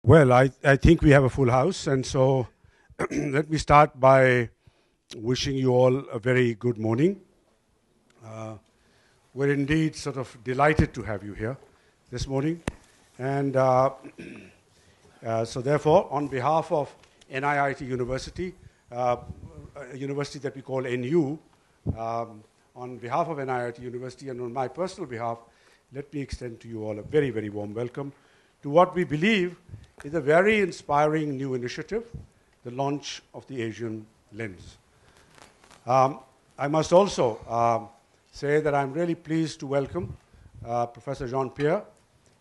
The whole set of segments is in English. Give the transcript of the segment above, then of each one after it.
Well, I think we have a full house, and so let me start by wishing you all a very good morning. We're indeed sort of delighted to have you here this morning. And so therefore, on behalf of NIIT University, a university that we call NU, on behalf of NIIT University and on my personal behalf, let me extend to you all a very, very warm welcome to what we believe is a very inspiring new initiative, the launch of the Asian Lens. I must also say that I'm really pleased to welcome Professor Jean-Pierre,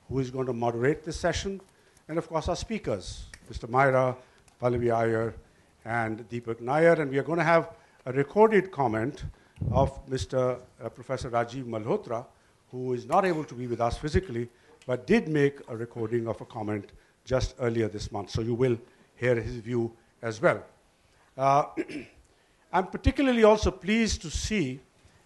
who is going to moderate this session, and of course our speakers, Mr. Maira, Pallavi Aiyer, and Deepak Nayyar, and we are going to have a recorded comment of Mr. Professor Rajiv Malhotra, who is not able to be with us physically, but did make a recording of a comment just earlier this month. So you will hear his view as well. I'm particularly also pleased to see,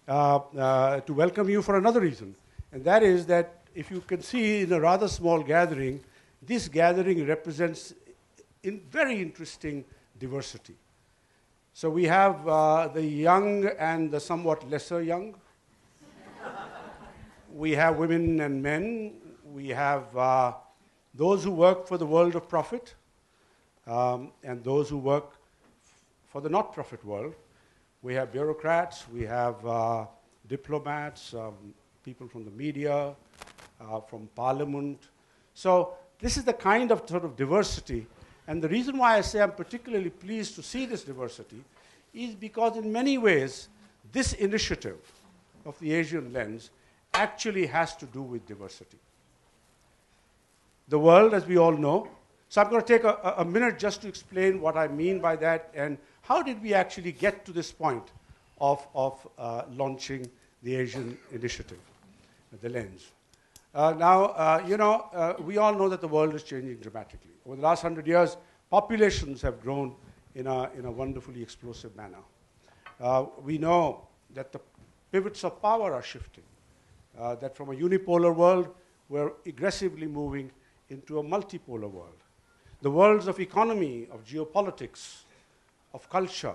to welcome you for another reason, and that is that if you can see in a rather small gathering, this gathering represents very interesting diversity. So we have the young and the somewhat lesser young. We have women and men. We have those who work for the world of profit and those who work for the not-profit world. We have bureaucrats, we have diplomats, people from the media, from parliament. So this is the kind of sort of diversity. And the reason why I say I'm particularly pleased to see this diversity is because in many ways, this initiative of the Asian Lens actually has to do with diversity. The world, as we all know, so I'm going to take a minute just to explain what I mean by that and how did we actually get to this point of launching the Asian initiative, the Lens. We all know that the world is changing dramatically. Over the last 100 years, populations have grown in a wonderfully explosive manner. We know that the pivots of power are shifting, that from a unipolar world, we're aggressively moving into a multipolar world. The worlds of economy, of geopolitics, of culture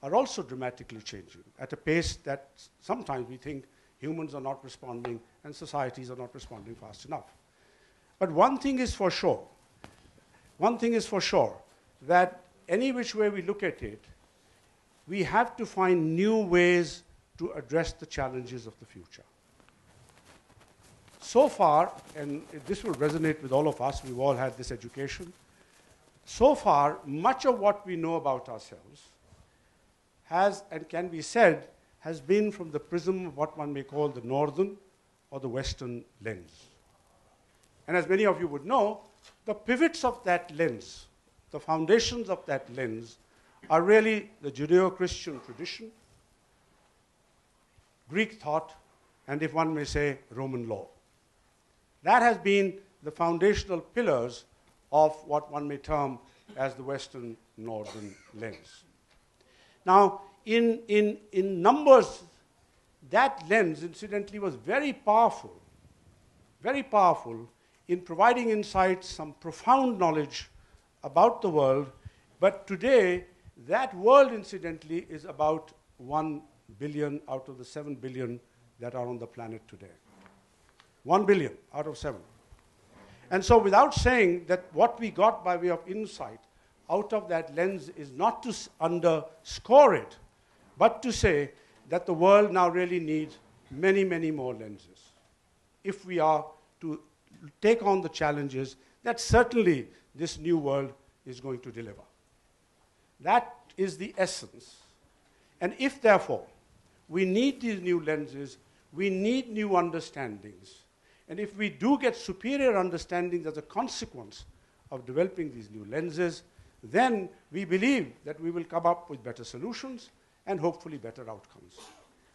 are also dramatically changing at a pace that sometimes we think humans are not responding and societies are not responding fast enough. But one thing is for sure, that any which way we look at it, we have to find new ways to address the challenges of the future. So far, and this will resonate with all of us, we've all had this education, so far, much of what we know about ourselves has and can be said has been from the prism of what one may call the northern or the western lens. And as many of you would know, the pivots of that lens, the foundations of that lens, are really the Judeo-Christian tradition, Greek thought, and if one may say, Roman law. That has been the foundational pillars of what one may term as the Western Northern Lens. Now, in numbers, that lens, incidentally, was very powerful in providing insights, some profound knowledge about the world. But today, that world, incidentally, is about 1 billion out of the 7 billion that are on the planet today. 1 billion out of 7. And so without saying that what we got by way of insight out of that lens is not to underscore it, but to say that the world now really needs many, many more lenses if we are to take on the challenges that certainly this new world is going to deliver. That is the essence. And if, therefore, we need these new lenses, we need new understandings. And if we do get superior understandings as a consequence of developing these new lenses, then we believe that we will come up with better solutions and hopefully better outcomes.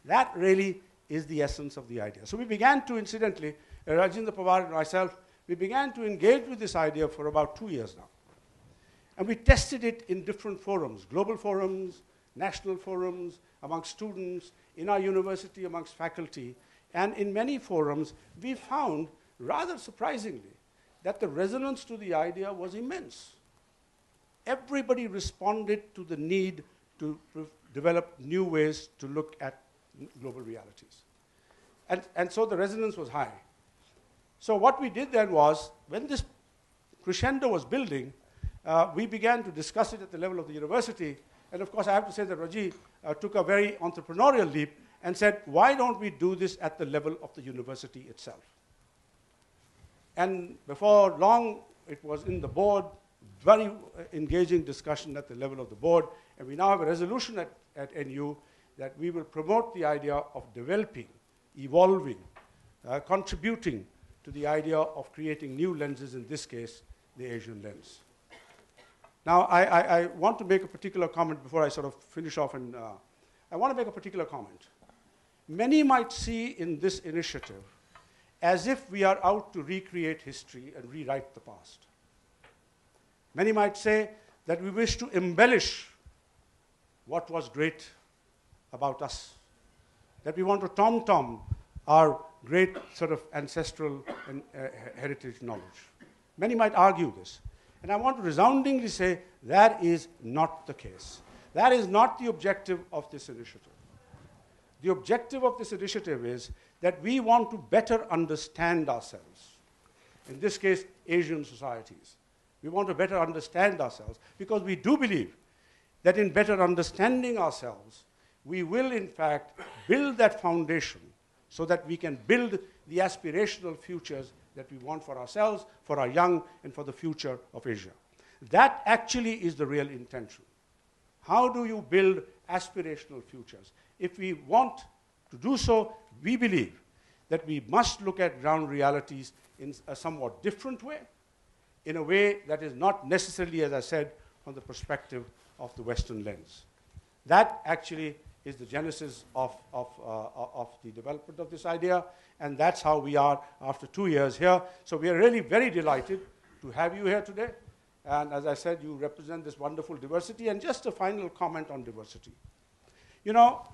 That really is the essence of the idea. So we began to, incidentally, Rajendra Pawar and myself, we began to engage with this idea for about 2 years now. And we tested it in different forums, global forums, national forums, amongst students, in our university, amongst faculty. And in many forums, we found, rather surprisingly, that the resonance to the idea was immense. Everybody responded to the need to develop new ways to look at global realities. And so the resonance was high. So what we did then was, when this crescendo was building, we began to discuss it at the level of the university. And of course, I have to say that Rajiv took a very entrepreneurial leap and said, why don't we do this at the level of the university itself? And before long, it was in the board, very engaging discussion at the level of the board. And we now have a resolution at NU that we will promote the idea of developing, evolving, contributing to the idea of creating new lenses, in this case, the Asian lens. Now, I want to make a particular comment before I sort of finish off, and I want to make a particular comment. Many might see in this initiative as if we are out to recreate history and rewrite the past. Many might say that we wish to embellish what was great about us, that we want to tom-tom our great sort of ancestral and heritage knowledge. Many might argue this. And I want to resoundingly say that is not the case. That is not the objective of this initiative. The objective of this initiative is that we want to better understand ourselves. In this case, Asian societies. We want to better understand ourselves because we do believe that in better understanding ourselves, we will in fact build that foundation so that we can build the aspirational futures that we want for ourselves, for our young, and for the future of Asia. That actually is the real intention. How do you build aspirational futures? If we want to do so, we believe that we must look at ground realities in a somewhat different way, in a way that is not necessarily, as I said, from the perspective of the Western lens. That actually is the genesis of the development of this idea, and that's how we are after 2 years here. So we are really very delighted to have you here today. And as I said, you represent this wonderful diversity. And just a final comment on diversity. You know,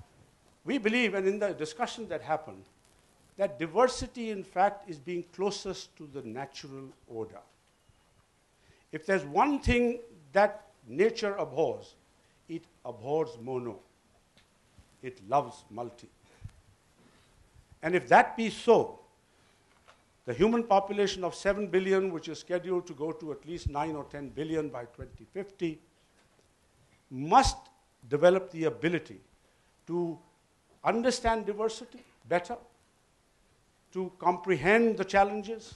we believe, and in the discussion that happened, that diversity, in fact, is being closest to the natural order. If there's one thing that nature abhors, it abhors mono. It loves multi. And if that be so, the human population of 7 billion, which is scheduled to go to at least 9 or 10 billion by 2050, must develop the ability to understand diversity better, to comprehend the challenges,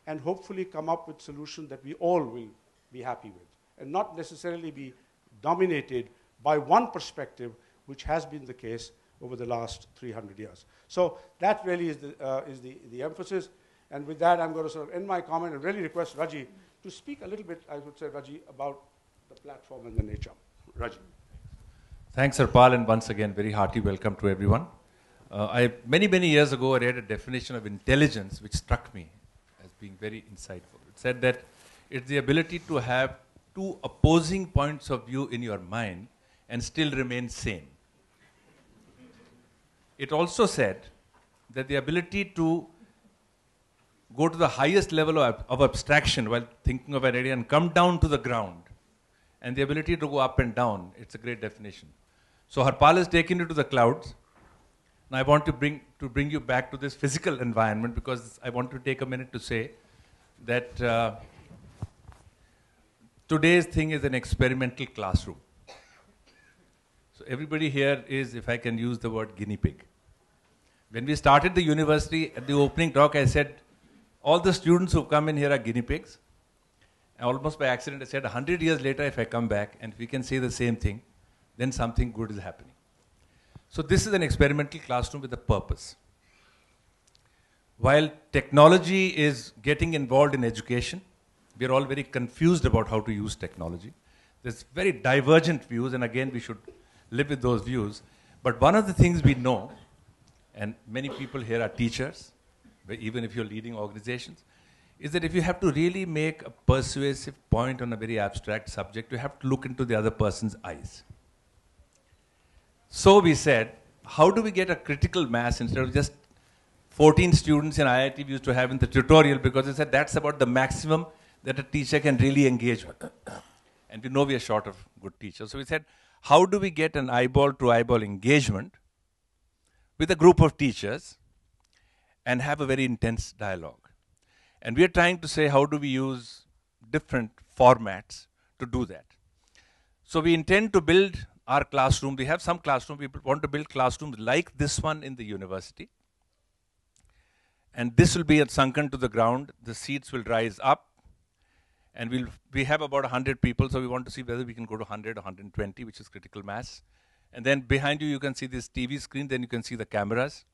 and hopefully come up with solutions that we all will be happy with, and not necessarily be dominated by one perspective, which has been the case over the last 300 years. So that really is the emphasis. And with that, I'm going to sort of end my comment and really request Raji to speak a little bit, I would say, Raji, about the platform and the nature. Raji. Thanks, Harpal, and once again, very hearty welcome to everyone. Many years ago, I read a definition of intelligence which struck me as being very insightful. It said that it's the ability to have two opposing points of view in your mind and still remain sane. It also said that the ability to go to the highest level of abstraction while thinking of an idea and come down to the ground, and the ability to go up and down, it's a great definition. So Harpal has taken you to the clouds. Now I want to bring you back to this physical environment, because I want to take a minute to say that today's thing is an experimental classroom. So everybody here is, if I can use the word, guinea pig. When we started the university, at the opening talk, I said, all the students who come in here are guinea pigs. And almost by accident, I said, 100 years later, if I come back, and if we can say the same thing, then something good is happening. So this is an experimental classroom with a purpose. While technology is getting involved in education, we are all very confused about how to use technology. There's very divergent views, and again, we should live with those views. But one of the things we know, and many people here are teachers, even if you're leading organizations, is that if you have to really make a persuasive point on a very abstract subject, you have to look into the other person's eyes. So we said, how do we get a critical mass instead of just 14 students in IIT we used to have in the tutorial because they said that's about the maximum that a teacher can really engage with. And we know we are short of good teachers. So we said, how do we get an eyeball-to-eyeball engagement with a group of teachers and have a very intense dialogue? And we are trying to say, how do we use different formats to do that? So we intend to build our classroom. We have some classrooms. We want to build classrooms like this one in the university. And this will be sunken to the ground. The seats will rise up. And we have about 100 people, so we want to see whether we can go to 100 or 120, which is critical mass. And then behind you, you can see this TV screen, then you can see the cameras.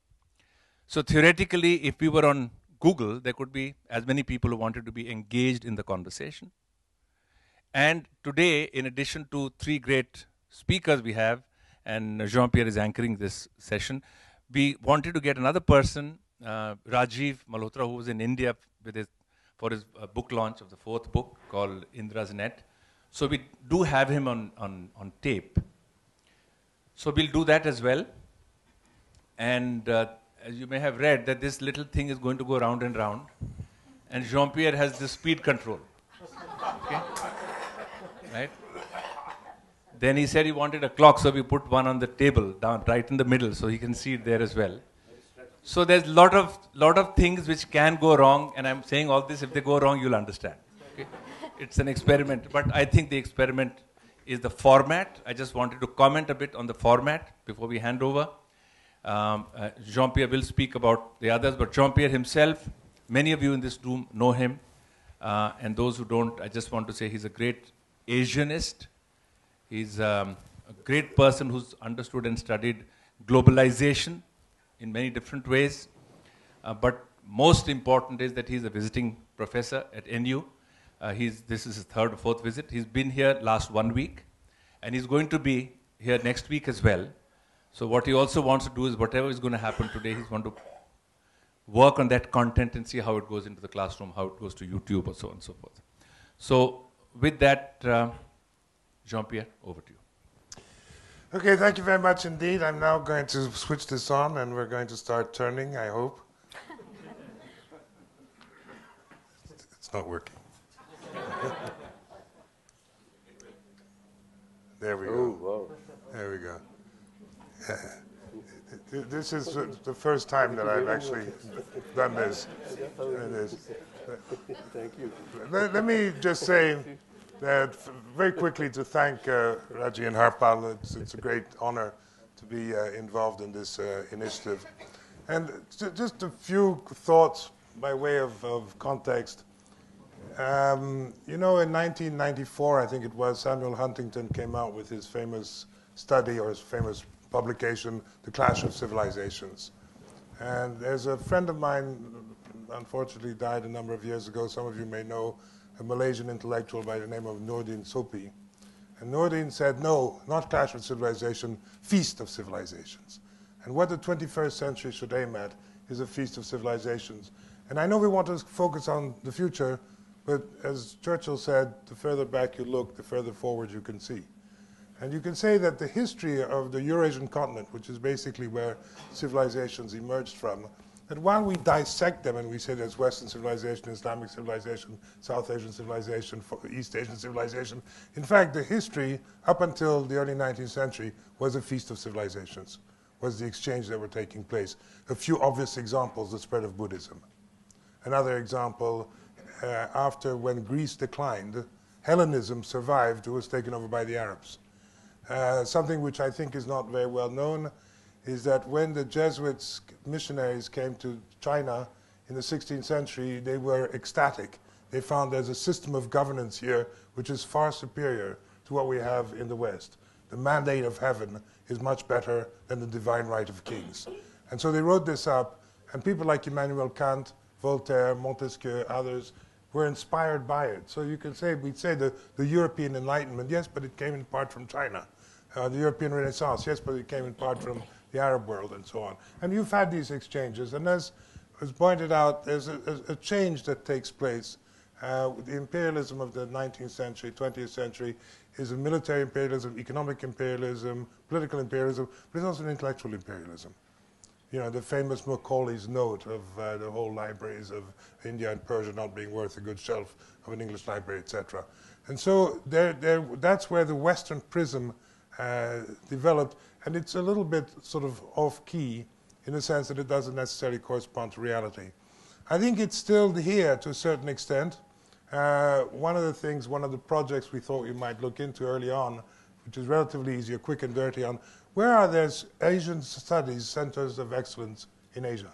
So theoretically, if we were on Google, there could be as many people who wanted to be engaged in the conversation. And today, in addition to 3 great speakers we have, and Jean-Pierre is anchoring this session, we wanted to get another person, Rajiv Malhotra, who was in India for his book launch of the 4th book called Indra's Net. So we do have him on tape. So we'll do that as well. And as you may have read, that this little thing is going to go round and round. And Jean-Pierre has the speed control. Okay? Right? Then he said he wanted a clock, so we put one on the table, down right in the middle, so he can see it there as well. So there's a lot of things which can go wrong, and I'm saying all this, if they go wrong, you'll understand. Okay? It's an experiment, but I think the experiment is the format. I just wanted to comment a bit on the format before we hand over. Jean-Pierre will speak about the others, but Jean-Pierre himself, many of you in this room know him, and those who don't, I just want to say he's a great Asianist. He's a great person who's understood and studied globalization in many different ways. But most important is that he's a visiting professor at NU. This is his 3rd or 4th visit. He's been here last 1 week, and he's going to be here next week as well. So what he also wants to do is whatever is going to happen today, he's going to work on that content and see how it goes into the classroom, how it goes to YouTube, or so on and so forth. So with that, Jean-Pierre, over to you. Okay, thank you very much indeed. I'm now going to switch this on, and we're going to start turning, I hope. It's not working. There we go. Oh, wow. There we go. This is the first time that I've actually done this. Thank you. Let me just say that very quickly to thank Raji and Harpal. It's a great honor to be involved in this initiative. And just a few thoughts by way of context. You know, in 1994, I think it was, Samuel Huntington came out with his famous study or his famous publication, The Clash of Civilisations. And there's a friend of mine, unfortunately died a number of years ago, some of you may know, a Malaysian intellectual by the name of Nordin Sopi. And Nordin said, no, not Clash of Civilization, Feast of Civilizations. And what the 21st century should aim at is a Feast of Civilizations. And I know we want to focus on the future, but as Churchill said, the further back you look, the further forward you can see. And you can say that the history of the Eurasian continent, which is basically where civilizations emerged from, that while we dissect them and we say there's Western civilization, Islamic civilization, South Asian civilization, East Asian civilization, in fact, the history up until the early 19th century was a feast of civilizations, was the exchange that were taking place. A few obvious examples, the spread of Buddhism. Another example, after when Greece declined, Hellenism survived, it was taken over by the Arabs. Something which I think is not very well known is that when the Jesuits missionaries came to China in the 16th century, they were ecstatic. They found there's a system of governance here which is far superior to what we have in the West. The mandate of heaven is much better than the divine right of kings. And so they wrote this up, and people like Immanuel Kant, Voltaire, Montesquieu, others were inspired by it. So you can say, we'd say the European Enlightenment, yes, but it came in part from China. The European Renaissance, yes, but it came in part from the Arab world and so on. And you've had these exchanges, and as was pointed out, there's a change that takes place. The imperialism of the 19th century, 20th century is a military imperialism, economic imperialism, political imperialism, but it's also an intellectual imperialism. the famous Macaulay's note of the whole libraries of India and Persia not being worth a good shelf of an English library, etc. And so that's where the Western prism developed, and it's a little bit sort of off-key in the sense that it doesn't necessarily correspond to reality. I think it's still here to a certain extent. One of the projects we thought we might look into early on, which is relatively easy, quick and dirty, on where are there Asian studies centers of excellence in Asia?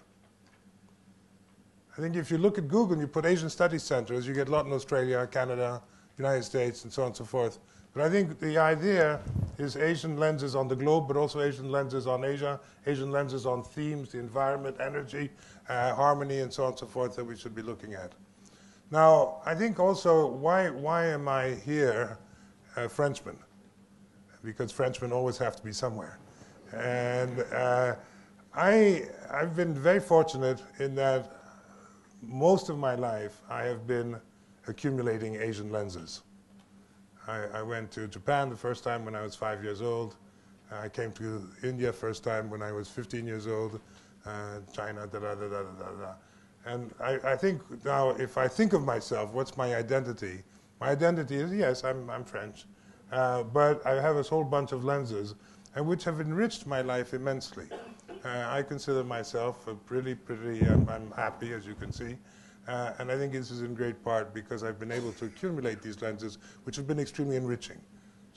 I think if you look at Google and you put Asian studies centers, you get a lot in Australia, Canada, United States, and so on and so forth. But I think the idea is Asian lenses on the globe, but also Asian lenses on Asia, Asian lenses on themes, the environment, energy, harmony, and so on and so forth that we should be looking at. Now, I think also, why am I here, Frenchman? Because Frenchmen always have to be somewhere. And I've been very fortunate in that most of my life I have been accumulating Asian lenses. I went to Japan the first time when I was 5 years old. I came to India first time when I was 15 years old. China, da-da-da-da-da-da. And I think now, if I think of myself, what's my identity? My identity is, yes, I'm French. But I have this whole bunch of lenses, and which have enriched my life immensely. I consider myself I'm happy, as you can see. And I think this is in great part because I've been able to accumulate these lenses, which have been extremely enriching.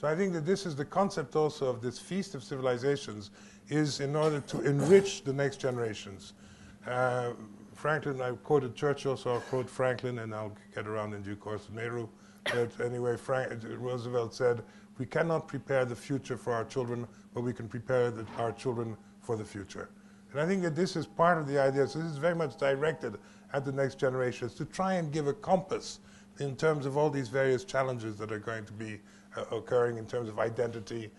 So I think that this is the concept also of this feast of civilizations, is in order to enrich the next generations. Franklin, I quoted Churchill, so I'll quote Franklin, and I'll get around in due course to Nehru. But anyway, Roosevelt said, we cannot prepare the future for our children, but we can prepare our children for the future. And I think that this is part of the idea. So this is very much directed at the next generations to try and give a compass in terms of all these various challenges that are going to be occurring in terms of identity,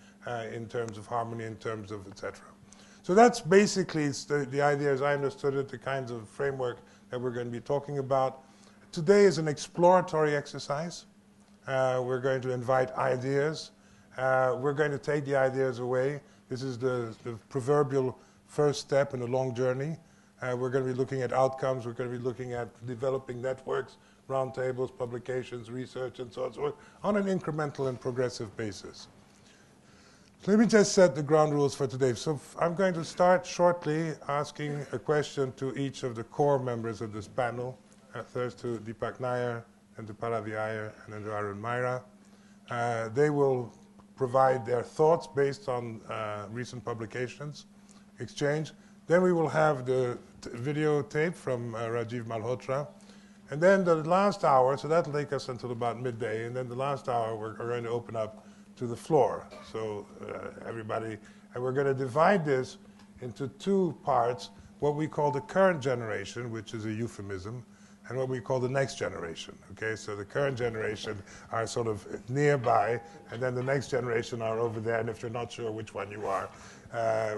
in terms of harmony, in terms of etc. So that's basically the idea as I understood it, the kinds of framework that we're going to be talking about. Today is an exploratory exercise. We're going to invite ideas. We're going to take the ideas away. This is the proverbial first step in a long journey. We're going to be looking at outcomes. We're going to be looking at developing networks, roundtables, publications, research, and so on and so forth, on an incremental and progressive basis. So let me just set the ground rules for today. So I'm going to start shortly asking a question to each of the core members of this panel. First to Deepak Nayyar, and to Pallavi Aiyer, and then to Arun Maira. They will provide their thoughts based on recent publications, exchange. Then we will have the videotape from Rajiv Malhotra. And then the last hour, so that'll take us until about midday, and then the last hour we're going to open up to the floor. So everybody, and we're going to divide this into two parts, what we call the current generation, which is a euphemism, and what we call the next generation. Okay, so the current generation are sort of nearby, and then the next generation are over there, and if you're not sure which one you are,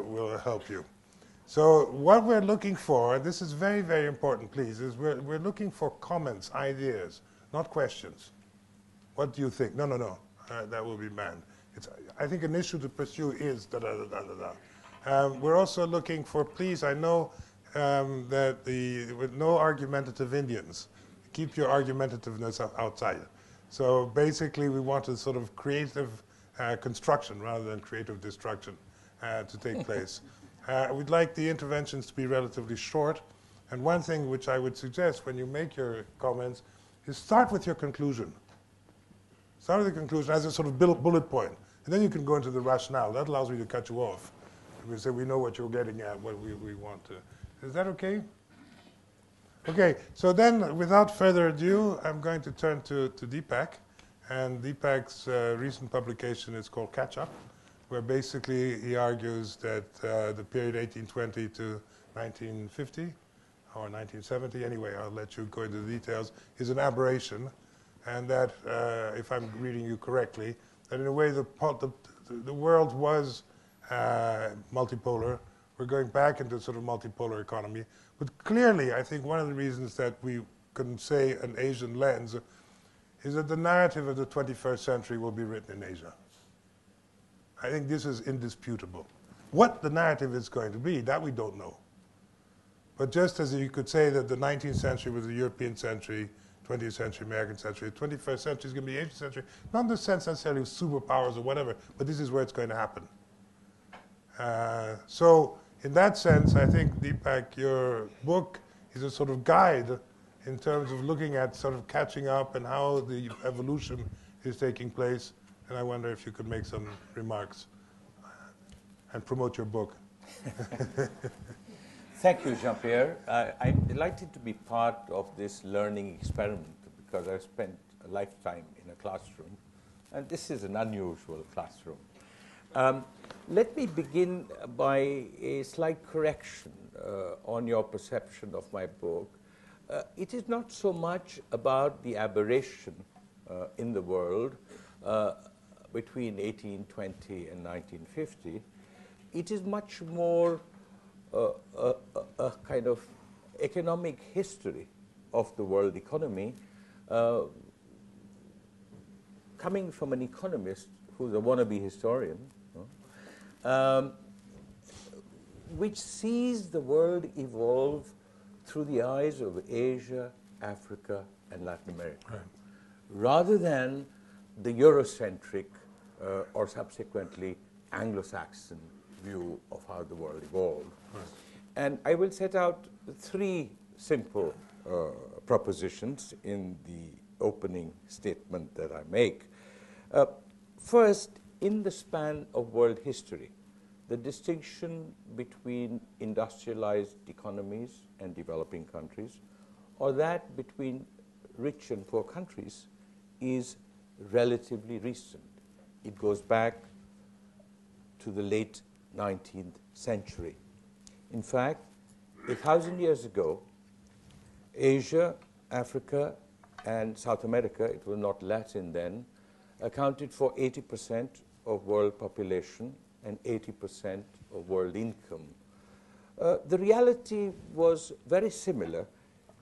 we'll help you. So what we're looking for, this is very, very important, please, is we're looking for comments, ideas, not questions. What do you think? No, that will be banned. I think an issue to pursue is da-da-da-da-da-da. We're also looking for, please, I know that with no argumentative Indians. Keep your argumentativeness outside. So basically, we want a sort of creative construction rather than creative destruction to take place. We'd like the interventions to be relatively short. And one thing which I would suggest when you make your comments is start with your conclusion. Start with the conclusion as a sort of bullet point. And then you can go into the rationale. That allows me to cut you off. We say we know what you're getting at, what we want to. Is that okay? Okay, so then without further ado, I'm going to turn to Deepak. And Deepak's recent publication is called Catch Up, where basically he argues that the period 1820 to 1950, or 1970, anyway, I'll let you go into the details, is an aberration. And that, if I'm reading you correctly, that in a way the world was multipolar. We're going back into sort of multipolar economy. But clearly, I think one of the reasons that we can say an Asian lens is that the narrative of the 21st century will be written in Asia. I think this is indisputable. What the narrative is going to be, that we don't know. But just as you could say that the 19th century was the European century, 20th century American century, the 21st century is going to be the Asian century, not in the sense necessarily of superpowers or whatever, but this is where it's going to happen. So in that sense, I think, Deepak, your book is a sort of guide in terms of looking at sort of catching up and how the evolution is taking place. And I wonder if you could make some remarks and promote your book. Thank you, Jean-Pierre. I'm delighted to be part of this learning experiment because I've spent a lifetime in a classroom, and this is an unusual classroom. Let me begin by a slight correction on your perception of my book. It is not so much about the aberration in the world between 1820 and 1950. It is much more a kind of economic history of the world economy coming from an economist who's a wannabe historian, which sees the world evolve through the eyes of Asia, Africa, and Latin America, right, rather than the Eurocentric or subsequently Anglo-Saxon view of how the world evolved. Right. And I will set out three simple propositions in the opening statement that I make. First, in the span of world history, the distinction between industrialized economies and developing countries, or that between rich and poor countries, is relatively recent. It goes back to the late 19th century. In fact, 1,000 years ago, Asia, Africa, and South America, it was not Latin then, accounted for 80% of world population and 80% of world income. The reality was very similar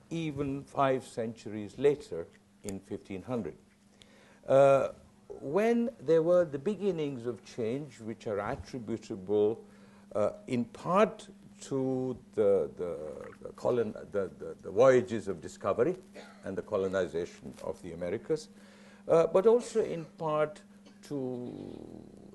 even 5 centuries later in 1500. When there were the beginnings of change, which are attributable in part to the voyages of discovery and the colonization of the Americas, but also in part to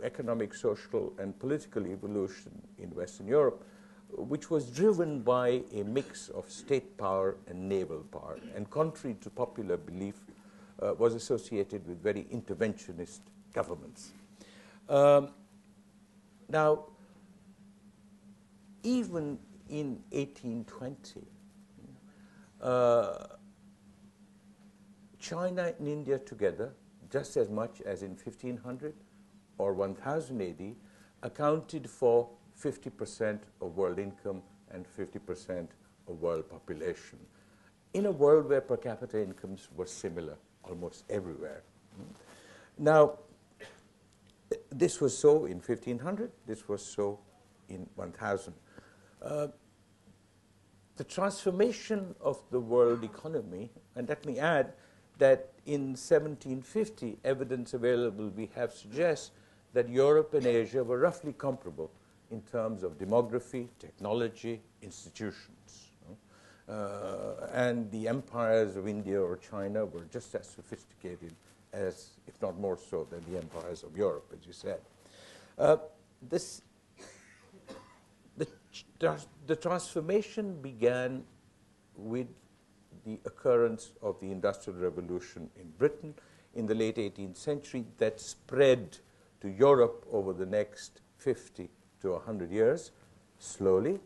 economic, social, and political evolution in Western Europe, which was driven by a mix of state power and naval power, and contrary to popular belief, was associated with very interventionist governments. Now, even in 1820, China and India together, just as much as in 1500 or 1000 AD, accounted for 50% of world income and 50% of world population, in a world where per capita incomes were similar almost everywhere. Now, this was so in 1500, this was so in 1000. The transformation of the world economy, and let me add that in 1750, evidence available we have suggests that Europe and Asia were roughly comparable in terms of demography, technology, institutions. And the empires of India or China were just as sophisticated as, if not more so, than the empires of Europe, as you said. The transformation began with the occurrence of the Industrial Revolution in Britain in the late 18th century that spread to Europe over the next 50 to 100 years, slowly.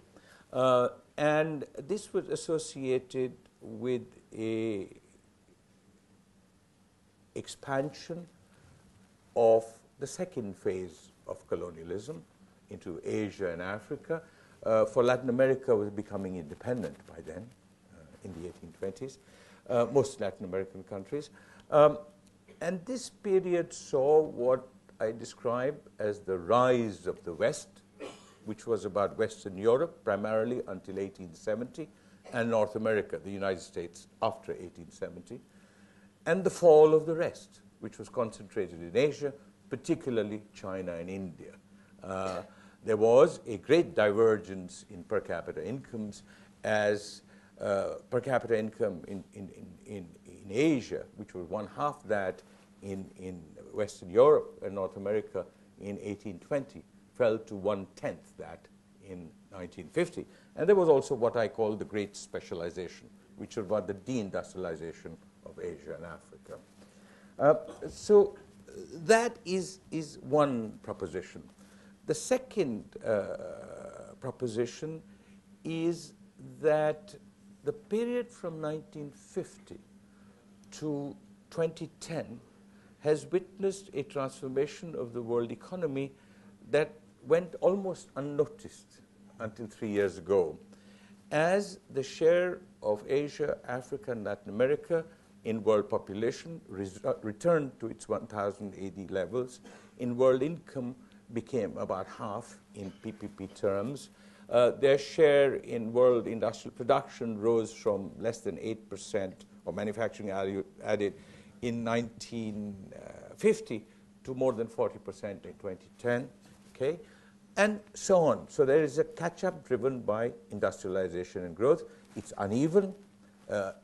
And this was associated with a expansion of the second phase of colonialism into Asia and Africa. For Latin America was becoming independent by then, in the 1820s, most Latin American countries. And this period saw what I describe as the rise of the West, which was about Western Europe primarily until 1870, and North America, the United States, after 1870, and the fall of the rest, which was concentrated in Asia, particularly China and India. There was a great divergence in per capita incomes, as per capita income in Asia, which was one half that in Western Europe and North America in 1820, fell to 1/10 that in 1950. And there was also what I call the great specialization, which was about the deindustrialization of Asia and Africa. So that is one proposition. The second proposition is that the period from 1950 to 2010 has witnessed a transformation of the world economy that went almost unnoticed until 3 years ago, as the share of Asia, Africa, and Latin America in world population returned to its 1000 AD levels. In world income became about half in PPP terms. Their share in world industrial production rose from less than 8% of manufacturing added in 1950 to more than 40% in 2010, okay? And so on. So there is a catch-up driven by industrialization and growth. It's uneven.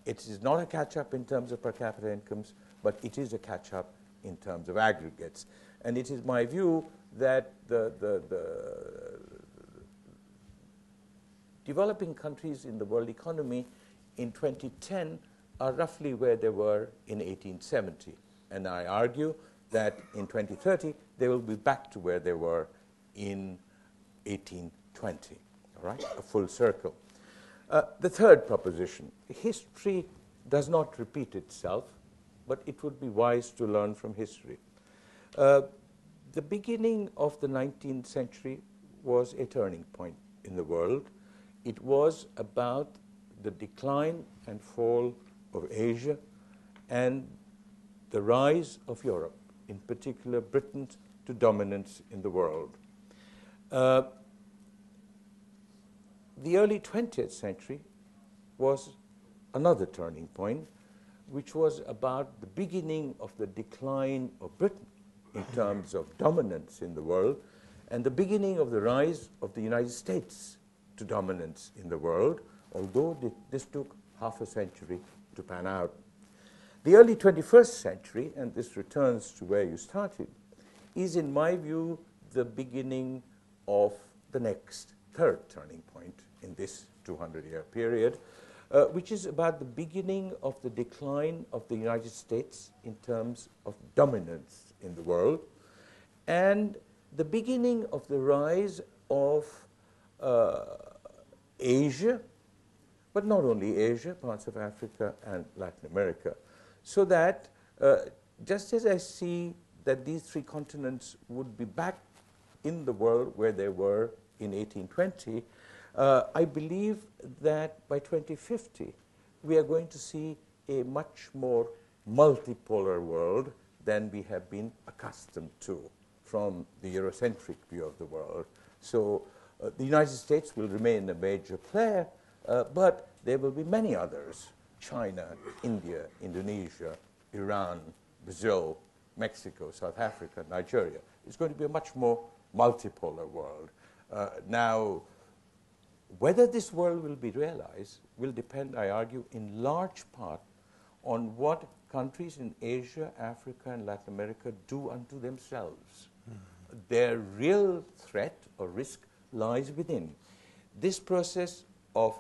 It is not a catch-up in terms of per capita incomes, but it is a catch-up in terms of aggregates. And it is my view that the developing countries in the world economy in 2010 are roughly where they were in 1870. And I argue that in 2030, they will be back to where they were in 1820, all right, a full circle. The third proposition, history does not repeat itself, but it would be wise to learn from history. The beginning of the 19th century was a turning point in the world. It was about the decline and fall of Asia and the rise of Europe, in particular Britain, to dominance in the world. The early 20th century was another turning point, which was about the beginning of the decline of Britain in terms of dominance in the world, and the beginning of the rise of the United States to dominance in the world, although this took half a century to pan out. The early 21st century, and this returns to where you started, is in my view the beginning of the next third turning point in this 200-year period, which is about the beginning of the decline of the United States in terms of dominance in the world, and the beginning of the rise of Asia, but not only Asia, parts of Africa and Latin America. So that just as I see that these three continents would be back in the world where they were in 1820, I believe that by 2050, we are going to see a much more multipolar world than we have been accustomed to from the Eurocentric view of the world. So the United States will remain a major player, but there will be many others: China, India, Indonesia, Iran, Brazil, Mexico, South Africa, Nigeria. It's going to be a much more multipolar world. Now, whether this world will be realized will depend, I argue, in large part on what countries in Asia, Africa, and Latin America do unto themselves. Their real threat or risk lies within. This process of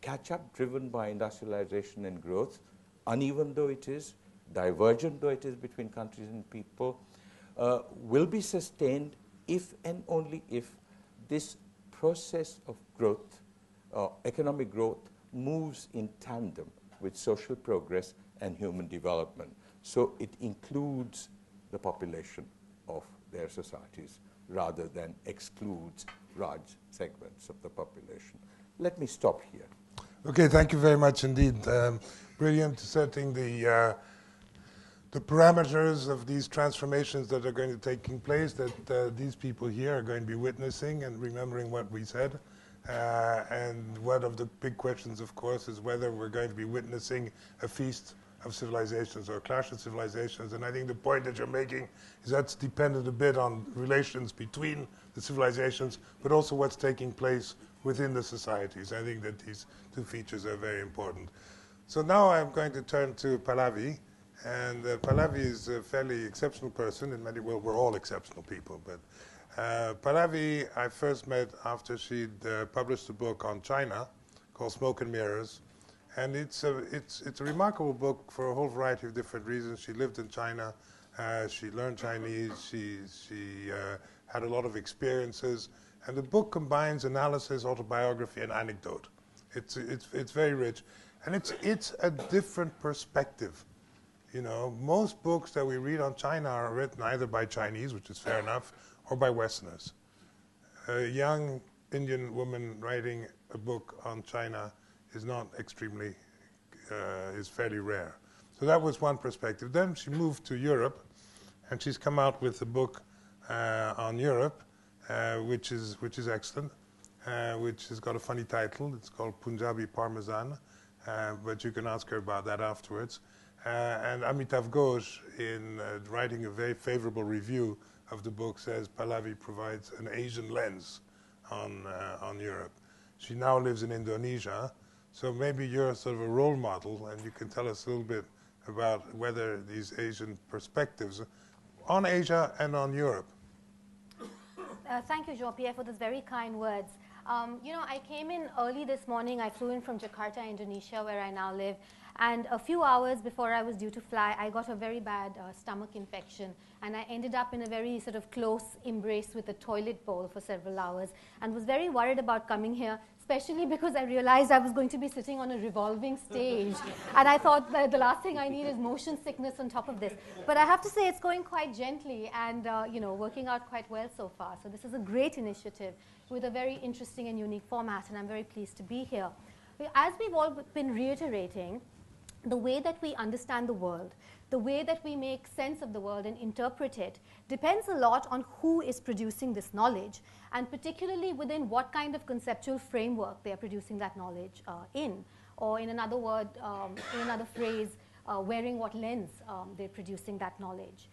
catch-up driven by industrialization and growth, uneven though it is, divergent though it is between countries and people, will be sustained if and only if this process of growth, economic growth, moves in tandem with social progress and human development. So it includes the population of their societies rather than excludes large segments of the population. Let me stop here. Okay, thank you very much indeed. Brilliant setting the parameters of these transformations that are going to taking place, that these people here are going to be witnessing and remembering what we said. And one of the big questions, of course, is whether we're going to be witnessing a feast of civilizations or clash of civilizations. And I think the point that you're making is that's dependent a bit on relations between the civilizations, but also what's taking place within the societies. I think that these two features are very important. So now I'm going to turn to Pallavi. And Pallavi is a fairly exceptional person. In many ways, we're all exceptional people. But Pallavi, I first met after she'd published a book on China called Smoke and Mirrors. And it's a remarkable book for a whole variety of different reasons. She lived in China. She learned Chinese. She had a lot of experiences. And the book combines analysis, autobiography, and anecdote. It's very rich. And it's a different perspective. You know, most books that we read on China are written either by Chinese, which is fair enough, or by Westerners. A young Indian woman writing a book on China is not extremely, is fairly rare. So that was one perspective. Then she moved to Europe, and she's come out with a book on Europe, which is excellent, which has got a funny title. It's called Punjabi Parmesan, but you can ask her about that afterwards. And Amitav Ghosh, in writing a very favorable review of the book, says Pallavi provides an Asian lens on Europe. She now lives in Indonesia, so maybe you're sort of a role model, and you can tell us a little bit about whether these Asian perspectives on Asia and on Europe. Thank you, Jean-Pierre, for those very kind words. You know, I came in early this morning. I flew in from Jakarta, Indonesia, where I now live. And a few hours before I was due to fly, I got a very bad stomach infection. And I ended up in a very sort of close embrace with a toilet bowl for several hours and was very worried about coming here, especially because I realized I was going to be sitting on a revolving stage. And I thought that the last thing I need is motion sickness on top of this. But I have to say it's going quite gently and you know, working out quite well so far. So this is a great initiative with a very interesting and unique format, and I'm very pleased to be here. As we've all been reiterating, the way that we understand the world, the way that we make sense of the world and interpret it depends a lot on who is producing this knowledge, and particularly within what kind of conceptual framework they are producing that knowledge in, or in another word, in another phrase, wearing what lens they're producing that knowledge.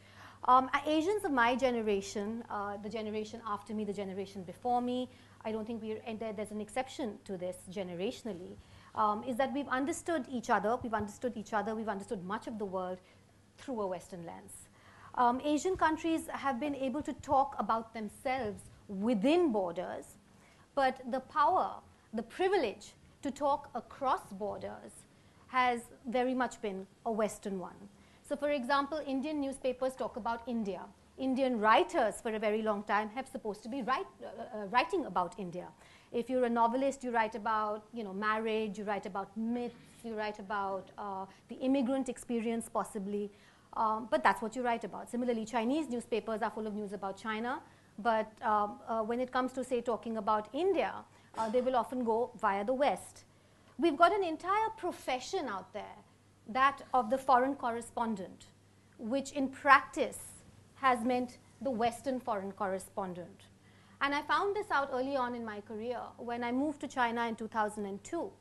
Asians of my generation, the generation after me, the generation before me, I don't think there's an exception to this generationally, is that we've understood each other, we've understood much of the world through a Western lens. Asian countries have been able to talk about themselves within borders, but the power, the privilege to talk across borders has very much been a Western one. So for example, Indian newspapers talk about India. Indian writers for a very long time have supposed to be writing about India. If you're a novelist, you write about marriage, you write about myths, you write about the immigrant experience possibly, but that's what you write about. Similarly, Chinese newspapers are full of news about China, but when it comes to, say, talking about India, they will often go via the West. We've got an entire profession out there, that of the foreign correspondent, which in practice has meant the Western foreign correspondent. And I found this out early on in my career when I moved to China in 2002.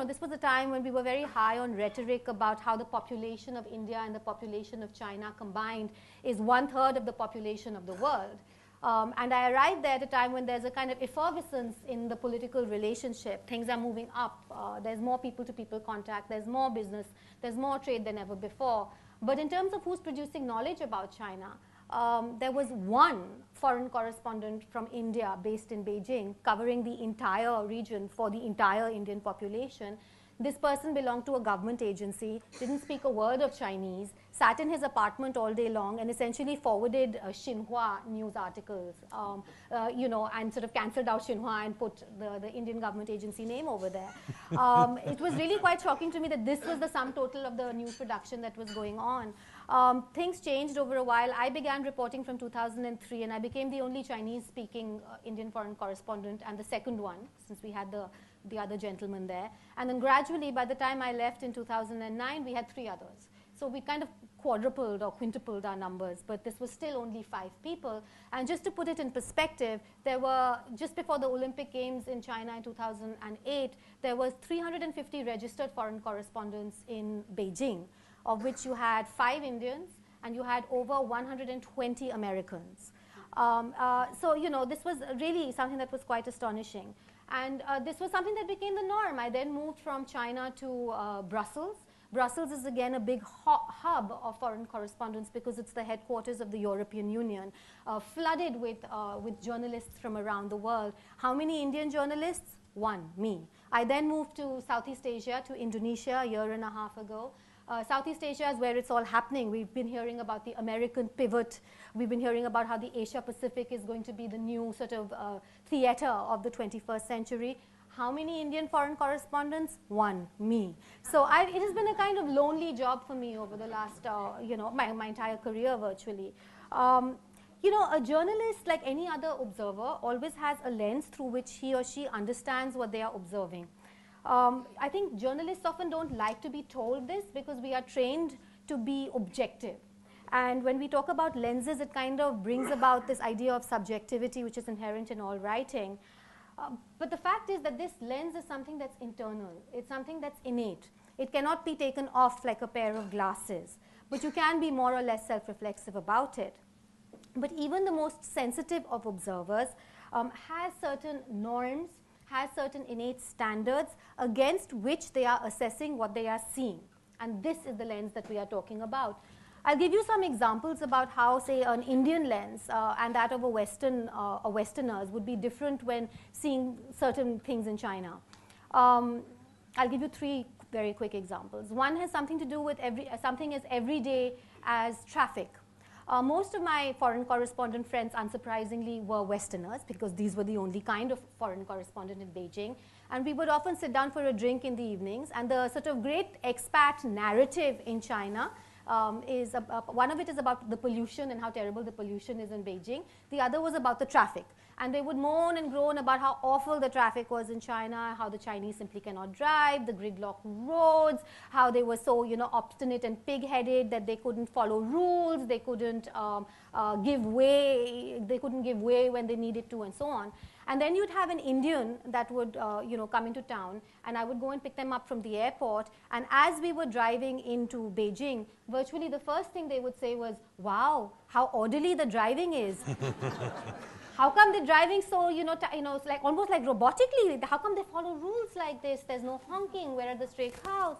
This was a time when we were very high on rhetoric about how the population of India and the population of China combined is 1/3 of the population of the world. And I arrived there at a time when there's a kind of effervescence in the political relationship. Things are moving up. There's more people-to-people contact. There's more business. There's more trade than ever before. But in terms of who's producing knowledge about China, there was one foreign correspondent from India based in Beijing covering the entire region for the entire Indian population. This person belonged to a government agency, didn't speak a word of Chinese, sat in his apartment all day long and essentially forwarded Xinhua news articles, and sort of cancelled out Xinhua and put the Indian government agency name over there. It was really quite shocking to me that this was the sum total of the news production that was going on. Things changed over a while. I began reporting from 2003, and I became the only Chinese-speaking Indian foreign correspondent, and the second one, since we had the other gentleman there. And then gradually, by the time I left in 2009, we had 3 others. So we kind of quadrupled or quintupled our numbers, but this was still only 5 people. And just to put it in perspective, there were, just before the Olympic Games in China in 2008, there was 350 registered foreign correspondents in Beijing, of which you had 5 Indians and you had over 120 Americans. So, you know, this was really something that was quite astonishing. And this was something that became the norm. I then moved from China to Brussels. Brussels is again a big hub of foreign correspondence because it's the headquarters of the European Union, flooded with journalists from around the world. How many Indian journalists? 1, me. I then moved to Southeast Asia, to Indonesia a year and a half ago. Southeast Asia is where it's all happening. We've been hearing about the American pivot. We've been hearing about how the Asia Pacific is going to be the new sort of theater of the 21st century. How many Indian foreign correspondents? 1, me. So it has been a kind of lonely job for me over the last, you know, my entire career virtually. You know, a journalist, like any other observer, always has a lens through which he or she understands what they are observing. I think journalists often don't like to be told this because we are trained to be objective. And when we talk about lenses, it kind of brings about this idea of subjectivity, which is inherent in all writing. But the fact is that this lens is something that's internal. It's something that's innate. It cannot be taken off like a pair of glasses. But you can be more or less self-reflexive about it. But even the most sensitive of observers has certain norms, has certain innate standards against which they are assessing what they are seeing. And this is the lens that we are talking about. I'll give you some examples about how, say, an Indian lens and that of a Westerners would be different when seeing certain things in China. I'll give you 3 very quick examples. One has something to do with something as everyday as traffic. Most of my foreign correspondent friends, unsurprisingly, were Westerners because these were the only kind of foreign correspondent in Beijing. And we would often sit down for a drink in the evenings. And the sort of great expat narrative in China is one of it is about the pollution and how terrible the pollution is in Beijing. The other was about the traffic. And they would moan and groan about how awful the traffic was in China, how the Chinese simply cannot drive, the gridlock roads, how they were so, you know, obstinate and pig-headed that they couldn't follow rules, they couldn't give way when they needed to, and so on. And then you'd have an Indian that would, you know, come into town, and I would go and pick them up from the airport. And as we were driving into Beijing, virtually the first thing they would say was, "Wow, how orderly the driving is." How come they're driving so, it's like almost like robotically? How come they follow rules like this? There's no honking. Where are the stray cows?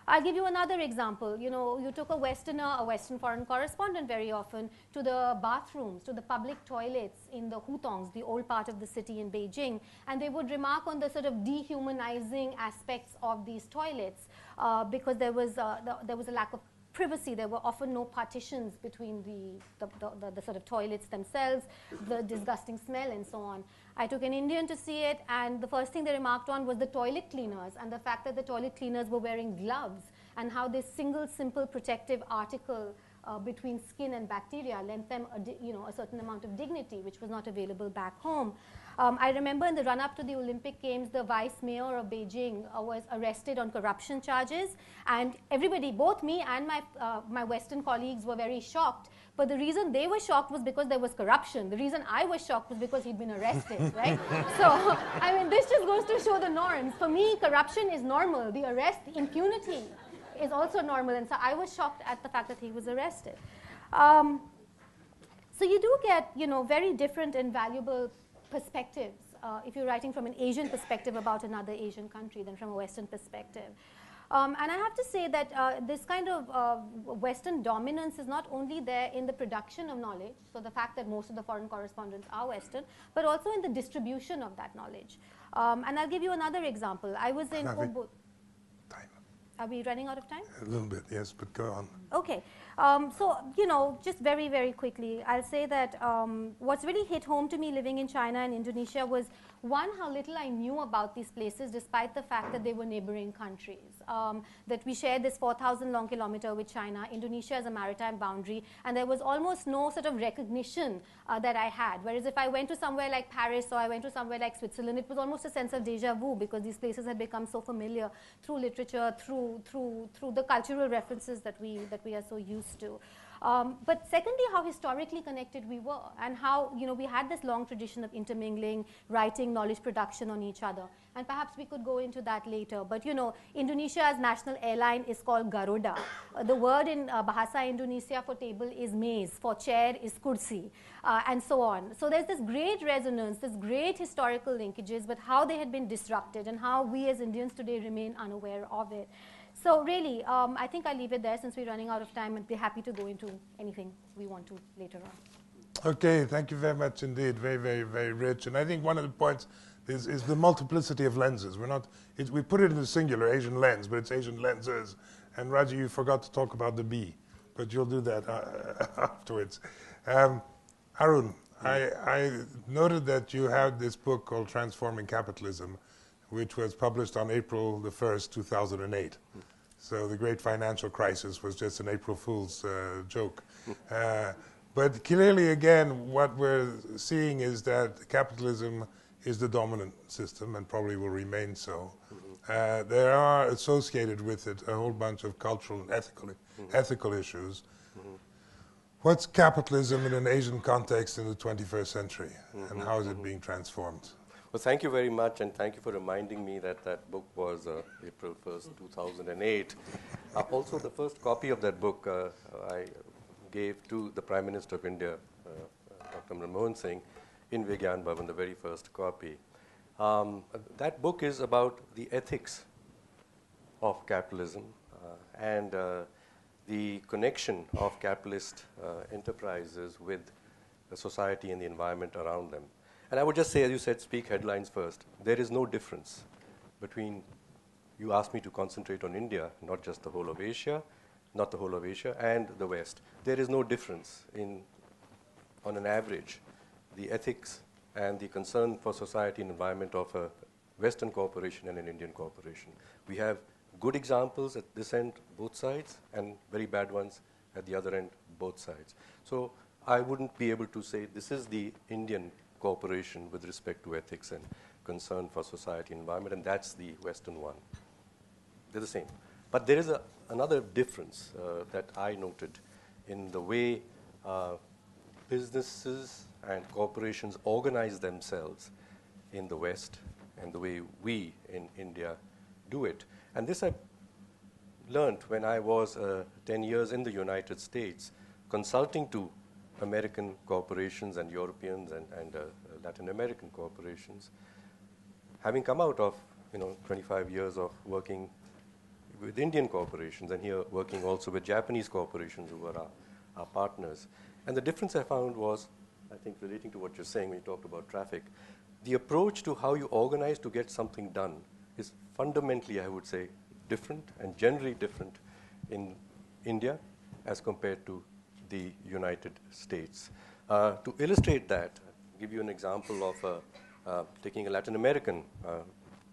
I'll give you another example. You know, you took a Westerner, a Western foreign correspondent very often, to the bathrooms, to the public toilets in the hutongs, the old part of the city in Beijing, and they would remark on the sort of dehumanizing aspects of these toilets because there was a lack of privacy. There were often no partitions between the sort of toilets themselves, the disgusting smell and so on. I took an Indian to see it, and the first thing they remarked on was the toilet cleaners and the fact that the toilet cleaners were wearing gloves and how this single simple protective article between skin and bacteria lent them a certain amount of dignity which was not available back home. I remember in the run-up to the Olympic Games, the vice mayor of Beijing was arrested on corruption charges, and everybody, both me and my Western colleagues, were very shocked. But the reason they were shocked was because there was corruption. The reason I was shocked was because he'd been arrested, right? So, I mean, this just goes to show the norms. For me, corruption is normal. The arrest, the impunity is also normal, and so I was shocked at the fact that he was arrested. So you do get, very different and valuable perspectives if you're writing from an Asian perspective about another Asian country than from a Western perspective. And I have to say that this kind of Western dominance is not only there in the production of knowledge, so the fact that most of the foreign correspondents are Western, but also in the distribution of that knowledge. And I'll give you another example. I was in Ubud. Time. Are we running out of time? A little bit, yes, but go on. Okay. So, just very, very quickly, I'll say that what's really hit home to me living in China and Indonesia was, one, how little I knew about these places despite the fact that they were neighboring countries. That we shared this 4,000 long kilometer with China. Indonesia is a maritime boundary, and there was almost no sort of recognition that I had. Whereas if I went to somewhere like Paris or I went to somewhere like Switzerland, it was almost a sense of deja vu because these places had become so familiar through literature, through the cultural references that we are so used to. But secondly, how historically connected we were, and how we had this long tradition of intermingling, writing, knowledge production on each other. And perhaps we could go into that later. But Indonesia's national airline is called Garuda. The word in Bahasa Indonesia for table is mez, for chair is kursi, and so on. So there's this great resonance, this great historical linkages, but how they had been disrupted and how we as Indians today remain unaware of it. So really, I think I'll leave it there since we're running out of time, and be happy to go into anything we want to later on. Okay, thank you very much indeed. Very, very, very rich. And I think one of the points is the multiplicity of lenses. We put it in the singular, Asian lens, but it's Asian lenses. And Raji, you forgot to talk about the bee, but you'll do that afterwards. Arun, I noted that you had this book called Transforming Capitalism, which was published on April the 1st, 2008. So the great financial crisis was just an April Fool's joke. But clearly, again, what we're seeing is that capitalism is the dominant system and probably will remain so. There are associated with it a whole bunch of cultural and ethical issues. What's capitalism in an Asian context in the 21st century, and how is it being transformed? Well, thank you very much, and thank you for reminding me that that book was April 1st, 2008. Also, the first copy of that book I gave to the Prime Minister of India, Dr. Manmohan Singh, in Vigyan Bhavan, the very first copy. That book is about the ethics of capitalism and the connection of capitalist enterprises with the society and the environment around them. And I would just say, as you said, speak headlines first. There is no difference between, you asked me to concentrate on India, not just the whole of Asia, not the whole of Asia, and the West. There is no difference in, on an average, the ethics and the concern for society and environment of a Western corporation and an Indian corporation. We have good examples at this end, both sides, and very bad ones at the other end, both sides. So I wouldn't be able to say this is the Indian cooperation with respect to ethics and concern for society and environment, and that's the Western one. They're the same. But there is another difference that I noted in the way businesses and corporations organize themselves in the West and the way we in India do it. And this I learned when I was 10 years in the United States, consulting to American corporations and Europeans and Latin American corporations. Having come out of 25 years of working with Indian corporations and here working also with Japanese corporations who were our partners. And the difference I found was, I think relating to what you're saying when you talked about traffic, the approach to how you organize to get something done is fundamentally, I would say, different and generally different in India as compared to the United States. To illustrate that, I'll give you an example of taking a Latin American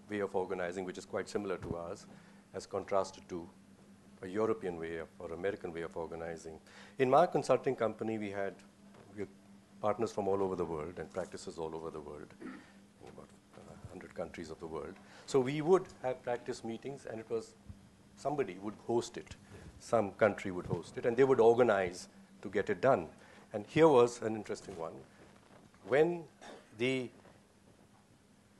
way of organizing, which is quite similar to ours, as contrasted to a European way or American way of organizing. In my consulting company, we had partners from all over the world and practices all over the world, in about 100 countries of the world. So we would have practice meetings, and it was somebody would host it. Some country would host it, and they would organize to get it done. And here was an interesting one. When the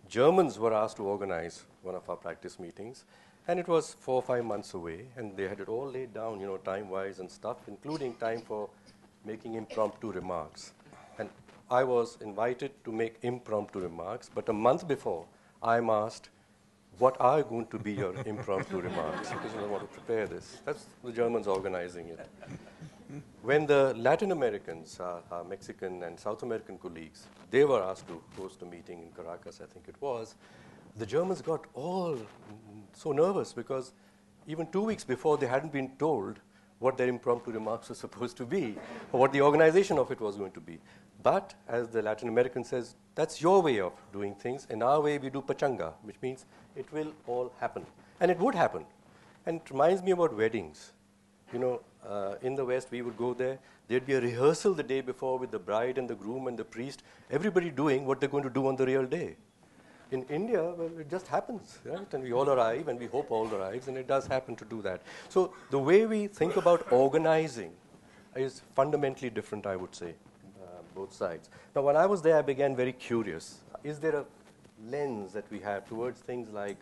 Germans were asked to organize one of our practice meetings, and it was 4 or 5 months away, and they had it all laid down, time-wise and stuff, including time for making impromptu remarks. And I was invited to make impromptu remarks, but a month before, I'm asked, what are going to be your impromptu remarks? Because I want to prepare this. That's the Germans organizing it. When the Latin Americans, our Mexican and South American colleagues, they were asked to host a meeting in Caracas, I think it was, the Germans got all so nervous because even 2 weeks before they hadn't been told what their impromptu remarks were supposed to be, or what the organization of it was going to be. But, as the Latin American says, that's your way of doing things. In our way, we do pachanga, which means it will all happen. And it would happen. And it reminds me about weddings. You know, in the West, we would go there. There'd be a rehearsal the day before with the bride and the groom and the priest, everybody doing what they're going to do on the real day. In India, well, it just happens, right? And we all arrive, and we hope all arrives, and it does happen to do that. So the way we think about organizing is fundamentally different, I would say, both sides. Now, when I was there, I began very curious. Is there a lens that we have towards things like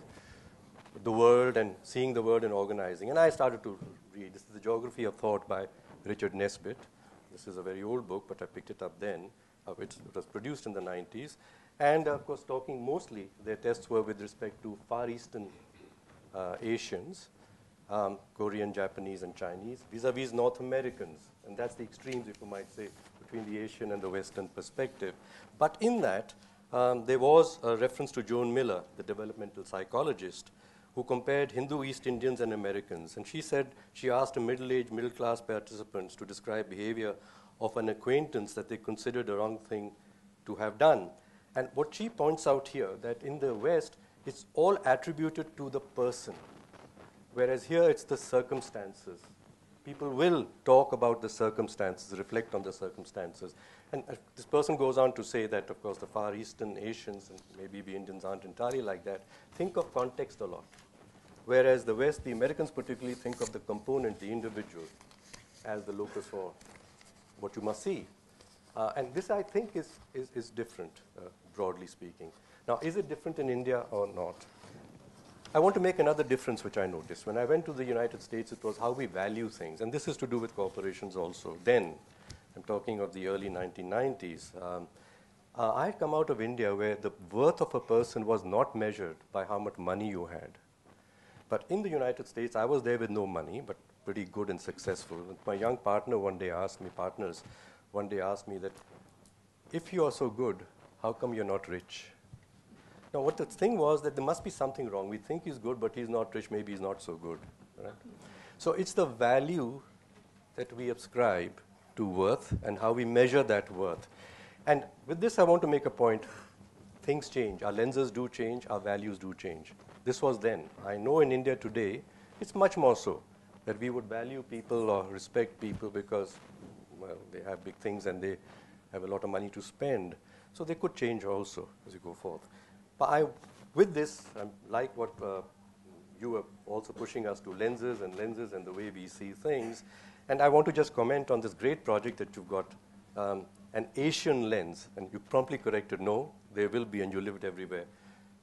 the world and seeing the world and organizing? And I started to read. This is The Geography of Thought by Richard Nesbitt. This is a very old book, but I picked it up then. It was produced in the 90s. And, of course, talking mostly, their tests were with respect to Far Eastern Asians, Korean, Japanese, and Chinese, vis-a-vis North Americans. And that's the extremes, if you might say, between the Asian and the Western perspective. But in that, there was a reference to Joan Miller, the developmental psychologist, who compared Hindu East Indians and Americans. And she said she asked a middle-aged, middle-class participants to describe behavior of an acquaintance that they considered a wrong thing to have done. And what she points out here, that in the West, it's all attributed to the person, whereas here it's the circumstances. People will talk about the circumstances, reflect on the circumstances. And this person goes on to say that, of course, the Far Eastern Asians, and maybe the Indians aren't entirely like that, think of context a lot. Whereas the West, the Americans particularly, think of the component, the individual, as the locus for what you must see. And this, I think, is different, broadly speaking. Now, is it different in India or not? I want to make another difference, which I noticed. When I went to the United States, it was how we value things. And this is to do with corporations also. Then, I'm talking of the early 1990s, I had come out of India where the worth of a person was not measured by how much money you had. But in the United States, I was there with no money, but pretty good and successful. My young partner one day asked me that, if you are so good, how come you're not rich? Now, what the thing was that there must be something wrong. We think he's good, but he's not rich. Maybe he's not so good. Right? So it's the value that we ascribe to worth and how we measure that worth. And with this, I want to make a point. Things change. Our lenses do change. Our values do change. This was then. I know in India today, it's much more so that we would value people or respect people because, well, they have big things and they have a lot of money to spend. So they could change also as you go forth. But with this, like what you were also pushing us to lenses and the way we see things. And I want to just comment on this great project that you've got, an Asian lens. And you promptly corrected, no, there will be, and you live it everywhere,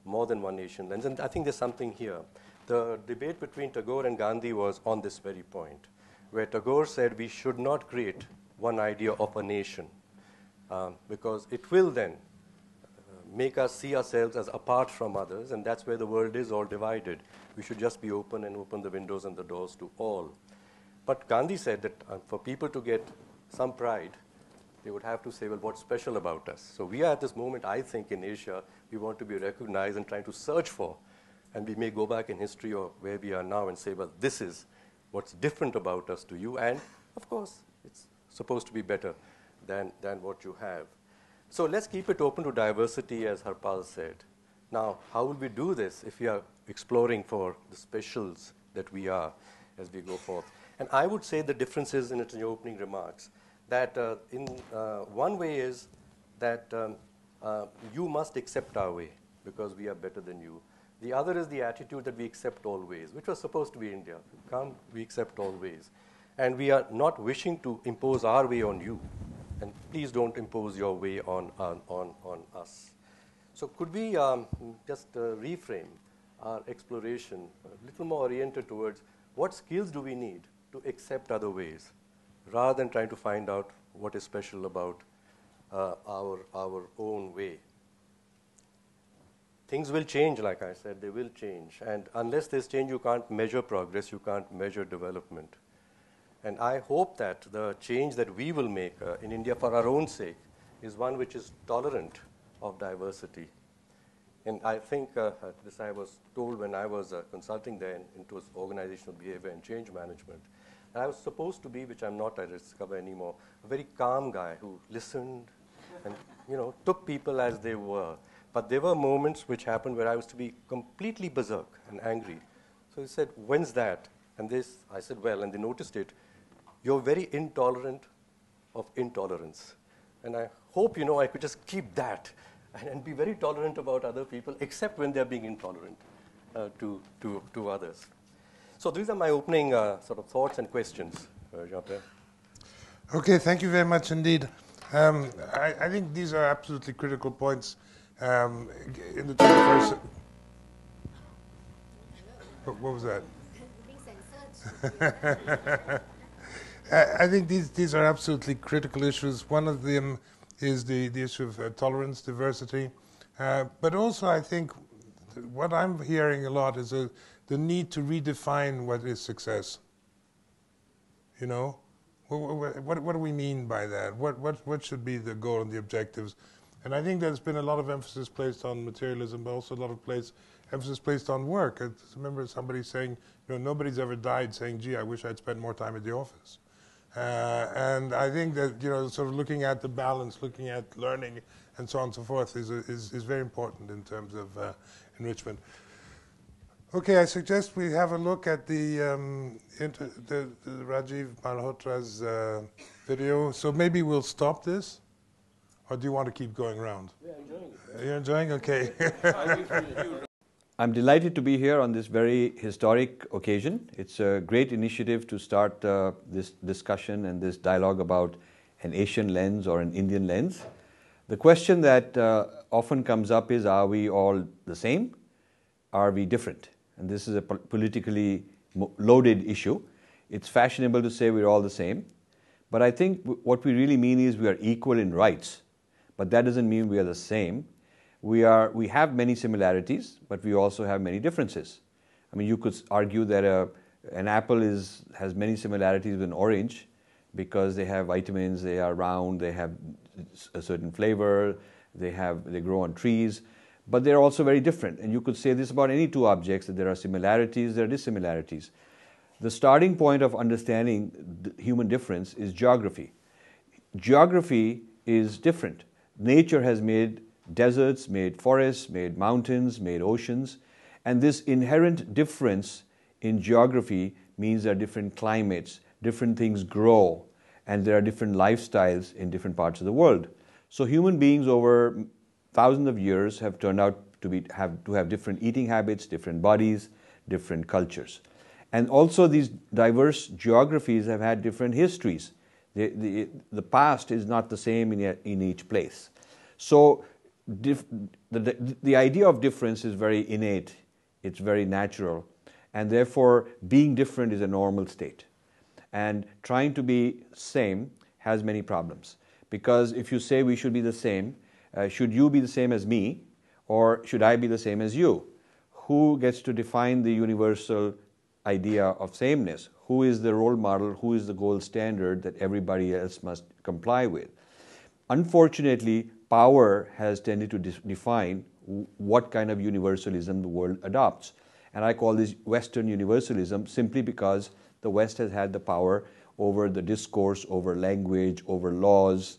more than one Asian lens. And I think there's something here. The debate between Tagore and Gandhi was on this very point, where Tagore said we should not create one idea of a nation, because it will then make us see ourselves as apart from others, and that's where the world is all divided. We should just be open and open the windows and the doors to all. But Gandhi said that for people to get some pride, they would have to say, well, what's special about us? So we are at this moment, I think, in Asia, we want to be recognized and trying to search for, and we may go back in history or where we are now and say, well, this is what's different about us to you, and of course, it's supposed to be better than what you have. So let's keep it open to diversity, as Harpal said. Now, how will we do this if we are exploring for the specials that we are as we go forth? And I would say the differences in your opening remarks, that one way is that you must accept our way because we are better than you. The other is the attitude that we accept all ways, which was supposed to be India. Come, we accept all ways. And we are not wishing to impose our way on you. And please don't impose your way on us. So could we just reframe our exploration a little more oriented towards what skills do we need to accept other ways, rather than trying to find out what is special about our own way. Things will change, like I said, they will change. And unless there's change, you can't measure progress, you can't measure development. And I hope that the change that we will make in India for our own sake is one which is tolerant of diversity. And I think this I was told when I was consulting there into organizational behavior and change management, And I was supposed to be, which I'm not, I discover anymore, a very calm guy who listened and, took people as they were. But there were moments which happened where I was to be completely berserk and angry. So he said, when's that? And I said, well, and they noticed it. You're very intolerant of intolerance. And I hope, I could just keep that and be very tolerant about other people, except when they're being intolerant to others. So these are my opening sort of thoughts and questions, Jean-Pierre. Okay, thank you very much indeed. I think these are absolutely critical points in the 21st. What was that? I think these are absolutely critical issues. One of them is the issue of tolerance, diversity. But also I think what I'm hearing a lot is the need to redefine what is success. What do we mean by that? What should be the goal and the objectives? And I think there's been a lot of emphasis placed on materialism, but also a lot of emphasis placed on work. I remember somebody saying, nobody's ever died saying, gee, I wish I'd spent more time at the office. And I think that, sort of looking at the balance, looking at learning, and so on and so forth is very important in terms of enrichment. Okay, I suggest we have a look at the Rajiv Malhotra's video. So maybe we'll stop this, or do you want to keep going around? Yeah, enjoying it. You're enjoying? Okay. I'm delighted to be here on this very historic occasion. It's a great initiative to start this discussion and this dialogue about an Asian lens or an Indian lens. The question that often comes up is, are we all the same? Are we different? And this is a politically loaded issue. It's fashionable to say we're all the same. But I think what we really mean is we are equal in rights. But that doesn't mean we are the same. We have many similarities, but we also have many differences. I mean, you could argue that an apple has many similarities with an orange because they have vitamins, they are round, they have a certain flavor, they grow on trees, but they're also very different. And you could say this about any two objects, that there are similarities, there are dissimilarities. The starting point of understanding the human difference is geography. Geography is different. Nature has made deserts, made forests, made mountains, made oceans, and this inherent difference in geography means there are different climates, different things grow, and there are different lifestyles in different parts of the world. So human beings over thousands of years have turned out to have different eating habits, different bodies, different cultures. And also these diverse geographies have had different histories. The past is not the same in each place. So the idea of difference is very innate, it's very natural, and therefore being different is a normal state. And trying to be same has many problems, because if you say we should be the same, should you be the same as me, or should I be the same as you? Who gets to define the universal idea of sameness? Who is the role model? Who is the gold standard that everybody else must comply with? Unfortunately, power has tended to define what kind of universalism the world adopts. And I call this Western universalism simply because the West has had the power over the discourse, over language, over laws,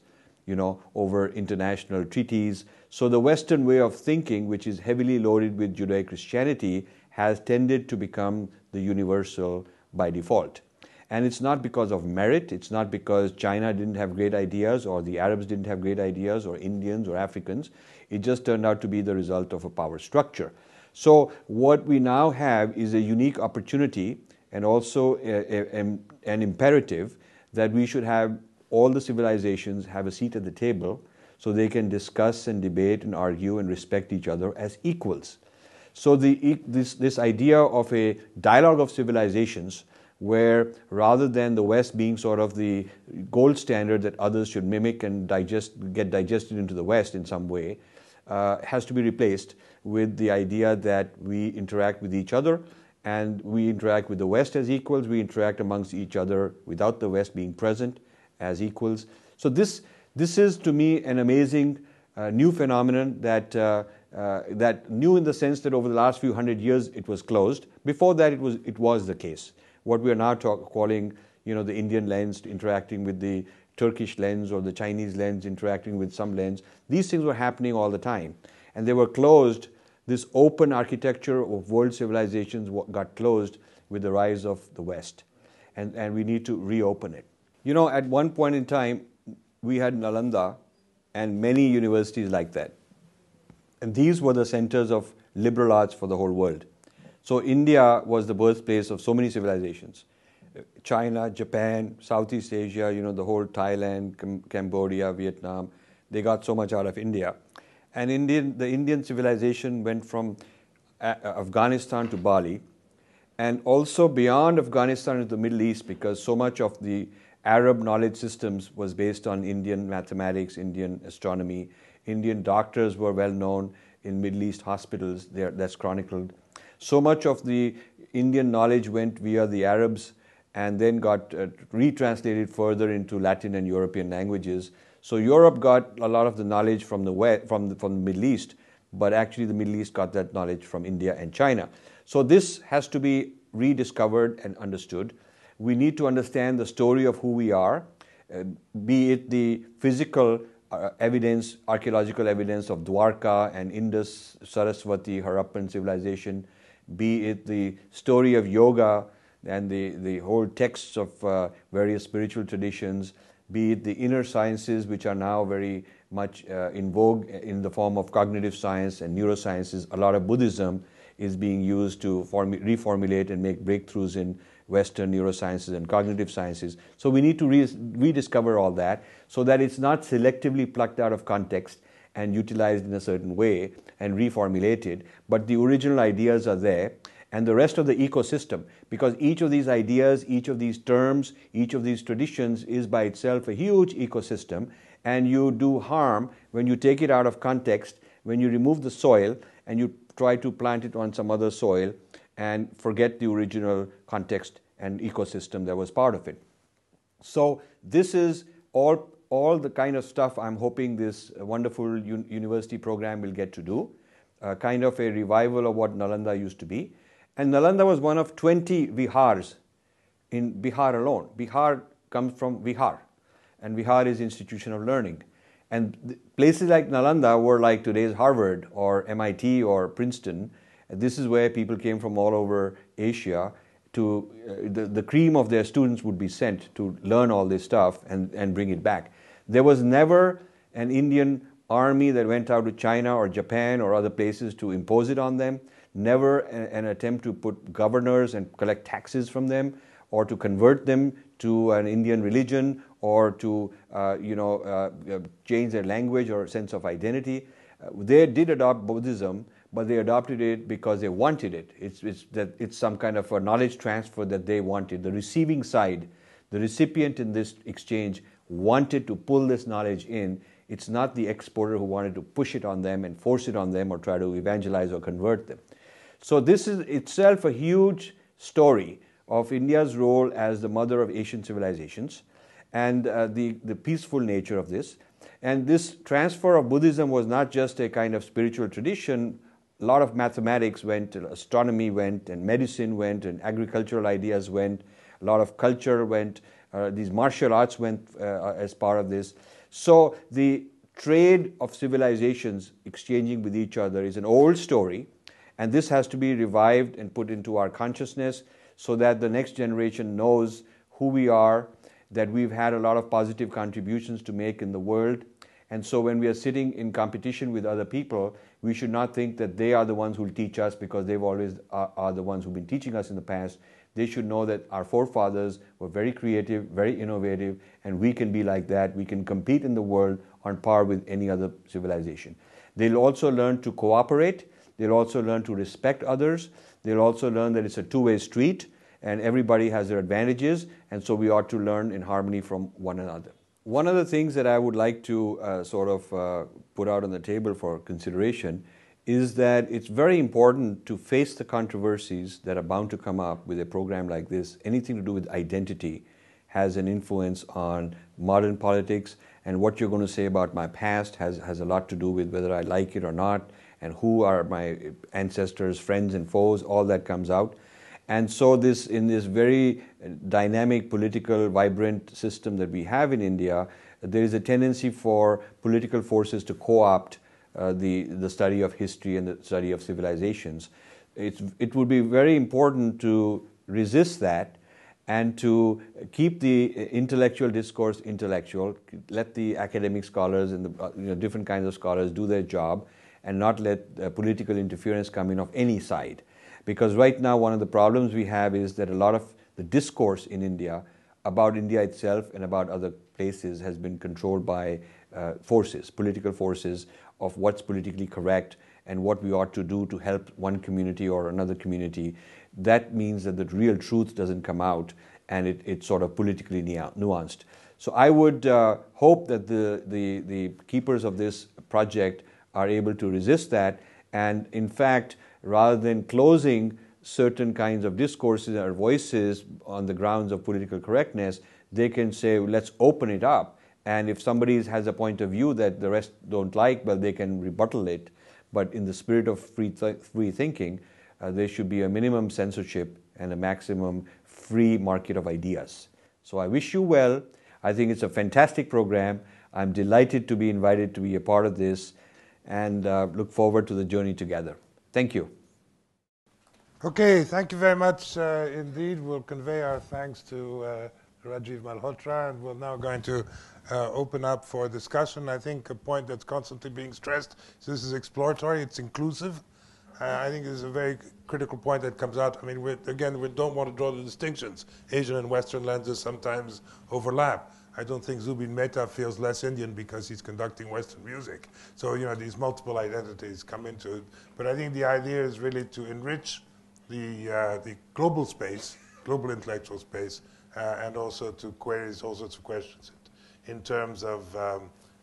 over international treaties. So the Western way of thinking, which is heavily loaded with Judeo-Christianity, has tended to become the universal by default. And it's not because of merit, it's not because China didn't have great ideas, or the Arabs didn't have great ideas, or Indians or Africans. It just turned out to be the result of a power structure. So what we now have is a unique opportunity and also an imperative that we should have all the civilizations have a seat at the table so they can discuss and debate and argue and respect each other as equals. So this idea of a dialogue of civilizations, where rather than the West being sort of the gold standard that others should mimic and get digested into the West in some way, has to be replaced with the idea that we interact with each other, and we interact with the West as equals, we interact amongst each other without the West being present as equals. So this is to me an amazing new phenomenon that new in the sense that over the last few hundred years it was closed. Before that it was the case. What we are now calling the Indian lens interacting with the Turkish lens or the Chinese lens interacting with some lens. These things were happening all the time. And they were closed. This open architecture of world civilizations got closed with the rise of the West. And we need to reopen it. At one point in time, we had Nalanda and many universities like that. And these were the centers of liberal arts for the whole world. So India was the birthplace of so many civilizations. China, Japan, Southeast Asia, the whole Thailand, Cambodia, Vietnam, they got so much out of India. And the Indian civilization went from Afghanistan to Bali, and also beyond Afghanistan into the Middle East, because so much of the Arab knowledge systems was based on Indian mathematics, Indian astronomy. Indian doctors were well known in Middle East hospitals, that's chronicled. So much of the Indian knowledge went via the Arabs and then got retranslated further into Latin and European languages. So Europe got a lot of the knowledge from the West, from the Middle East, but actually the Middle East got that knowledge from India and China. So this has to be rediscovered and understood. We need to understand the story of who we are, be it the physical evidence, archaeological evidence of Dwarka and Indus, Saraswati, Harappan civilization, be it the story of yoga and the whole texts of various spiritual traditions, be it the inner sciences, which are now very much in vogue in the form of cognitive science and neurosciences. A lot of Buddhism is being used to reformulate and make breakthroughs in Western neurosciences and cognitive sciences. So we need to rediscover all that so that it's not selectively plucked out of context and utilized in a certain way and reformulated, but the original ideas are there and the rest of the ecosystem, because each of these ideas, each of these terms, each of these traditions is by itself a huge ecosystem, and you do harm when you take it out of context, when you remove the soil and you try to plant it on some other soil and forget the original context and ecosystem that was part of it. So this is all the kind of stuff I'm hoping this wonderful university program will get to do, kind of a revival of what Nalanda used to be. And Nalanda was one of 20 vihars in Bihar alone. Bihar comes from vihar, and vihar is institution of learning. And places like Nalanda were like today's Harvard or MIT or Princeton. And this is where people came from all over Asia to, the cream of their students would be sent to learn all this stuff and bring it back. There was never an Indian army that went out to China or Japan or other places to impose it on them. Never an attempt to put governors and collect taxes from them or to convert them to an Indian religion or to change their language or sense of identity. They did adopt Buddhism, but they adopted it because they wanted it. It's some kind of a knowledge transfer that they wanted. The receiving side, the recipient in this exchange wanted to pull this knowledge in. It's not the exporter who wanted to push it on them and force it on them or try to evangelize or convert them. So this is itself a huge story of India's role as the mother of Asian civilizations and the peaceful nature of this. And this transfer of Buddhism was not just a kind of spiritual tradition. A lot of mathematics went, astronomy went, and medicine went, and agricultural ideas went. A lot of culture went. These martial arts went as part of this. So the trade of civilizations exchanging with each other is an old story, and this has to be revived and put into our consciousness so that the next generation knows who we are, that we've had a lot of positive contributions to make in the world. And so when we are sitting in competition with other people, we should not think that they are the ones who will teach us because they've always are the ones who've been teaching us in the past. They should know that our forefathers were very creative, very innovative, and we can be like that. We can compete in the world on par with any other civilization. They'll also learn to cooperate. They'll also learn to respect others. They'll also learn that it's a two-way street and everybody has their advantages, and so we ought to learn in harmony from one another. One of the things that I would like to put out on the table for consideration is that it's very important to face the controversies that are bound to come up with a program like this. Anything to do with identity has an influence on modern politics, and what you're going to say about my past has a lot to do with whether I like it or not, and who are my ancestors, friends and foes, all that comes out. And so this, in this very dynamic, political, vibrant system that we have in India, there is a tendency for political forces to co-opt the study of history and the study of civilizations. It would be very important to resist that and to keep the intellectual discourse intellectual, let the academic scholars and the different kinds of scholars do their job, and not let political interference come in of any side. Because right now one of the problems we have is that a lot of the discourse in India about India itself and about other places has been controlled by forces, political forces, of what's politically correct and what we ought to do to help one community or another community. That means that the real truth doesn't come out, and it's sort of politically nuanced. So I would hope that the keepers of this project are able to resist that, and in fact, rather than closing certain kinds of discourses or voices on the grounds of political correctness, they can say, let's open it up. And if somebody has a point of view that the rest don't like, well, they can rebuttal it. But in the spirit of free thinking, there should be a minimum censorship and a maximum free market of ideas. So I wish you well. I think it's a fantastic program. I'm delighted to be invited to be a part of this, and look forward to the journey together. Thank you. Okay, thank you very much indeed. We'll convey our thanks to Rajiv Malhotra, and we're now going to open up for discussion. I think a point that's constantly being stressed is this is exploratory, it's inclusive. I think this is a very critical point that comes out. I mean, we don't want to draw the distinctions. Asian and Western lenses sometimes overlap. I don't think Zubin Mehta feels less Indian because he's conducting Western music. So, these multiple identities come into it. But I think the idea is really to enrich the global space, global intellectual space, and also to queries all sorts of questions in terms of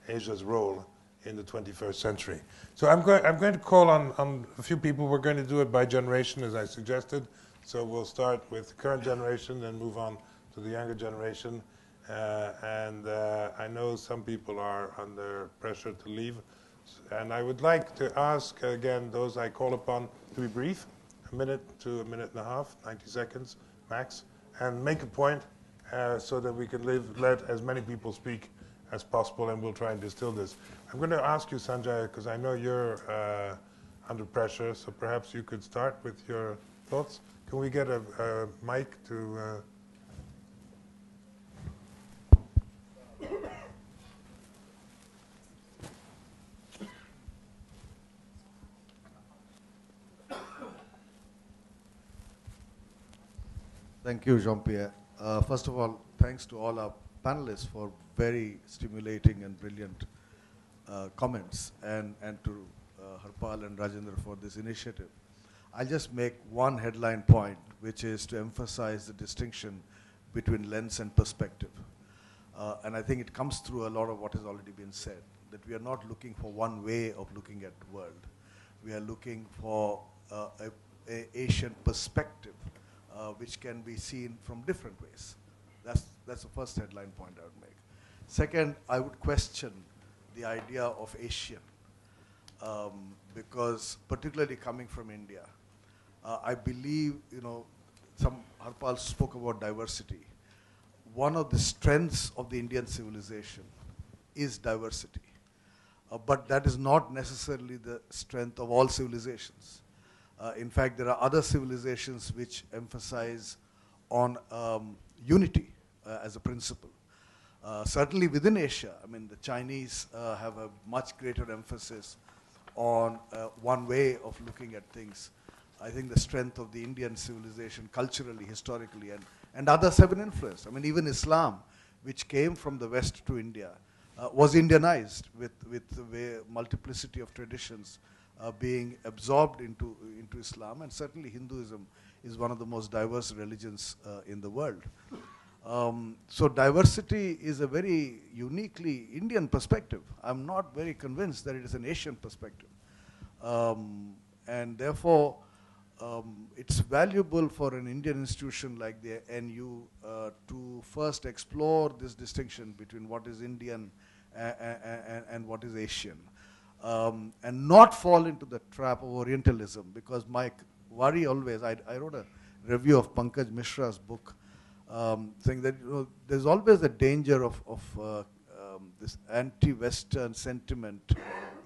Asia's role in the 21st century. So I'm going to call on a few people. We're going to do it by generation, as I suggested. So we'll start with the current generation, then move on to the younger generation. I know some people are under pressure to leave. And I would like to ask, again, those I call upon to be brief, a minute to a minute and a half, 90 seconds max, and make a point so that we can let as many people speak as possible, and we'll try and distill this. I'm going to ask you, Sanjay, because I know you're under pressure, so perhaps you could start with your thoughts. Can we get a mic to... Thank you, Jean-Pierre. First of all, thanks to all our panelists for very stimulating and brilliant comments, and to Harpal and Rajendra for this initiative. I'll just make one headline point, which is to emphasize the distinction between lens and perspective. And I think it comes through a lot of what has already been said, that we are not looking for one way of looking at the world. We are looking for an Asian perspective, which can be seen from different ways. That's the first headline point I would make. Second, I would question the idea of Asian, because particularly coming from India, I believe, Harpal spoke about diversity. One of the strengths of the Indian civilization is diversity. But that is not necessarily the strength of all civilizations. In fact, there are other civilizations which emphasize on unity as a principle. Certainly within Asia, I mean, the Chinese have a much greater emphasis on one way of looking at things. I think the strength of the Indian civilization culturally, historically, and others have an influence. I mean, even Islam, which came from the West to India, was Indianized with the multiplicity of traditions being absorbed into Islam, and certainly Hinduism is one of the most diverse religions in the world. So diversity is a very uniquely Indian perspective. I'm not very convinced that it is an Asian perspective. And therefore, it's valuable for an Indian institution like the NU to first explore this distinction between what is Indian and what is Asian. And not fall into the trap of Orientalism, because my worry always, I wrote a review of Pankaj Mishra's book, saying that there's always a danger of this anti-Western sentiment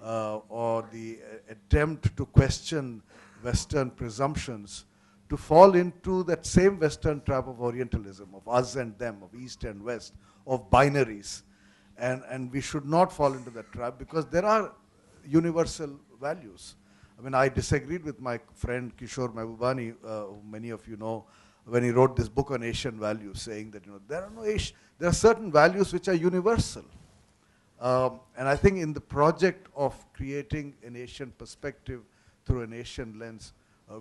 or the attempt to question Western presumptions to fall into that same Western trap of Orientalism, of us and them, of East and West, of binaries. And we should not fall into that trap because there are universal values. I mean, I disagreed with my friend Kishore Mahbubani, who many of you know, when he wrote this book on Asian values, saying that there are certain values which are universal. And I think in the project of creating an Asian perspective through an Asian lens,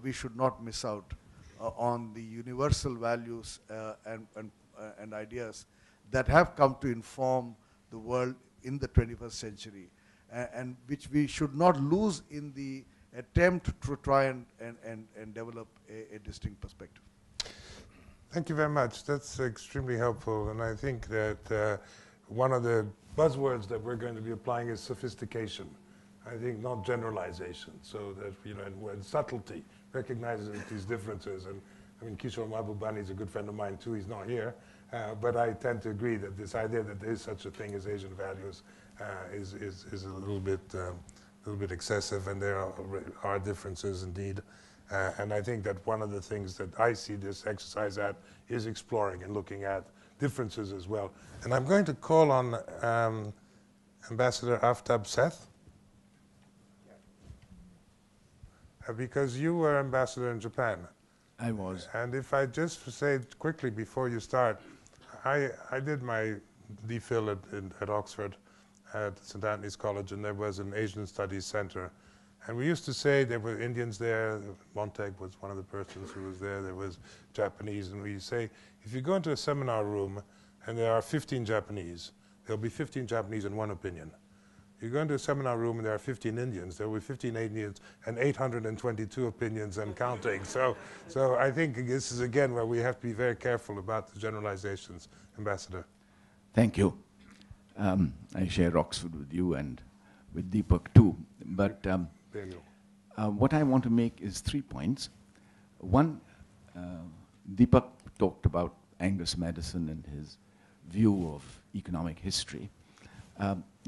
we should not miss out on the universal values and ideas that have come to inform the world in the 21st century, and which we should not lose in the attempt to try and develop a distinct perspective. Thank you very much. That's extremely helpful, and I think that one of the buzzwords that we're going to be applying is sophistication. I think not generalization, so that, and subtlety, recognizes these differences. And I mean, Kishore Mahbubani is a good friend of mine too. He's not here, but I tend to agree that this idea that there is such a thing as Asian values is a little bit excessive, and there are differences indeed. And I think that one of the things that I see this exercise at is exploring and looking at differences as well. And I'm going to call on Ambassador Aftab Seth. Because you were ambassador in Japan. I was. And if I just say quickly before you start, I did my DPhil at Oxford at St. Anthony's College, and there was an Asian Studies Center. And we used to say there were Indians there. Montag was one of the persons who was there. There was Japanese. And we say, if you go into a seminar room and there are 15 Japanese, there'll be 15 Japanese and one opinion. You go into a seminar room and there are 15 Indians, there will be 15 Indians and 822 opinions and counting. So I think this is again where we have to be very careful about the generalizations. Ambassador. Thank you. I share Oxford with you and with Deepak too. But what I want to make is 3 points. One, Deepak talked about Angus Madison and his view of economic history.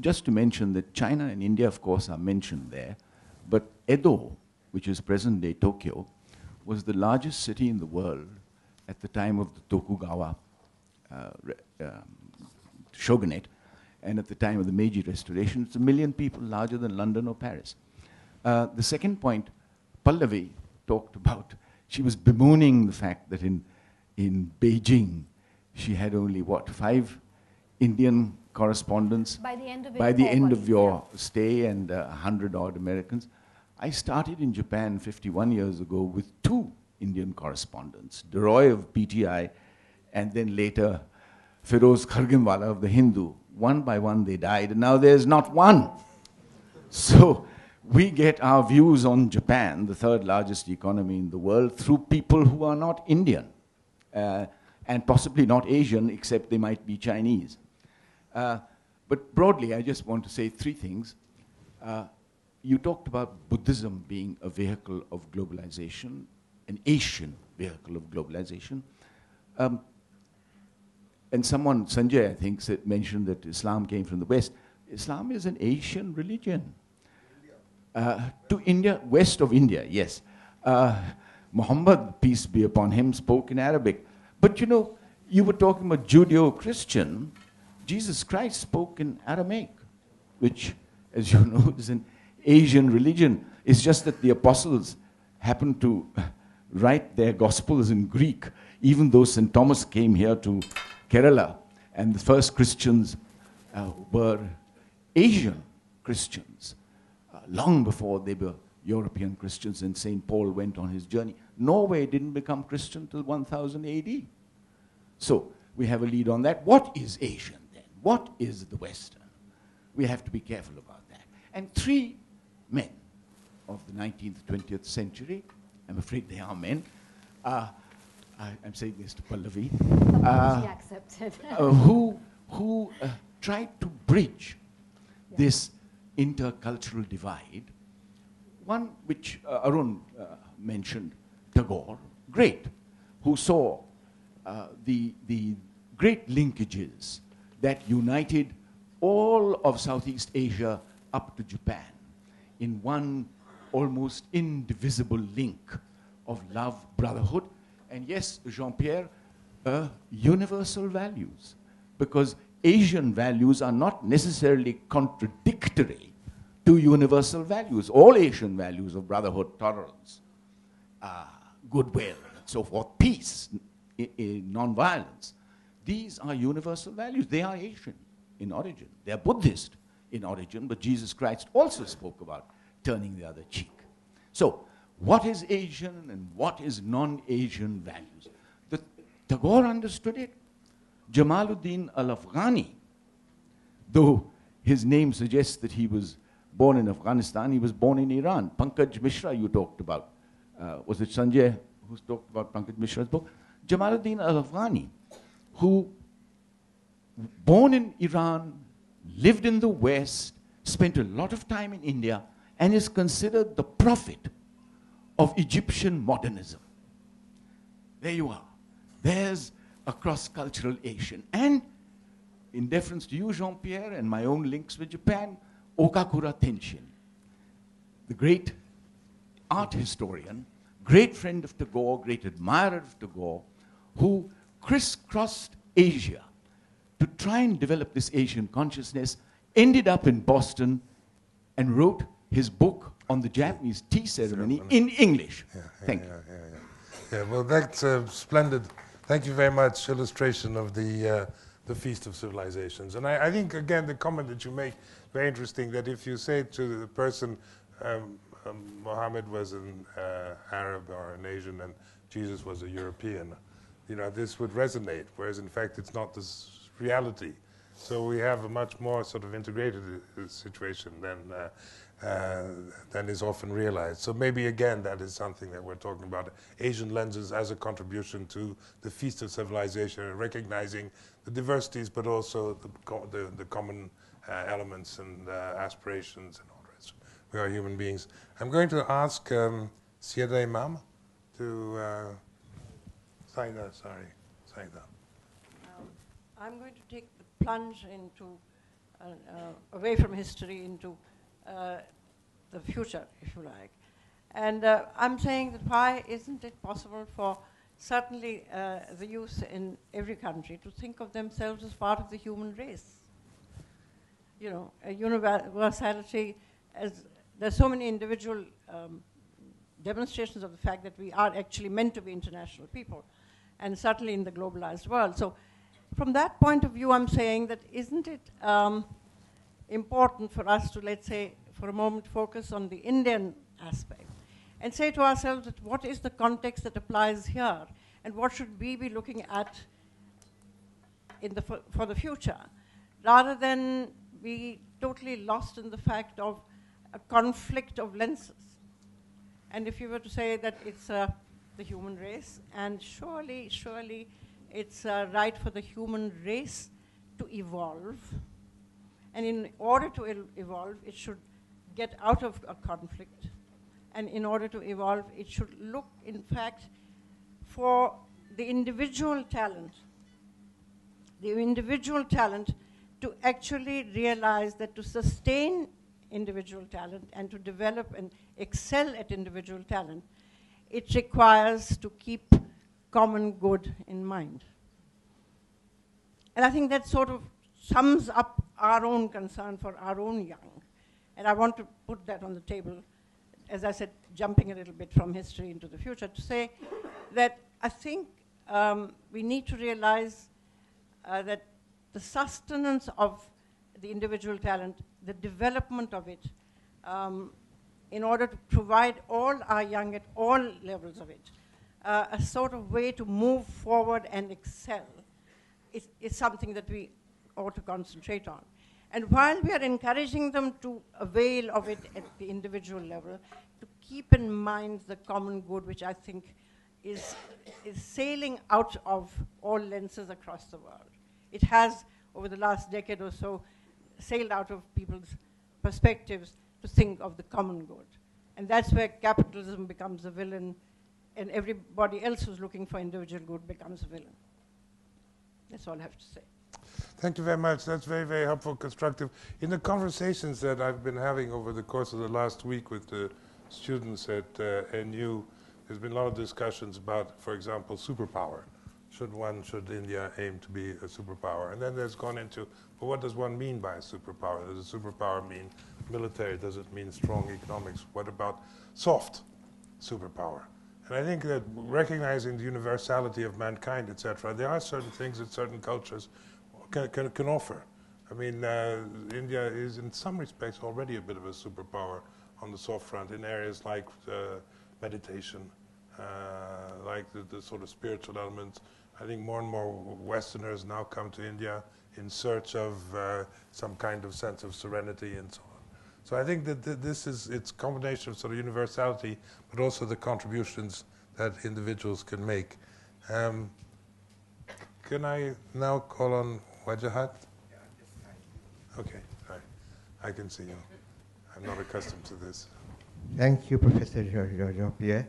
Just to mention that China and India, of course, are mentioned there, but Edo, which is present-day Tokyo, was the largest city in the world at the time of the Tokugawa shogunate, and at the time of the Meiji Restoration. It's 1 million people, larger than London or Paris. The second point, Pallavi talked about, she was bemoaning the fact that in Beijing, she had only, 5 Indian correspondents by the end of your stay, and 100-odd Americans. I started in Japan 51 years ago with 2 Indian correspondents, Deroy of PTI, and then later Feroz Kharginwala of the Hindu. One by one they died, and now there's not one. So we get our views on Japan, the 3rd largest economy in the world, through people who are not Indian, and possibly not Asian, except they might be Chinese. But broadly, I just want to say 3 things. You talked about Buddhism being a vehicle of globalization, an Asian vehicle of globalization. And someone, Sanjay, I think, mentioned that Islam came from the West. Islam is an Asian religion. To India, west of India, yes. Muhammad, peace be upon him, spoke in Arabic. But you were talking about Judeo-Christian. Jesus Christ spoke in Aramaic, which, as you know, is an Asian religion. It's just that the apostles happened to write their gospels in Greek, even though St. Thomas came here to Kerala, and the first Christians were Asian Christians, long before they were European Christians, and St. Paul went on his journey. Norway didn't become Christian till 1000 AD. So we have a lead on that. What is Asian? What is the Western? We have to be careful about that. And 3 men of the 19th, 20th century, I'm afraid they are men, I'm saying this to Pallavi, accepted. who tried to bridge this intercultural divide. One which Arun mentioned, Tagore, great. who saw the great linkages that united all of Southeast Asia up to Japan in one almost indivisible link of love, brotherhood, and yes, Jean-Pierre, universal values. Because Asian values are not necessarily contradictory to universal values. All Asian values of brotherhood, tolerance, goodwill, and so forth, peace, non-violence, these are universal values. They are Asian in origin. They are Buddhist in origin, but Jesus Christ also spoke about turning the other cheek. So, what is Asian and what is non-Asian values? Tagore understood it. Jamaluddin al-Afghani, though his name suggests that he was born in Afghanistan, he was born in Iran. Pankaj Mishra you talked about. Was it Sanjay who talked about Pankaj Mishra's book? Jamaluddin al-Afghani, who born in Iran, lived in the West, spent a lot of time in India, and is considered the prophet of Egyptian modernism. There you are. There's a cross-cultural Asian. And in deference to you, Jean-Pierre, and my own links with Japan, Okakura Tenshin, the great art historian, great friend of Tagore, great admirer of Tagore, who crisscrossed Asia to try and develop this Asian consciousness, ended up in Boston and wrote his book on the Japanese tea ceremony in English. Thank you. Yeah, well, that's splendid. Thank you very much. Illustration of the Feast of Civilizations. And I think, again, the comment that you make, very interesting, that if you say to the person, Muhammad was an Arab or an Asian and Jesus was a European, you know, this would resonate, whereas in fact it's not this reality. So we have a much more sort of integrated situation than is often realized. So maybe again that is something that we're talking about, Asian lenses as a contribution to the Feast of Civilization, recognizing the diversities but also the common elements and aspirations and all the rest. We are human beings. I'm going to ask Syeda Imam to Saida. I'm going to take the plunge into, away from history into the future, if you like. And I'm saying that why isn't it possible for certainly the youth in every country to think of themselves as part of the human race? You know, a universality, as there's so many individual demonstrations of the fact that we are actually meant to be international people, and certainly in the globalized world. So from that point of view, I'm saying that isn't it important for us to, let's say, for a moment focus on the Indian aspect and say to ourselves that what is the context that applies here and what should we be looking at in for the future, rather than be totally lost in the fact of a conflict of lenses. And if you were to say that it's the human race, and surely it's right for the human race to evolve. And in order to evolve, it should get out of a conflict. And in order to evolve, it should look, in fact, for the individual talent to actually realize that to sustain individual talent and to develop and excel at individual talent, it requires to keep common good in mind. And I think that sort of sums up our own concern for our own young. And I want to put that on the table, as I said, jumping a little bit from history into the future, to say that I think we need to realize that the sustenance of the individual talent, the development of it, in order to provide all our young at all levels of it, a sort of way to move forward and excel is something that we ought to concentrate on. And while we are encouraging them to avail of it at the individual level, to keep in mind the common good, which I think is sailing out of all lenses across the world. It has, over the last decade or so, sailed out of people's perspectives to think of the common good. And that's where capitalism becomes a villain, and everybody else who's looking for individual good becomes a villain. That's all I have to say. Thank you very much. That's very, very helpful, constructive. In the conversations that I've been having over the course of the last week with the students at NU, there's been a lot of discussions about, for example, superpower. Should India aim to be a superpower? And then there's gone into, well, what does one mean by a superpower? Does a superpower mean military? Does it mean strong economics? What about soft superpower? And I think that recognizing the universality of mankind, etc., there are certain things that certain cultures can offer. I mean, India is in some respects already a bit of a superpower on the soft front in areas like meditation, like the sort of spiritual elements. I think more and more Westerners now come to India in search of some kind of sense of serenity and so on. So I think that this is, it's a combination of sort of universality, but also the contributions that individuals can make. Can I now call on Wajahat? Okay, right. I can see you. I'm not accustomed to this. Thank you, Professor Jean-Pierre.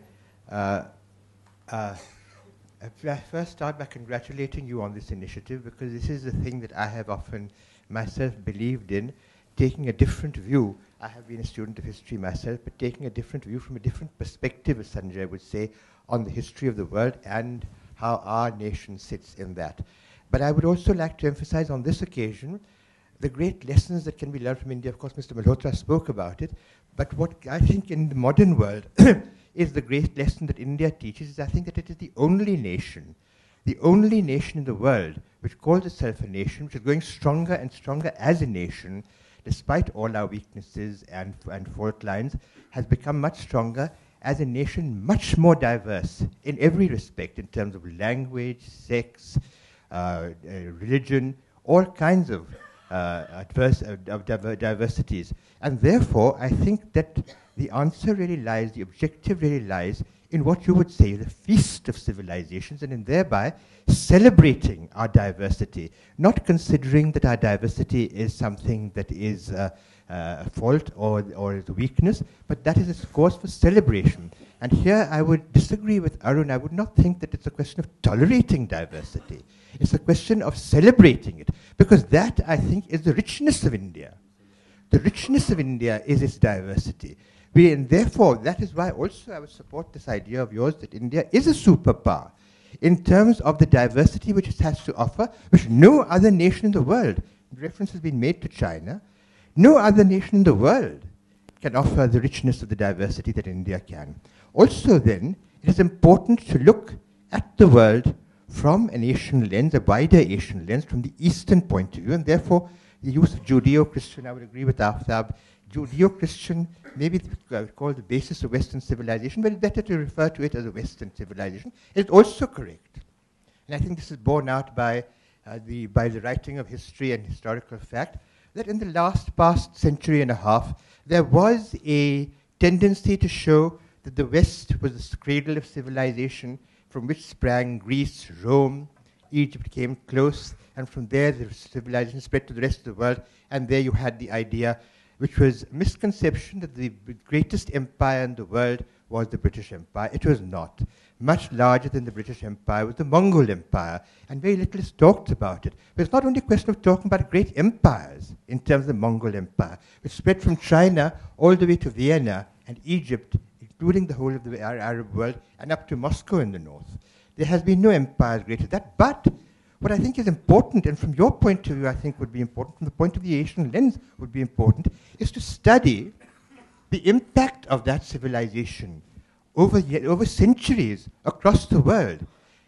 I first start by congratulating you on this initiative, because this is the thing that I have often myself believed in, taking a different view. I have been a student of history myself, but taking a different view from a different perspective, as Sanjay would say, on the history of the world and how our nation sits in that. But I would also like to emphasize on this occasion the great lessons that can be learned from India. Of course, Mr. Malhotra spoke about it, but what I think in the modern world is the great lesson that India teaches is I think that it is the only nation in the world which calls itself a nation, which is growing stronger and stronger as a nation, despite all our weaknesses and fault lines, has become much stronger as a nation much more diverse in every respect, in terms of language, sex, religion, all kinds of diversities. And therefore, I think that the answer really lies, the objective really lies in what you would say the feast of civilizations, and in thereby celebrating our diversity, not considering that our diversity is something that is a fault or is a weakness, but that is a cause for celebration. And here I would disagree with Arun. I would not think that it's a question of tolerating diversity. It's a question of celebrating it, because that, I think, is the richness of India. The richness of India is its diversity. And therefore, that is why also I would support this idea of yours that India is a superpower in terms of the diversity which it has to offer, which no other nation in the world, reference has been made to China, no other nation in the world can offer the richness of the diversity that India can. Also then, it is important to look at the world from an Asian lens, a wider Asian lens, from the Eastern point of view, and therefore the use of Judeo-Christian, I would agree with Aftab, Judeo-Christian, maybe called the basis of Western civilization, but it's better to refer to it as a Western civilization. It's also correct. And I think this is borne out by the writing of history and historical fact, that in the past century and a half, there was a tendency to show that the West was the cradle of civilization, from which sprang Greece, Rome, Egypt came close, and from there the civilization spread to the rest of the world, and there you had the idea, which was a misconception, that the greatest empire in the world was the British Empire. It was not. Much larger than the British Empire was the Mongol Empire, and very little is talked about it. But it's not only a question of talking about great empires in terms of the Mongol Empire, which spread from China all the way to Vienna and Egypt, including the whole of the Arab world, and up to Moscow in the north. There has been no empire greater than that. But what I think is important, and from your point of view I think would be important, from the point of the Asian lens would be important, is to study the impact of that civilization over centuries across the world.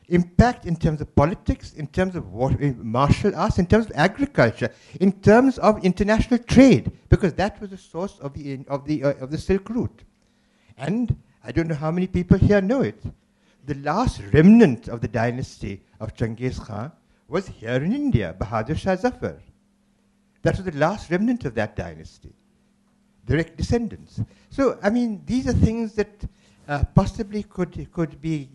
Impact in terms of politics, in terms of martial arts, in terms of agriculture, in terms of international trade, because that was the source of the Silk Route. And I don't know how many people here know it. The last remnant of the dynasty of Genghis Khan was here in India, Bahadur Shah Zafar. That was the last remnant of that dynasty, direct descendants. So, I mean, these are things that possibly could be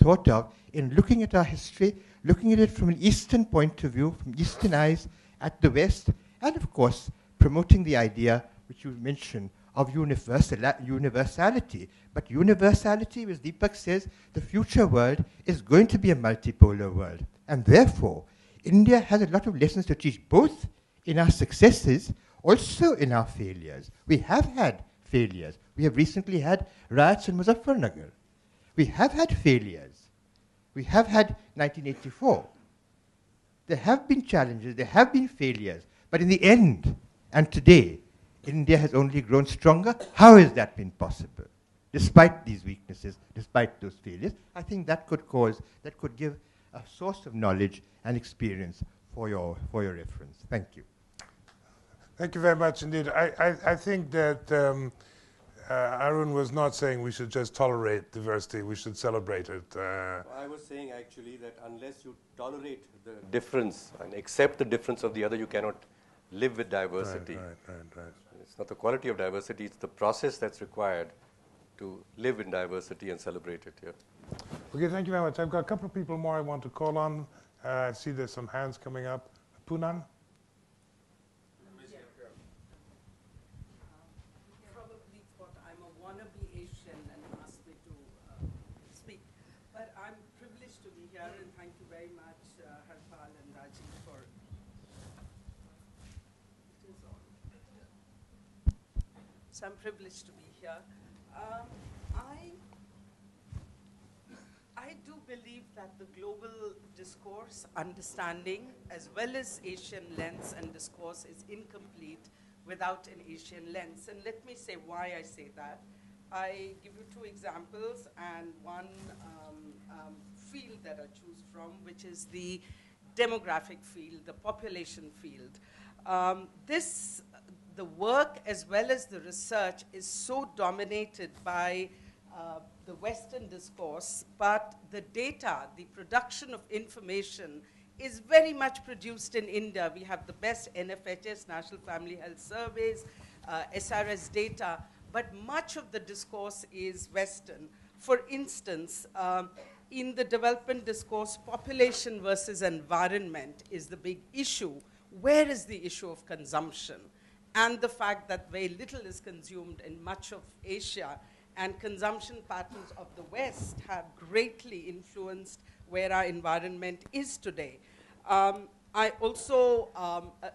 thought of in looking at our history, looking at it from an Eastern point of view, from Eastern eyes at the West, and of course, promoting the idea, which you mentioned, of universality. But universality, as Deepak says, the future world is going to be a multipolar world. And therefore, India has a lot of lessons to teach, both in our successes, also in our failures. We have had failures. We have recently had riots in Muzaffarnagar. We have had failures. We have had 1984. There have been challenges, there have been failures, but in the end, and today, India has only grown stronger. How has that been possible? Despite these weaknesses, despite those failures, I think that could give a source of knowledge and experience for your reference. Thank you. Thank you very much indeed. I think that Arun was not saying we should just tolerate diversity, we should celebrate it. I was saying actually that unless you tolerate the difference and accept the difference of the other, you cannot live with diversity. Right. It's not the quality of diversity, it's the process that's required to live in diversity and celebrate it here. Okay, thank you very much. I've got a couple of people more I want to call on. I see there's some hands coming up. Poonan? Probably thought I'm a wannabe Asian and asked me to speak. But I'm privileged to be here, and thank you very much, Harpal and Rajiv, for it is on. So I'm privileged to be here. I do believe that the global discourse, understanding, as well as Asian lens and discourse is incomplete without an Asian lens. And let me say why I say that. I give you two examples and one field that I choose from, which is the demographic field, the population field. The work as well as the research is so dominated by the Western discourse, but the data, the production of information is very much produced in India. We have the best NFHS, National Family Health Surveys, SRS data, but much of the discourse is Western. For instance, in the development discourse, population versus environment is the big issue. Where is the issue of consumption? And the fact that very little is consumed in much of Asia, and consumption patterns of the West have greatly influenced where our environment is today. I also,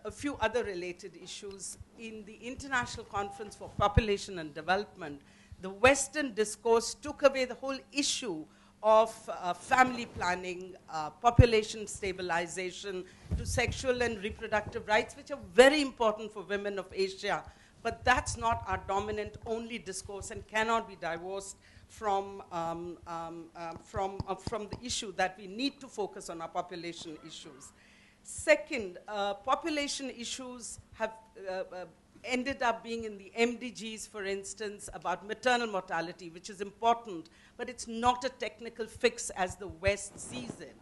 a few other related issues. In the International Conference for Population and Development, the Western discourse took away the whole issue of family planning, population stabilization, to sexual and reproductive rights, which are very important for women of Asia. But that's not our dominant only discourse and cannot be divorced from the issue that we need to focus on our population issues. Second, population issues have ended up being in the MDGs, for instance, about maternal mortality, which is important, but it's not a technical fix as the West sees it.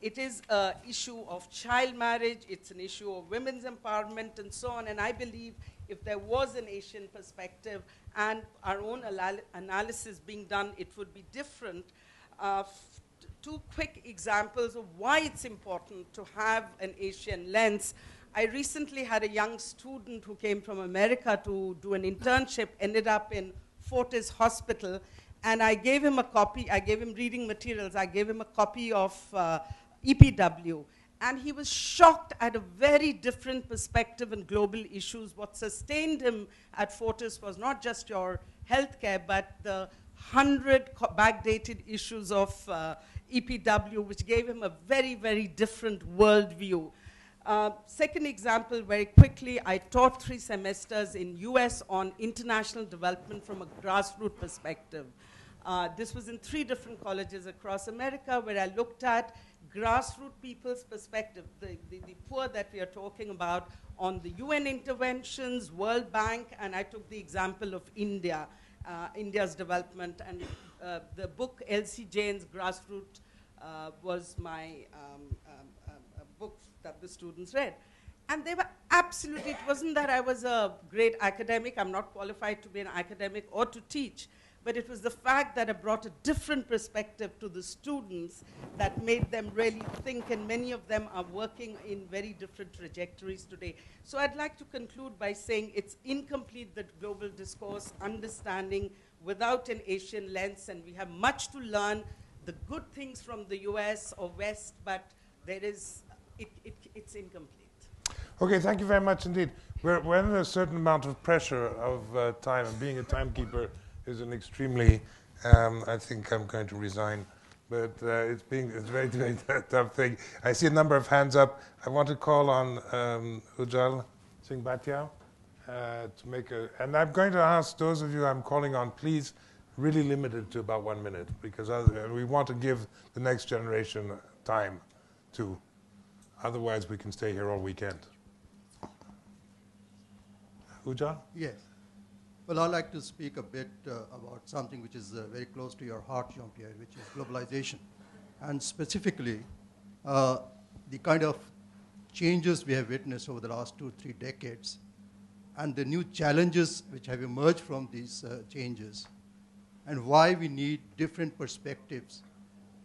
It is an issue of child marriage, it's an issue of women's empowerment, and so on. And I believe if there was an Asian perspective and our own analysis being done, it would be different. Two quick examples of why it's important to have an Asian lens. I recently had a young student who came from America to do an internship, ended up in Fortis Hospital, and I gave him a copy, I gave him reading materials, I gave him a copy of EPW, and he was shocked at a very different perspective in global issues. What sustained him at Fortis was not just your healthcare, but the 100 backdated issues of EPW, which gave him a very, very different worldview. Second example, very quickly, I taught 3 semesters in US on international development from a grassroots perspective. This was in 3 different colleges across America, where I looked at grassroots people's perspective, the poor that we are talking about, on the UN interventions, World Bank, and I took the example of India, India's development, and the book Elsie Jane's Grassroots was my book that the students read. And they were absolutely, it wasn't that I was a great academic, I'm not qualified to be an academic or to teach, but it was the fact that it brought a different perspective to the students that made them really think, and many of them are working in very different trajectories today. So I'd like to conclude by saying it's incomplete, the global discourse, understanding without an Asian lens, and we have much to learn, the good things from the US or West, but there is, it's incomplete. Okay, thank you very much indeed. We're under a certain amount of pressure of time, and being a timekeeper is an extremely, I think I'm going to resign, but it's very, very tough thing. I see a number of hands up. I want to call on Ujjwal Singh Bhatia to make and I'm going to ask those of you I'm calling on, please, really limit it to about 1 minute, because we want to give the next generation time to, otherwise we can stay here all weekend. Ujjwal? Yes. Well, I'd like to speak a bit about something which is very close to your heart, Jean-Pierre, which is globalization. And specifically, the kind of changes we have witnessed over the last 2-3 decades, and the new challenges which have emerged from these changes, and why we need different perspectives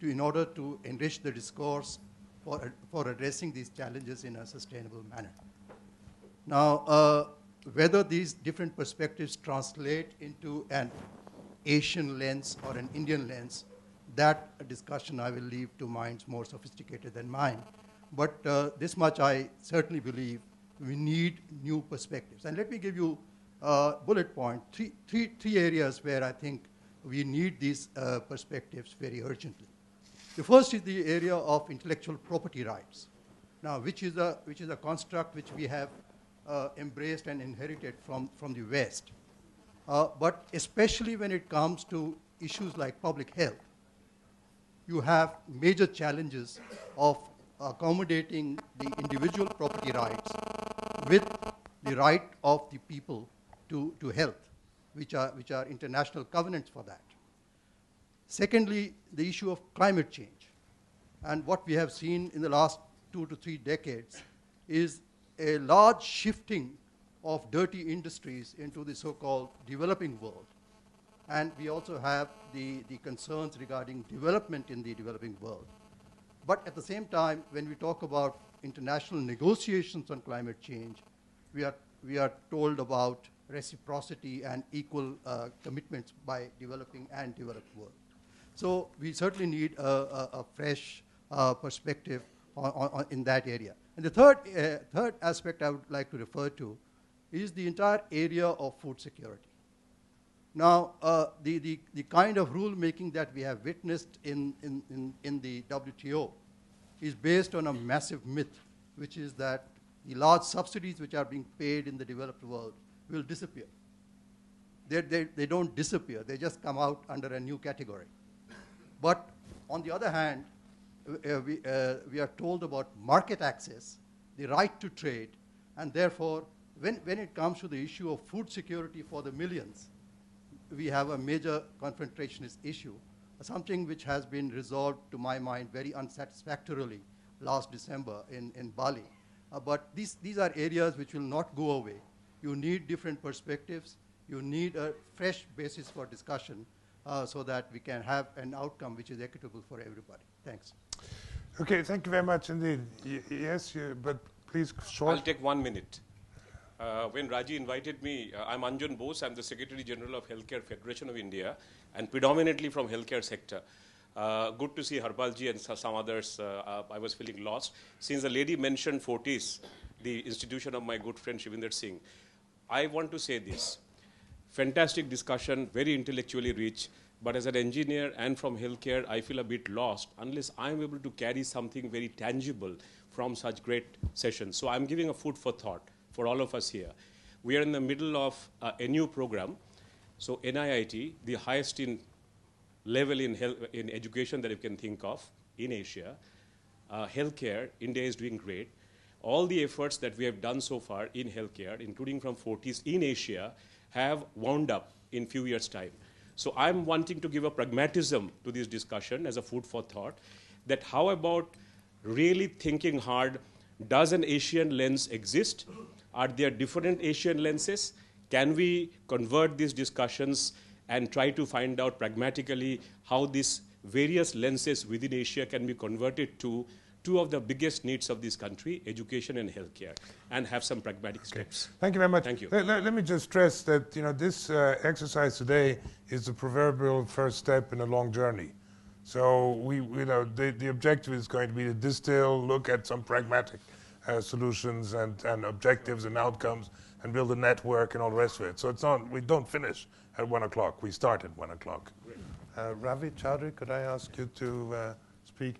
in order to enrich the discourse for addressing these challenges in a sustainable manner. Now, whether these different perspectives translate into an Asian lens or an Indian lens, that discussion I will leave to minds more sophisticated than mine. But this much I certainly believe we need new perspectives. And let me give you a bullet point, three areas where I think we need these perspectives very urgently. The first is the area of intellectual property rights, now which is a construct which we have embraced and inherited from the West. But especially when it comes to issues like public health, you have major challenges of accommodating the individual property rights with the right of the people to health, which are international covenants for that. Secondly, the issue of climate change. And what we have seen in the last 2 to 3 decades is a large shifting of dirty industries into the so-called developing world. And we also have the concerns regarding development in the developing world. But at the same time, when we talk about international negotiations on climate change, we are told about reciprocity and equal commitments by developing and developed world. So we certainly need a fresh perspective in that area. And the third aspect I would like to refer to is the entire area of food security. Now, the kind of rulemaking that we have witnessed in the WTO is based on a massive myth, which is that the large subsidies which are being paid in the developed world will disappear. They don't disappear, they just come out under a new category. But on the other hand, we are told about market access, the right to trade, and therefore, when it comes to the issue of food security for the millions, we have a major confrontationist issue, something which has been resolved, to my mind, very unsatisfactorily last December in Bali. But these are areas which will not go away. You need different perspectives. You need a fresh basis for discussion so that we can have an outcome which is equitable for everybody. Thanks. Okay, thank you very much indeed. Yes, but please, short. I'll take 1 minute. When Raji invited me, I'm Anjan Bose. I'm the Secretary General of Healthcare Federation of India, and predominantly from healthcare sector. Good to see Harpalji and some others. I was feeling lost. Since the lady mentioned Fortis, the institution of my good friend Shivinder Singh, I want to say this. Fantastic discussion, very intellectually rich, but as an engineer and from healthcare, I feel a bit lost unless I'm able to carry something very tangible from such great sessions. So I'm giving a food for thought for all of us here. We are in the middle of a new program. So NIIT, the highest in level in education that you can think of in Asia. Healthcare, India is doing great. All the efforts that we have done so far in healthcare, including from Fortis in Asia, have wound up in few years' time. So I'm wanting to give a pragmatism to this discussion as a food for thought, that how about really thinking hard, does an Asian lens exist? Are there different Asian lenses? Can we convert these discussions and try to find out pragmatically how these various lenses within Asia can be converted to two of the biggest needs of this country, education and healthcare, and have some pragmatic steps. Thank you very much. Thank you. Let me just stress that this exercise today is the proverbial first step in a long journey. So the objective is going to be to distill, look at some pragmatic solutions and objectives and outcomes, and build a network and all the rest of it. So it's not, we don't finish at 1 o'clock. We start at 1 o'clock. Ravi Chaudhry, could I ask you to speak?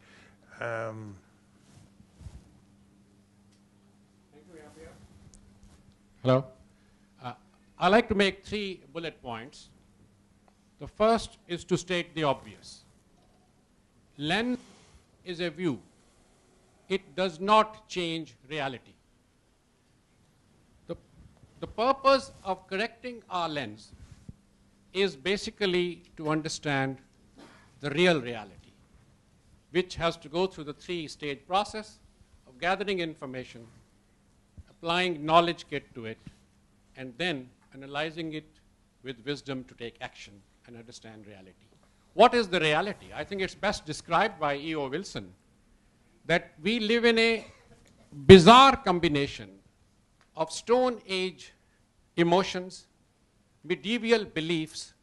Hello. I'd like to make 3 bullet points. The first is to state the obvious. Lens is a view. It does not change reality. The purpose of correcting our lens is basically to understand the real reality, which has to go through the 3-stage process of gathering information, applying knowledge kit to it, and then analyzing it with wisdom to take action and understand reality. What is the reality? I think it's best described by E.O. Wilson, that we live in a bizarre combination of Stone Age emotions, medieval beliefs,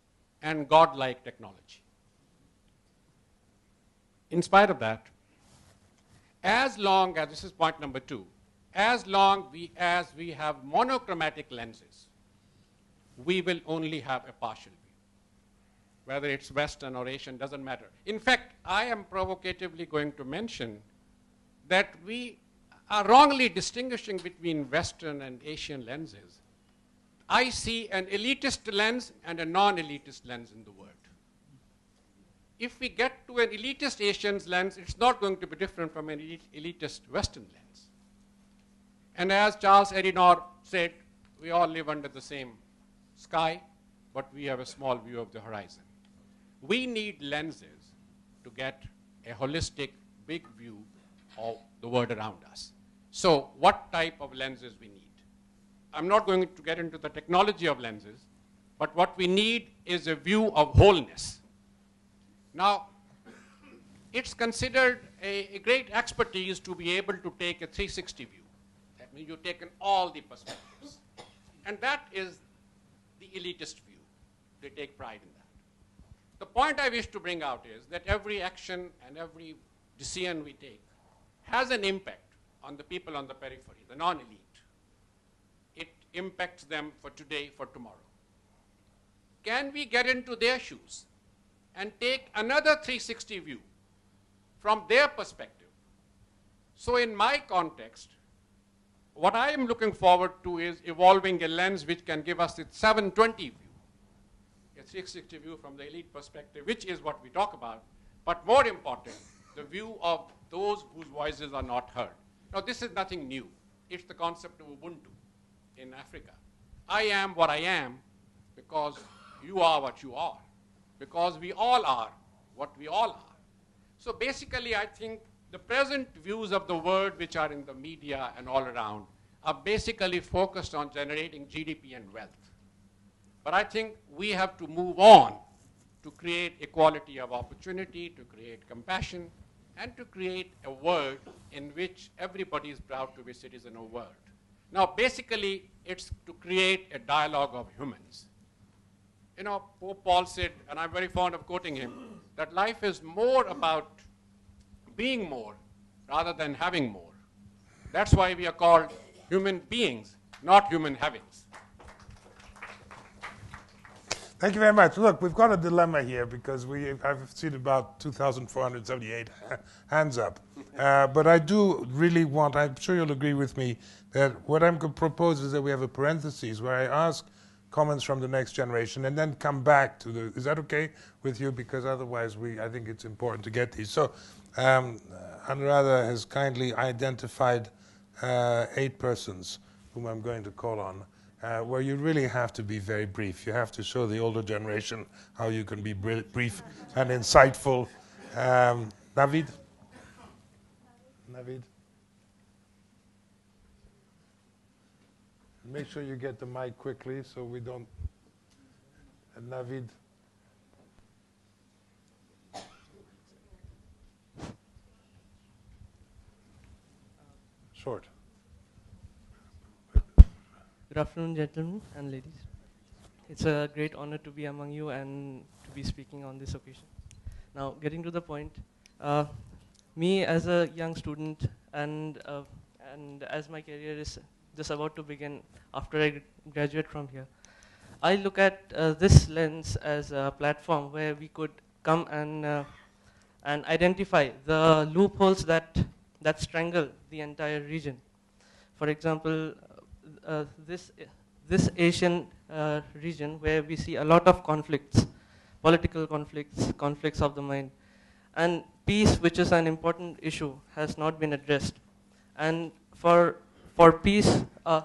and godlike technology. In spite of that, as long as, this is point number 2, as long as we have monochromatic lenses, we will only have a partial view. Whether it's Western or Asian, doesn't matter. In fact, I am provocatively going to mention that we are wrongly distinguishing between Western and Asian lenses. I see an elitist lens and a non-elitist lens in the world. If we get to an elitist Asian lens, it's not going to be different from an elitist Western lens. And as Charles Eddinor said, we all live under the same sky, but we have a small view of the horizon. We need lenses to get a holistic, big view of the world around us. So what type of lenses we need? I'm not going to get into the technology of lenses, but what we need is a view of wholeness. Now, it's considered a great expertise to be able to take a 360 view. That means you've taken all the perspectives. And that is the elitist view. They take pride in that. The point I wish to bring out is that every action and every decision we take has an impact on the people on the periphery, the non-elite. It impacts them for today, for tomorrow. Can we get into their shoes and take another 360 view from their perspective? So in my context, what I am looking forward to is evolving a lens which can give us a 720 view, a 360 view from the elite perspective, which is what we talk about, but more important, the view of those whose voices are not heard. Now, this is nothing new. It's the concept of Ubuntu in Africa. I am what I am because you are what you are, because we all are what we all are. So basically, I think the present views of the world, which are in the media and all around, are basically focused on generating GDP and wealth. But I think we have to move on to create equality of opportunity, to create compassion, and to create a world in which everybody is proud to be a citizen of the world. Now, basically, it's to create a dialogue of humans. You know, Pope Paul said, and I'm very fond of quoting him, that life is more about being more rather than having more. That's why we are called human beings, not human havings. Thank you very much. Look, we've got a dilemma here because I've seen about 2,478 hands up. But I do really want, I'm sure you'll agree with me, that what I'm going to propose is that we have a parenthesis where I ask comments from the next generation and then come back to the, is that okay with you? Because otherwise I think it's important to get these. So Anuradha has kindly identified 8 persons whom I'm going to call on. Where you really have to be very brief. You have to show the older generation how you can be brief and insightful. Navid? Navid? Make sure you get the mic quickly so we don't... Navid short. Good afternoon, gentlemen and ladies. It's a great honor to be among you and to be speaking on this occasion. Now, getting to the point, me as a young student and as my career is just about to begin after I graduate from here, I look at this lens as a platform where we could come and identify the loopholes that strangle the entire region. For example, this Asian region where we see a lot of conflicts, political conflicts, conflicts of the mind, and peace, which is an important issue, has not been addressed. And for peace, I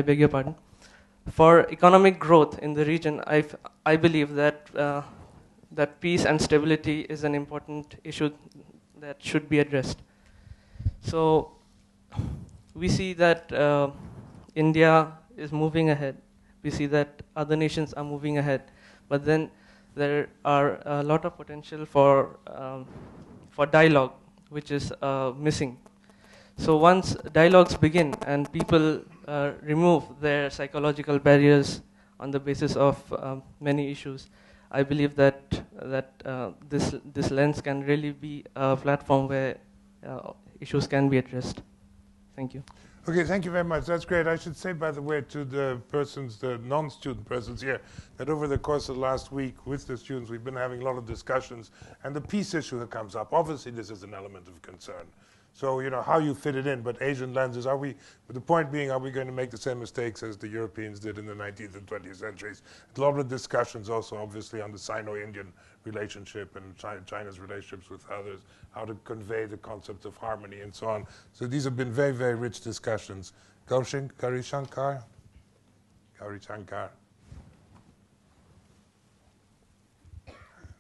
beg your pardon, for economic growth in the region, I believe that that peace and stability is an important issue that should be addressed. So we see that India is moving ahead. We see that other nations are moving ahead. But then there are a lot of potential for dialogue, which is missing. So once dialogues begin and people remove their psychological barriers on the basis of many issues, I believe that this lens can really be a platform where issues can be addressed. Thank you. Okay, thank you very much. That's great. I should say, by the way, to the persons, the non-student persons here, that over the course of the last week with the students, we've been having a lot of discussions, and the peace issue that comes up. Obviously, this is an element of concern. So, you know, how you fit it in, but Asian lenses, but the point being, are we going to make the same mistakes as the Europeans did in the 19th and 20th centuries? A lot of discussions also, obviously, on the Sino-Indian relationship and China's relationships with others, how to convey the concept of harmony and so on. So these have been very, very rich discussions. Gauri Shankar.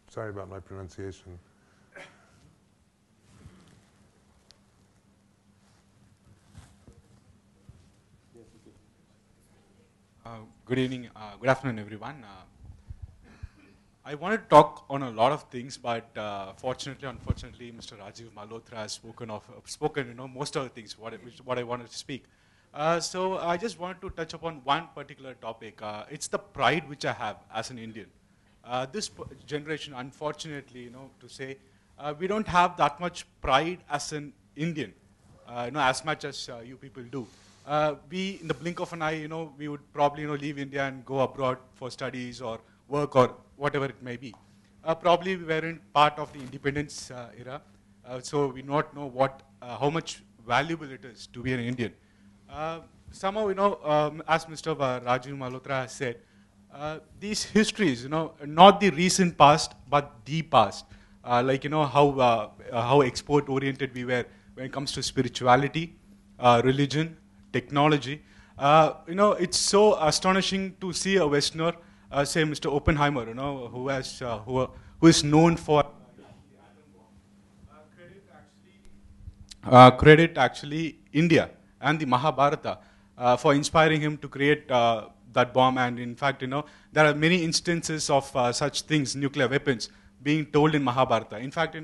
Sorry about my pronunciation. Good evening, good afternoon, everyone. I wanted to talk on a lot of things, but unfortunately, Mr. Rajiv Malhotra has spoken, most of the things what I wanted to speak. So I just wanted to touch upon one particular topic. It's the pride which I have as an Indian. This generation, unfortunately, to say, we don't have that much pride as an Indian, as much as you people do. We, in the blink of an eye, we would probably, leave India and go abroad for studies or work or whatever it may be. Probably we weren't part of the independence era, so we not know how much valuable it is to be an Indian. Somehow, as Mr. Rajiv Malhotra has said, these histories, not the recent past, but the past. How export-oriented we were when it comes to spirituality, religion, technology. It's so astonishing to see a Westerner, say Mr. Oppenheimer, who is known for credit actually India and the Mahabharata for inspiring him to create that bomb. And in fact, there are many instances of such things, nuclear weapons, being told in Mahabharata. In fact,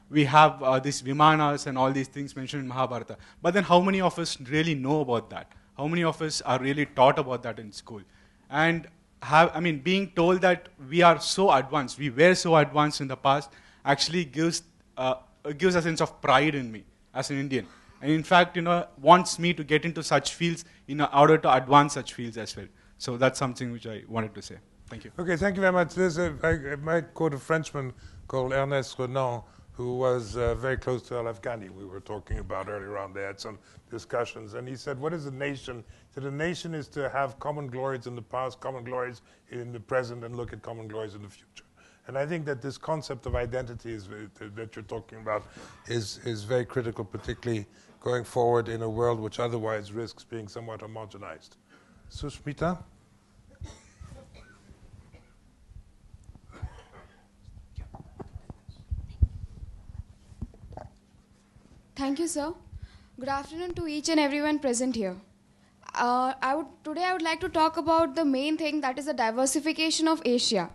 we have these Vimanas and all these things mentioned in Mahabharata. But then how many of us really know about that? How many of us are really taught about that in school? And being told that we are so advanced, we were so advanced in the past, actually gives a sense of pride in me as an Indian. And in fact, wants me to get into such fields in order to advance such fields as well. So that's something which I wanted to say. Thank you. Okay, thank you very much. I might quote a Frenchman called Ernest Renan, who was very close to Al-Afghani. We were talking about earlier on. They had some discussions. And he said, what is a nation? He said, a nation is to have common glories in the past, common glories in the present, and look at common glories in the future. And I think that this concept of identity that you're talking about is very critical, particularly going forward in a world which otherwise risks being somewhat homogenized. Sushmita? Thank you, sir. Good afternoon to each and everyone present here. Today I would like to talk about the main thing, that is the diversification of Asia.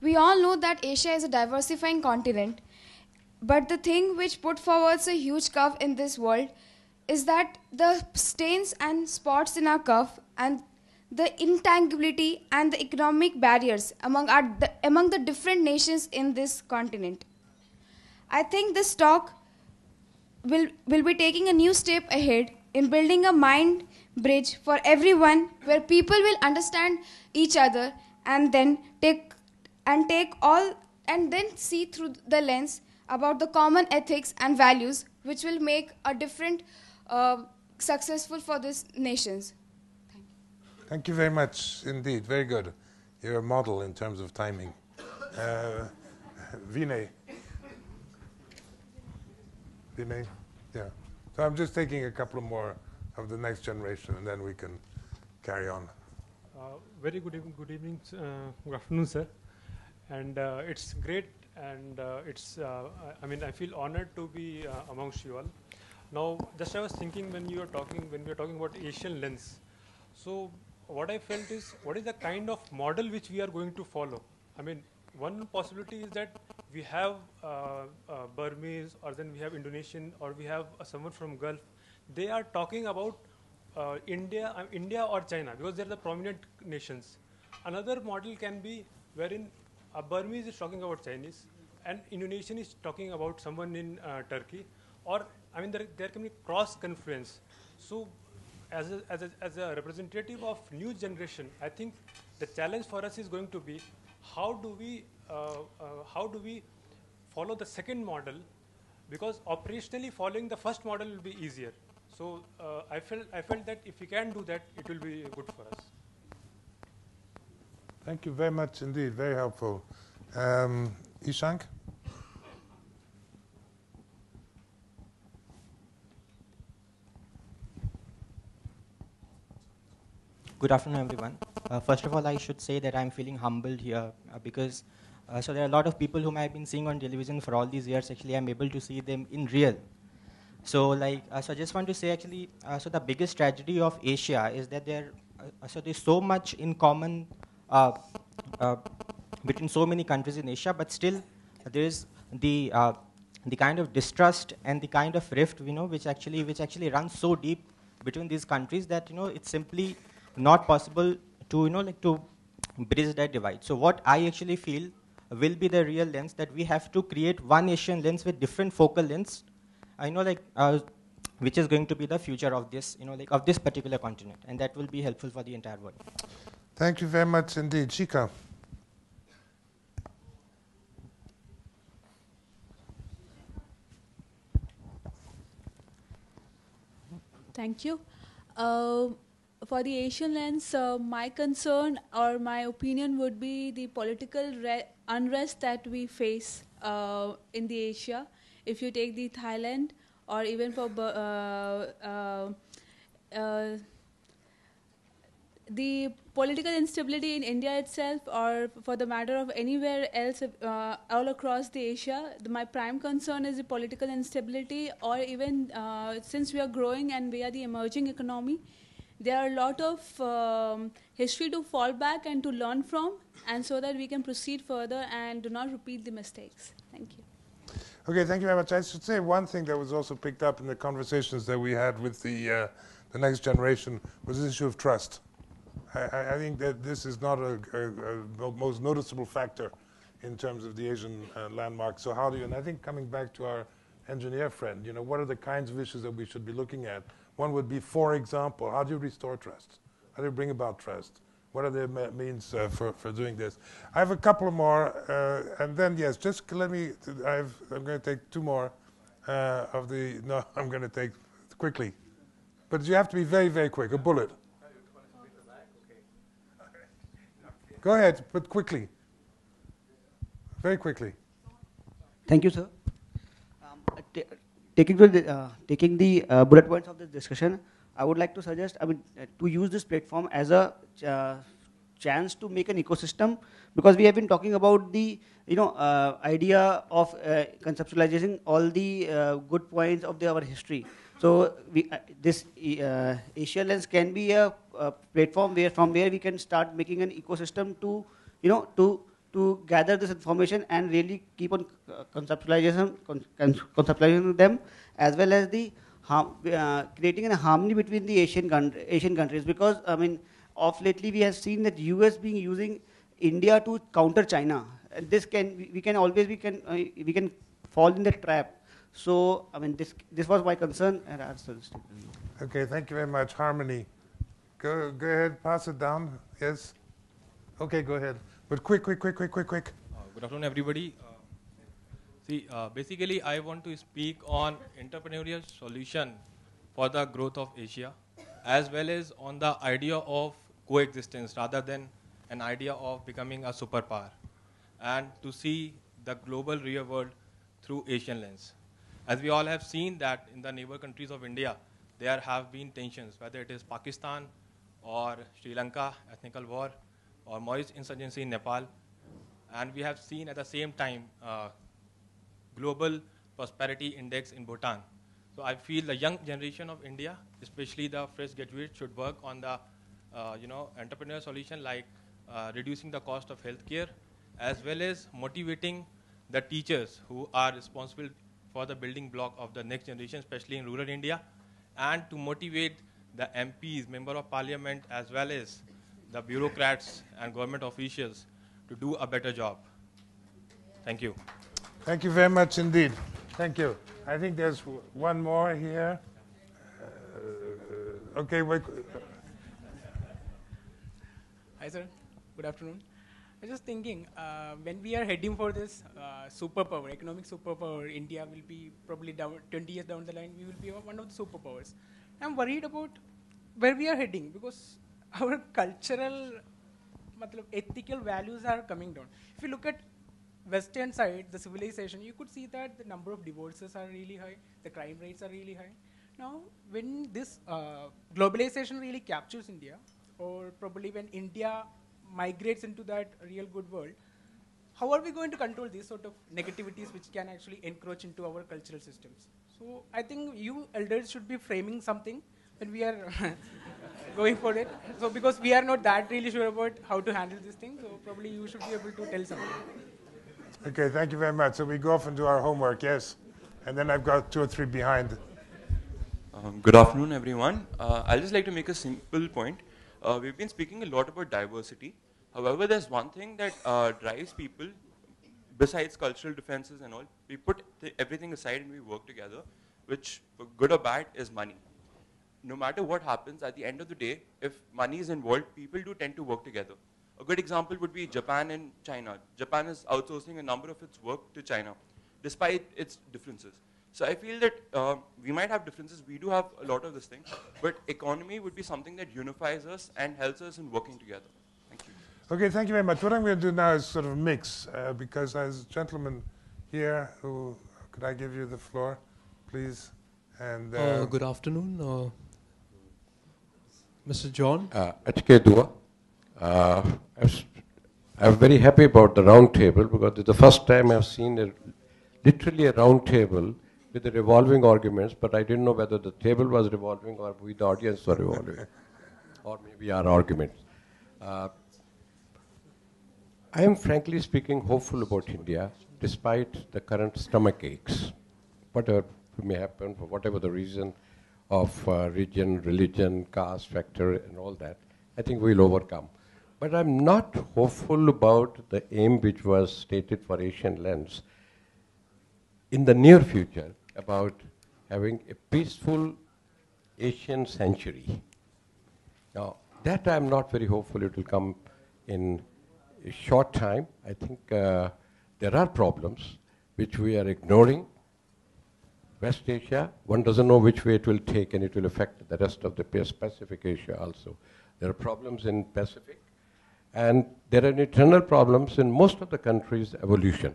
We all know that Asia is a diversifying continent. but the thing which put forwards a huge curve in this world is that the stains and spots in our curve and the intangibility and the economic barriers among the different nations in this continent. I think this talk will be taking a new step ahead in building a mind bridge for everyone where people will understand each other and then see through the lens about the common ethics and values which will make a different successful for these nations. Thank you very much indeed. Very good. You're a model in terms of timing. Vinay. Vinay? Yeah. So I'm just taking a couple more of the next generation, and then we can carry on. Very good evening, good afternoon, sir. And it's great, and I feel honored to be amongst you all. Now, just I was thinking when we were talking about Asian lens. So what I felt is, what is the kind of model which we are going to follow? I mean, one possibility is that we have Burmese, or then we have Indonesian, or we have someone from Gulf. They are talking about India or China, because they're the prominent nations. Another model can be wherein a Burmese is talking about Chinese, and Indonesian is talking about someone in Turkey, or there can be cross-confluence. So, as a representative of new generation, I think the challenge for us is going to be how do we follow the second model, because operationally following the first model will be easier. So I felt that if we can do that, it will be good for us. Thank you very much indeed. Very helpful. Ishank? Good afternoon, everyone. First of all, I should say that I'm feeling humbled here because so there are a lot of people whom I've been seeing on television for all these years. Actually, I'm able to see them in real. So, so I just want to say, actually, so the biggest tragedy of Asia is that there's so much in common between so many countries in Asia, but still there is the kind of distrust and the kind of rift, which actually runs so deep between these countries that it's simply not possible to to bridge that divide. So what I actually feel will be the real lens, that we have to create one Asian lens with different focal lengths, which is going to be the future of this, of this particular continent, and that will be helpful for the entire world. Thank you very much indeed. Shika. Thank you. For the Asian lens, my concern or my opinion would be the political unrest that we face in the Asia. If you take the Thailand, or even for the political instability in India itself, or for the matter of anywhere else all across the Asia, my prime concern is the political instability, or even since we are growing and we are the emerging economy, there are a lot of history to fall back and to learn from, and so that we can proceed further and do not repeat the mistakes. Thank you. Okay, thank you very much. I should say one thing that was also picked up in the conversations that we had with the next generation was the issue of trust. I think that this is not a most noticeable factor in terms of the Asian landmark. So how do you, and I think coming back to our engineer friend, what are the kinds of issues that we should be looking at? One would be, for example, how do you restore trust? How do you bring about trust? What are the means for doing this? I have a couple more, and then, yes, just let me, I'm going to take two more of the, no, I'm going to take quickly. But you have to be very, very quick, a bullet. Go ahead, but quickly. Very quickly. Thank you, sir. Taking the bullet points of this discussion, I would like to suggest, to use this platform as a chance to make an ecosystem, because we have been talking about the idea of conceptualizing all the good points of our history. So this Asia Lens can be a platform from where we can start making an ecosystem to to gather this information and really keep on conceptualizing them, as well as the creating a harmony between the Asian countries. Because I mean, of lately we have seen that US being using India to counter China. And this we can fall in the trap. So I mean, this was my concern. And okay, thank you very much. Harmony. Go ahead, pass it down. Yes. Okay, go ahead. But quick. Good afternoon, everybody. Basically, I want to speak on entrepreneurial solution for the growth of Asia, as well as on the idea of coexistence rather than an idea of becoming a superpower, and to see the global real world through Asian lens. As we all have seen that in the neighbor countries of India, there have been tensions, whether it is Pakistan or Sri Lanka, ethnical war, or Maoist insurgency in Nepal. And we have seen at the same time global prosperity index in Bhutan. So I feel the young generation of India, especially the fresh graduates, should work on the entrepreneurial solution, like reducing the cost of healthcare, as well as motivating the teachers who are responsible for the building block of the next generation, especially in rural India, and to motivate the MPs, Member of Parliament, as well as the bureaucrats and government officials to do a better job. Thank you. Thank you very much indeed. Thank you. I think there's one more here. Okay, wait. Hi, sir. Good afternoon. I was just thinking, when we are heading for this superpower, economic superpower, India will be probably 20 years down the line, we will be one of the superpowers. I'm worried about where we are heading, because our cultural, ethical values are coming down. If you look at Western side, the civilization, you could see that the number of divorces are really high, the crime rates are really high. Now, when this globalization really captures India, or probably when India migrates into that real good world, how are we going to control these sort of negativities which can actually encroach into our cultural systems? So I think you elders should be framing something when we are going for it. So because we are not that really sure about how to handle this thing, so probably you should be able to tell something. Okay, thank you very much. So we go off and do our homework, yes. And then I've got 2 or 3 behind. Good afternoon, everyone. I'll just like to make a simple point. We've been speaking a lot about diversity. However, there's one thing that drives people, besides cultural differences and all. We put everything aside and we work together, which, for good or bad, is money. No matter what happens, at the end of the day, if money is involved, people do tend to work together. A good example would be Japan and China. Japan is outsourcing a number of its work to China, despite its differences. So I feel that we might have differences, we do have a lot of this thing, but economy would be something that unifies us and helps us in working together. Thank you. Okay, thank you very much. What I'm going to do now is sort of mix, because there's a gentleman here who, could I give you the floor, please? And good afternoon, Mr. John. HK Dua. I'm very happy about the round table, because it's the first time I've seen literally a round table with the revolving arguments, but I didn't know whether the table was revolving or we, the audience, were revolving, or maybe our arguments. I am frankly speaking hopeful about India, despite the current stomach aches. Whatever may happen, for whatever the reason of region, religion, caste factor, and all that, I think we'll overcome. But I'm not hopeful about the aim which was stated for Asian lens in the near future, about having a peaceful Asian century. Now, that I'm not very hopeful it will come in a short time. I think there are problems which we are ignoring. West Asia, one doesn't know which way it will take, and it will affect the rest of the Pacific Asia also. There are problems in Pacific, and there are internal problems in most of the countries' evolution.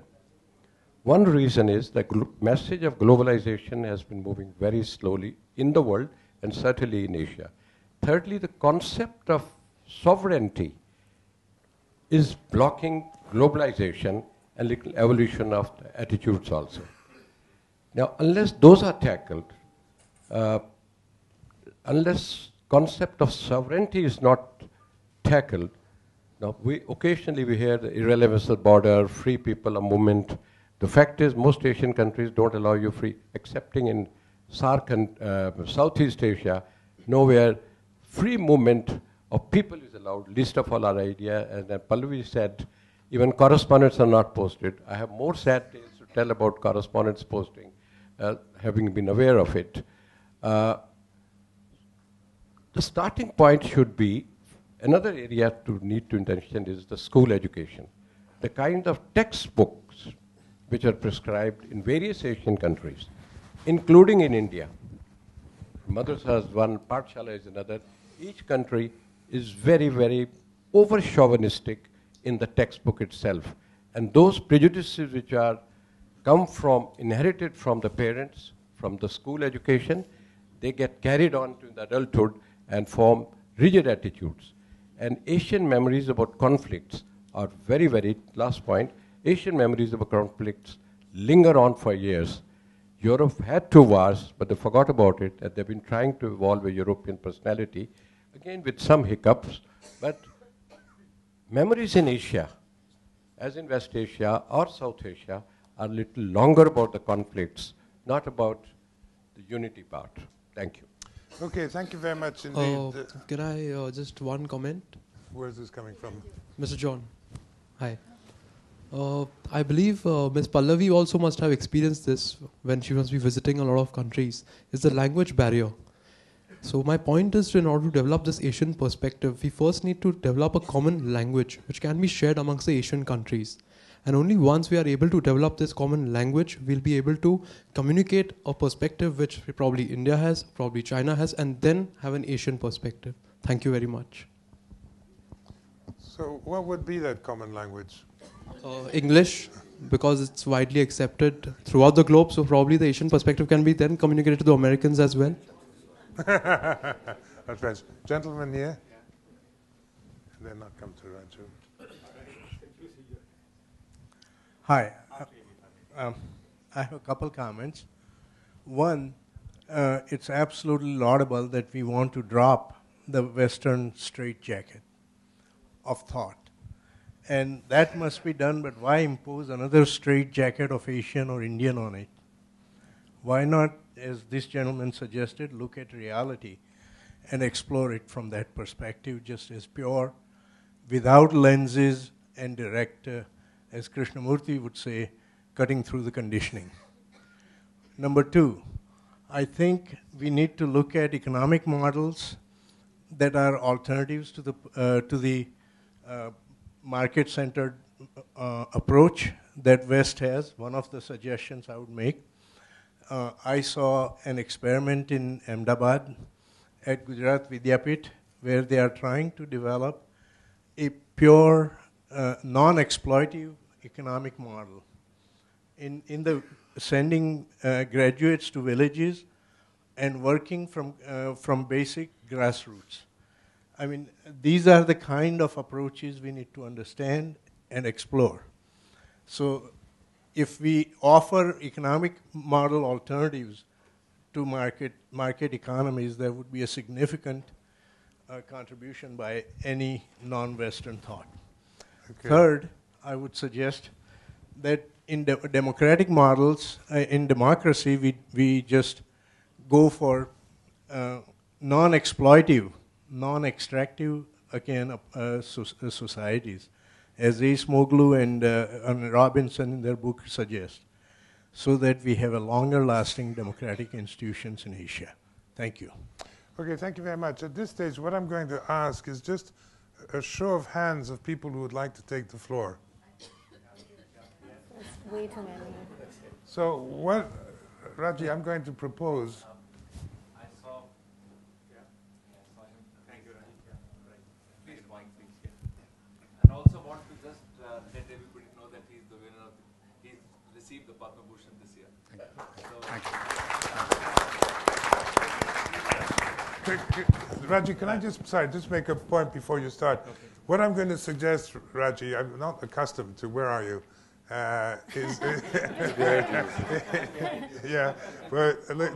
One reason is the message of globalization has been moving very slowly in the world, and certainly in Asia. Thirdly, the concept of sovereignty is blocking globalization and evolution of the attitudes also. Now, unless those are tackled, unless concept of sovereignty is not tackled, Now, occasionally we hear the irrelevance of border, free people, a movement. The fact is, most Asian countries don't allow you free, excepting in SAARC and Southeast Asia, nowhere free movement of people is allowed, least of all our idea. And Pallavi said, even correspondents are not posted. I have more sad tales to tell about correspondence posting, having been aware of it. The starting point should be, another area to need to attention is the school education. The kind of textbooks which are prescribed in various Asian countries, including in India. Madrasa is one, Pathshala is another. Each country is very, very over-chauvinistic in the textbook itself. And those prejudices which are inherited from the parents, from the school education, they get carried on to the adulthood and form rigid attitudes. And Asian memories about conflicts are very, very, last point, Asian memories about conflicts linger on for years. Europe had 2 wars, but they forgot about it, and they've been trying to evolve a European personality, again with some hiccups, but memories in Asia, as in West Asia or South Asia, are a little longer about the conflicts, not about the unity part. Thank you. Okay, thank you very much indeed. Can I just one comment? Where is this coming from? Mr. John. Hi. I believe Ms. Pallavi also must have experienced this when she must be visiting a lot of countries. It's the language barrier. So my point is, in order to develop this Asian perspective, we first need to develop a common language which can be shared amongst the Asian countries. And only once we are able to develop this common language, we'll be able to communicate a perspective which probably India has, probably China has, and then have an Asian perspective. Thank you very much. So what would be that common language? English, because it's widely accepted throughout the globe, so probably the Asian perspective can be then communicated to the Americans as well. That's French. Gentlemen here. And then I'll come to Raju. Hi. I have a couple comments. One, it's absolutely laudable that we want to drop the Western straitjacket of thought. And that must be done, but why impose another straitjacket of Asian or Indian on it? Why not, as this gentleman suggested, look at reality and explore it from that perspective, just as pure, without lenses and direct, as Krishnamurti would say, cutting through the conditioning. Number 2, I think we need to look at economic models that are alternatives to the market-centered approach that West has. One of the suggestions I would make. I saw an experiment in Ahmedabad at Gujarat Vidyapith where they are trying to develop a pure non-exploitive economic model. In the sending graduates to villages and working from basic grassroots. I mean, these are the kind of approaches we need to understand and explore. So if we offer economic model alternatives to market economies, there would be a significant contribution by any non-Western thought. Okay. Third, I would suggest that in democratic models, in democracy, we just go for non-exploitive, non-extractive, again, societies, as Rees-Moglu and Robinson in their book suggest, so that we have a longer-lasting democratic institutions in Asia. Thank you. Okay, thank you very much. At this stage, what I'm going to ask is just a show of hands of people who would like to take the floor. That's way too many. So what, Raji, I'm going to propose. And also want to just let everybody know that he's the winner. He's received the Padma Bhushan this year. Raji, can I just make a point before you start? Okay. What I'm going to suggest, Raji, I'm not accustomed to, where are you? Is yeah, but look,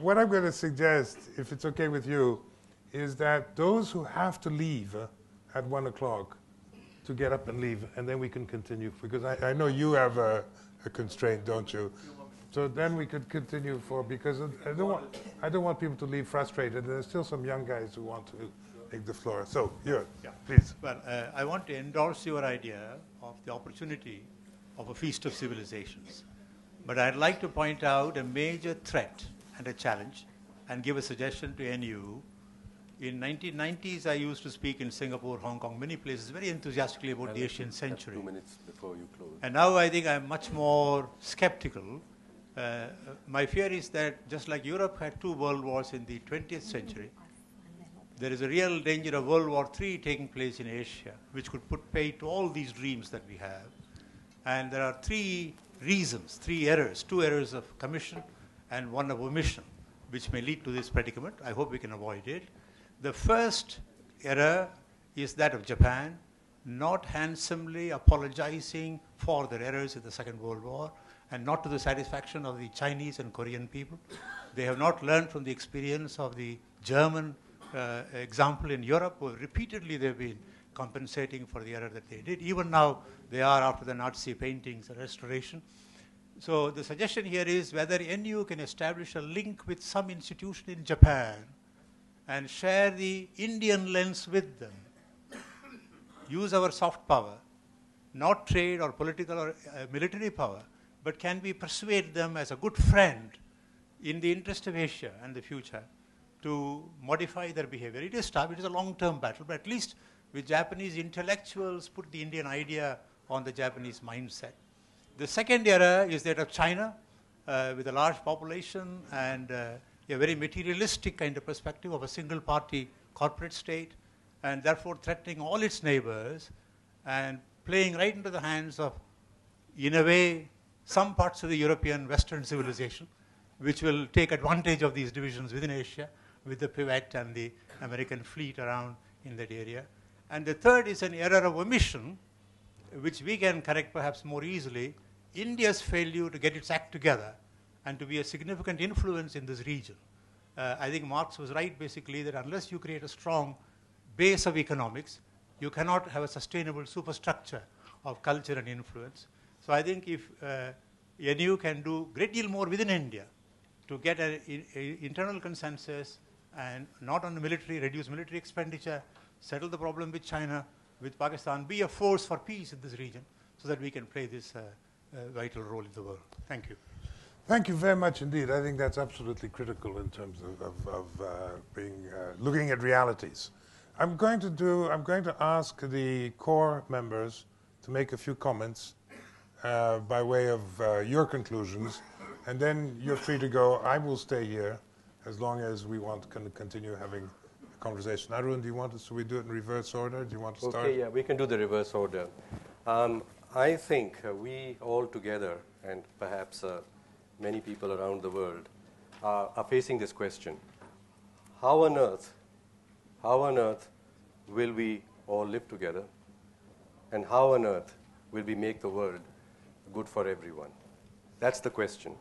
what I'm going to suggest, if it's okay with you, is that those who have to leave at 1 o'clock to get up and leave, and then we can continue, because I know you have a constraint, don't you? So then we could continue because I don't want people to leave frustrated. There's still some young guys who want to take the floor. So, please. Well, I want to endorse your idea of the opportunity of a feast of civilizations. But I'd like to point out a major threat and a challenge and give a suggestion to NU. In 1990s, I used to speak in Singapore, Hong Kong, many places, very enthusiastically about the Asian century. 2 minutes before you close. And now I think I'm much more skeptical. My fear is that just like Europe had 2 world wars in the 20th century, there is a real danger of World War III taking place in Asia, which could put paid to all these dreams that we have. And there are 3 reasons, 3 errors, 2 errors of commission and 1 of omission, which may lead to this predicament. I hope we can avoid it. The first error is that of Japan, not handsomely apologizing for their errors in the Second World War, and not to the satisfaction of the Chinese and Korean people. They have not learned from the experience of the German example in Europe, where repeatedly they've been compensating for the error that they did. Even now, they are after the Nazi paintings and restoration. So the suggestion here is whether NU can establish a link with some institution in Japan and share the Indian lens with them. Use our soft power, not trade or political or military power, but can we persuade them as a good friend in the interest of Asia and the future to modify their behavior. It is tough, it is a long-term battle, but at least with Japanese intellectuals put the Indian idea on the Japanese mindset. The second error is that of China, with a large population and a very materialistic kind of perspective of a single-party corporate state, and therefore threatening all its neighbors and playing right into the hands of, in a way, some parts of the European Western civilization, which will take advantage of these divisions within Asia, with the pivot and the American fleet around in that area. And the third is an error of omission, which we can correct perhaps more easily, India's failure to get its act together and to be a significant influence in this region. I think Marx was right, basically, that unless you create a strong base of economics, you cannot have a sustainable superstructure of culture and influence. So I think if NU can do a great deal more within India to get an internal consensus and not on the military, reduce military expenditure, settle the problem with China, with Pakistan, be a force for peace in this region so that we can play this vital role in the world. Thank you. Thank you very much indeed. I think that's absolutely critical in terms of looking at realities. I'm going to ask the core members to make a few comments by way of your conclusions, and then you're free to go. I will stay here as long as we want to continue having a conversation. Arun, do you want us? Should we do it in reverse order? Do you want to start? Okay, yeah, we can do the reverse order. I think we all together, and perhaps many people around the world, are facing this question: how on earth will we all live together, and how on earth will we make the world good for everyone? That's the question.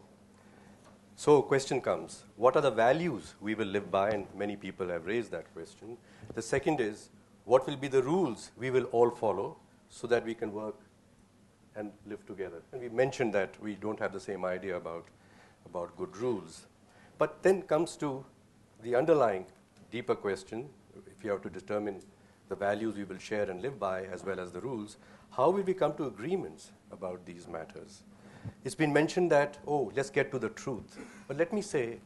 So question comes, what are the values we will live by? And many people have raised that question. The second is, what will be the rules we will all follow so that we can work and live together? And we mentioned that we don't have the same idea about good rules. But then comes to the underlying deeper question, if you have to determine the values we will share and live by as well as the rules, how will we come to agreements about these matters? It's been mentioned that, oh, let's get to the truth. But let me say,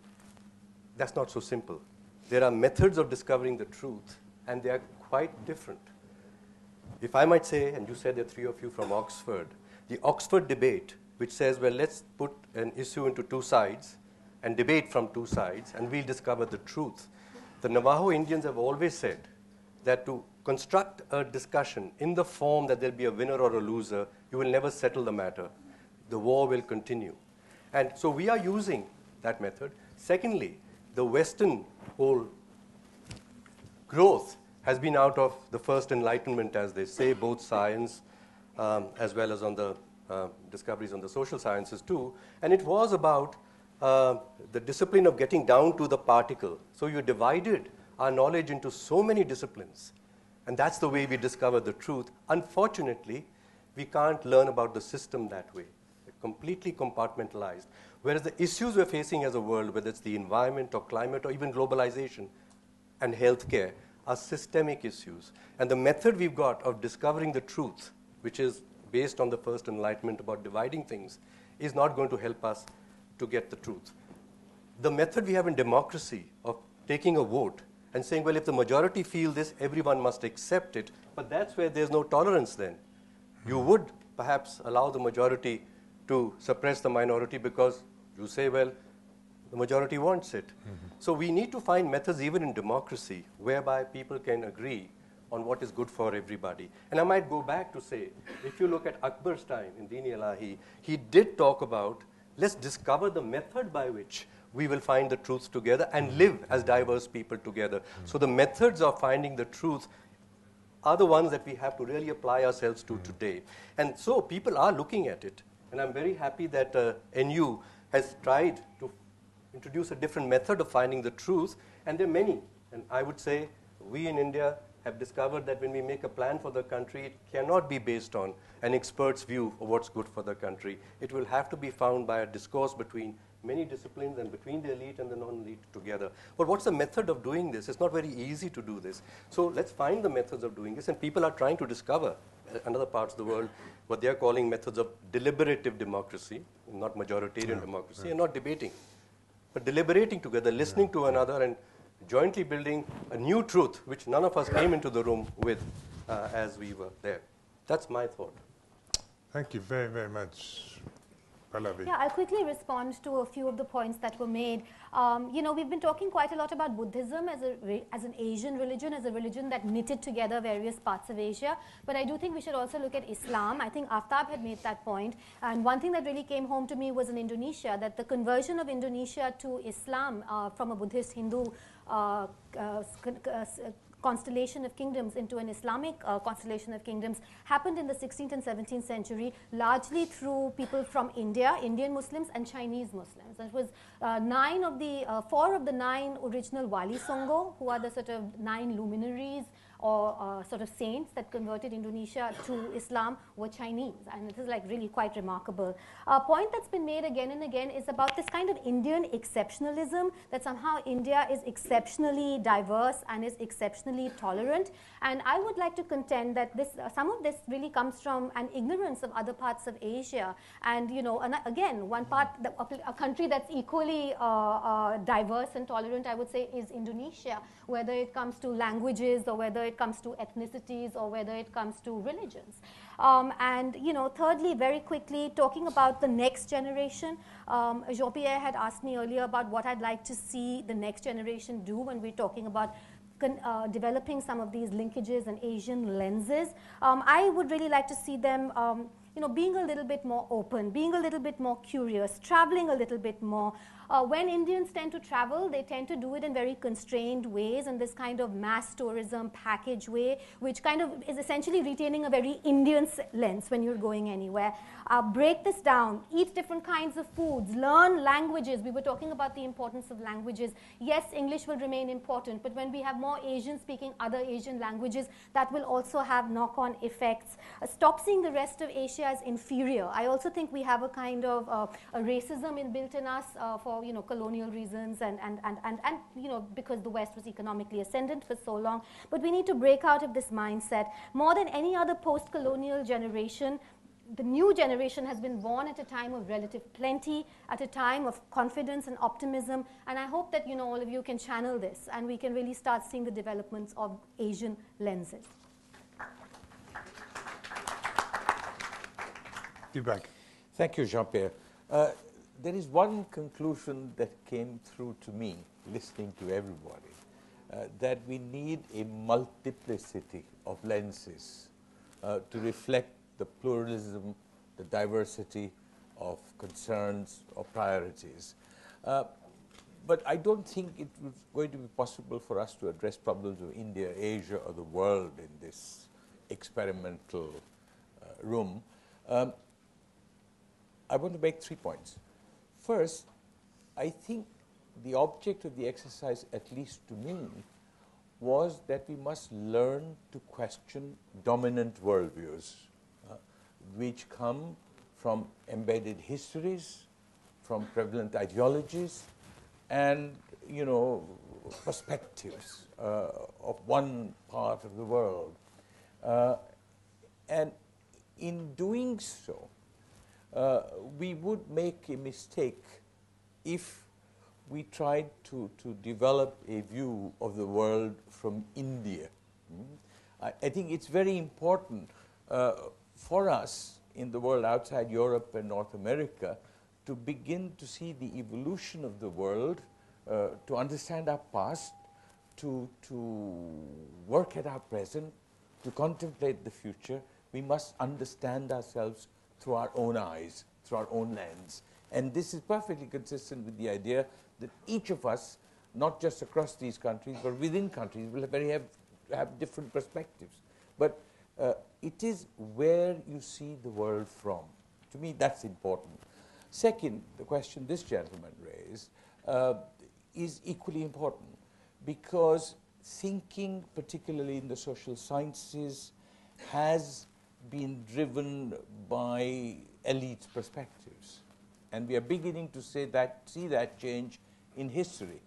that's not so simple. There are methods of discovering the truth, and they are quite different. If I might say, and you said there are 3 of you from Oxford, the Oxford debate, which says, well, let's put an issue into 2 sides and debate from 2 sides, and we'll discover the truth. The Navajo Indians have always said that to construct a discussion in the form that there'll be a winner or a loser, you will never settle the matter. The war will continue. And so we are using that method. Secondly, the Western whole growth has been out of the first Enlightenment, as they say, both science as well as on the discoveries on the social sciences too. And it was about the discipline of getting down to the particle. So you divided our knowledge into so many disciplines. And that's the way we discover the truth. Unfortunately, we can't learn about the system that way. They're completely compartmentalized. Whereas the issues we're facing as a world, whether it's the environment or climate or even globalization and healthcare, are systemic issues. And the method we've got of discovering the truth, which is based on the first enlightenment about dividing things, is not going to help us to get the truth. The method we have in democracy of taking a vote and saying, well, if the majority feel this, everyone must accept it, but that's where there's no tolerance then. You would perhaps allow the majority to suppress the minority because you say, well, the majority wants it. So we need to find methods even in democracy whereby people can agree on what is good for everybody. And I might go back to say, if you look at Akbar's time in Deen-e-Ilahi, he did talk about, let's discover the method by which we will find the truth together and live as diverse people together. So the methods of finding the truth are the ones that we have to really apply ourselves to today. And so people are looking at it. And I'm very happy that NU has tried to introduce a different method of finding the truth. And there are many. And I would say we in India have discovered that when we make a plan for the country, it cannot be based on an expert's view of what's good for the country. It will have to be found by a discourse between many disciplines and between the elite and the non-elite together. But what's the method of doing this? It's not very easy to do this. So let's find the methods of doing this. And people are trying to discover in other parts of the world what they're calling methods of deliberative democracy, not majoritarian democracy, and not debating, but deliberating together, listening to another and jointly building a new truth which none of us came into the room with as we were there. That's my thought. Thank you very, very much. Pallavi. Yeah, I'll quickly respond to a few of the points that were made. You know, we've been talking quite a lot about Buddhism as an Asian religion, as a religion that knitted together various parts of Asia. But I do think we should also look at Islam. I think Aftab had made that point. And one thing that really came home to me was in Indonesia, that the conversion of Indonesia to Islam from a Buddhist Hindu constellation of kingdoms into an Islamic constellation of kingdoms happened in the 16th and 17th century, largely through people from India, Indian Muslims and Chinese Muslims. It was 4 of the 9 original Wali Songo, who are the sort of 9 luminaries or sort of saints that converted Indonesia to Islam, were Chinese. And this is like really quite remarkable. A point that's been made again and again is about this kind of Indian exceptionalism, that somehow India is exceptionally diverse and is exceptionally tolerant. And I would like to contend that this, some of this really comes from an ignorance of other parts of Asia. And you know, again, one part, a country that's equally diverse and tolerant, I would say, is Indonesia, whether it comes to languages or whether it comes to ethnicities or whether it comes to religions. And you know, thirdly, very quickly, talking about the next generation, Jean-Pierre had asked me earlier about what I'd like to see the next generation do when we're talking about developing some of these linkages and Asian lenses. I would really like to see them you know, being a little bit more open, being a little bit more curious, traveling a little bit more. When Indians tend to travel, they tend to do it in very constrained ways, in this kind of mass tourism package way, which kind of is essentially retaining a very Indian lens when you're going anywhere. Break this down, eat different kinds of foods, learn languages. We were talking about the importance of languages. Yes, English will remain important, but when we have more Asians speaking other Asian languages, that will also have knock-on effects. Stop seeing the rest of Asia as inferior. I also think we have a kind of a racism inbuilt in us for you know, colonial reasons and you know, because the West was economically ascendant for so long. But we need to break out of this mindset. More than any other post-colonial generation, the new generation has been born at a time of relative plenty, at a time of confidence and optimism, and I hope that, you know, all of you can channel this and we can really start seeing the developments of Asian lenses. Deepak. Thank you, Jean-Pierre. There is one conclusion that came through to me, listening to everybody, that we need a multiplicity of lenses to reflect the pluralism, the diversity of concerns or priorities. But I don't think it was going to be possible for us to address problems of India, Asia, or the world in this experimental room. I want to make 3 points. First, I think the object of the exercise, at least to me, was that we must learn to question dominant worldviews, which come from embedded histories, from prevalent ideologies, and perspectives of one part of the world. And in doing so, we would make a mistake if we tried to develop a view of the world from India. I think it's very important for us in the world outside Europe and North America to begin to see the evolution of the world, to understand our past, to work at our present, to contemplate the future. We must understand ourselves through our own eyes, through our own lens. And this is perfectly consistent with the idea that each of us, not just across these countries, but within countries, will have different perspectives. But it is where you see the world from. To me, that's important. Second, the question this gentleman raised is equally important, because thinking, particularly in the social sciences, has been driven by elite perspectives. And we are beginning to see that change in history,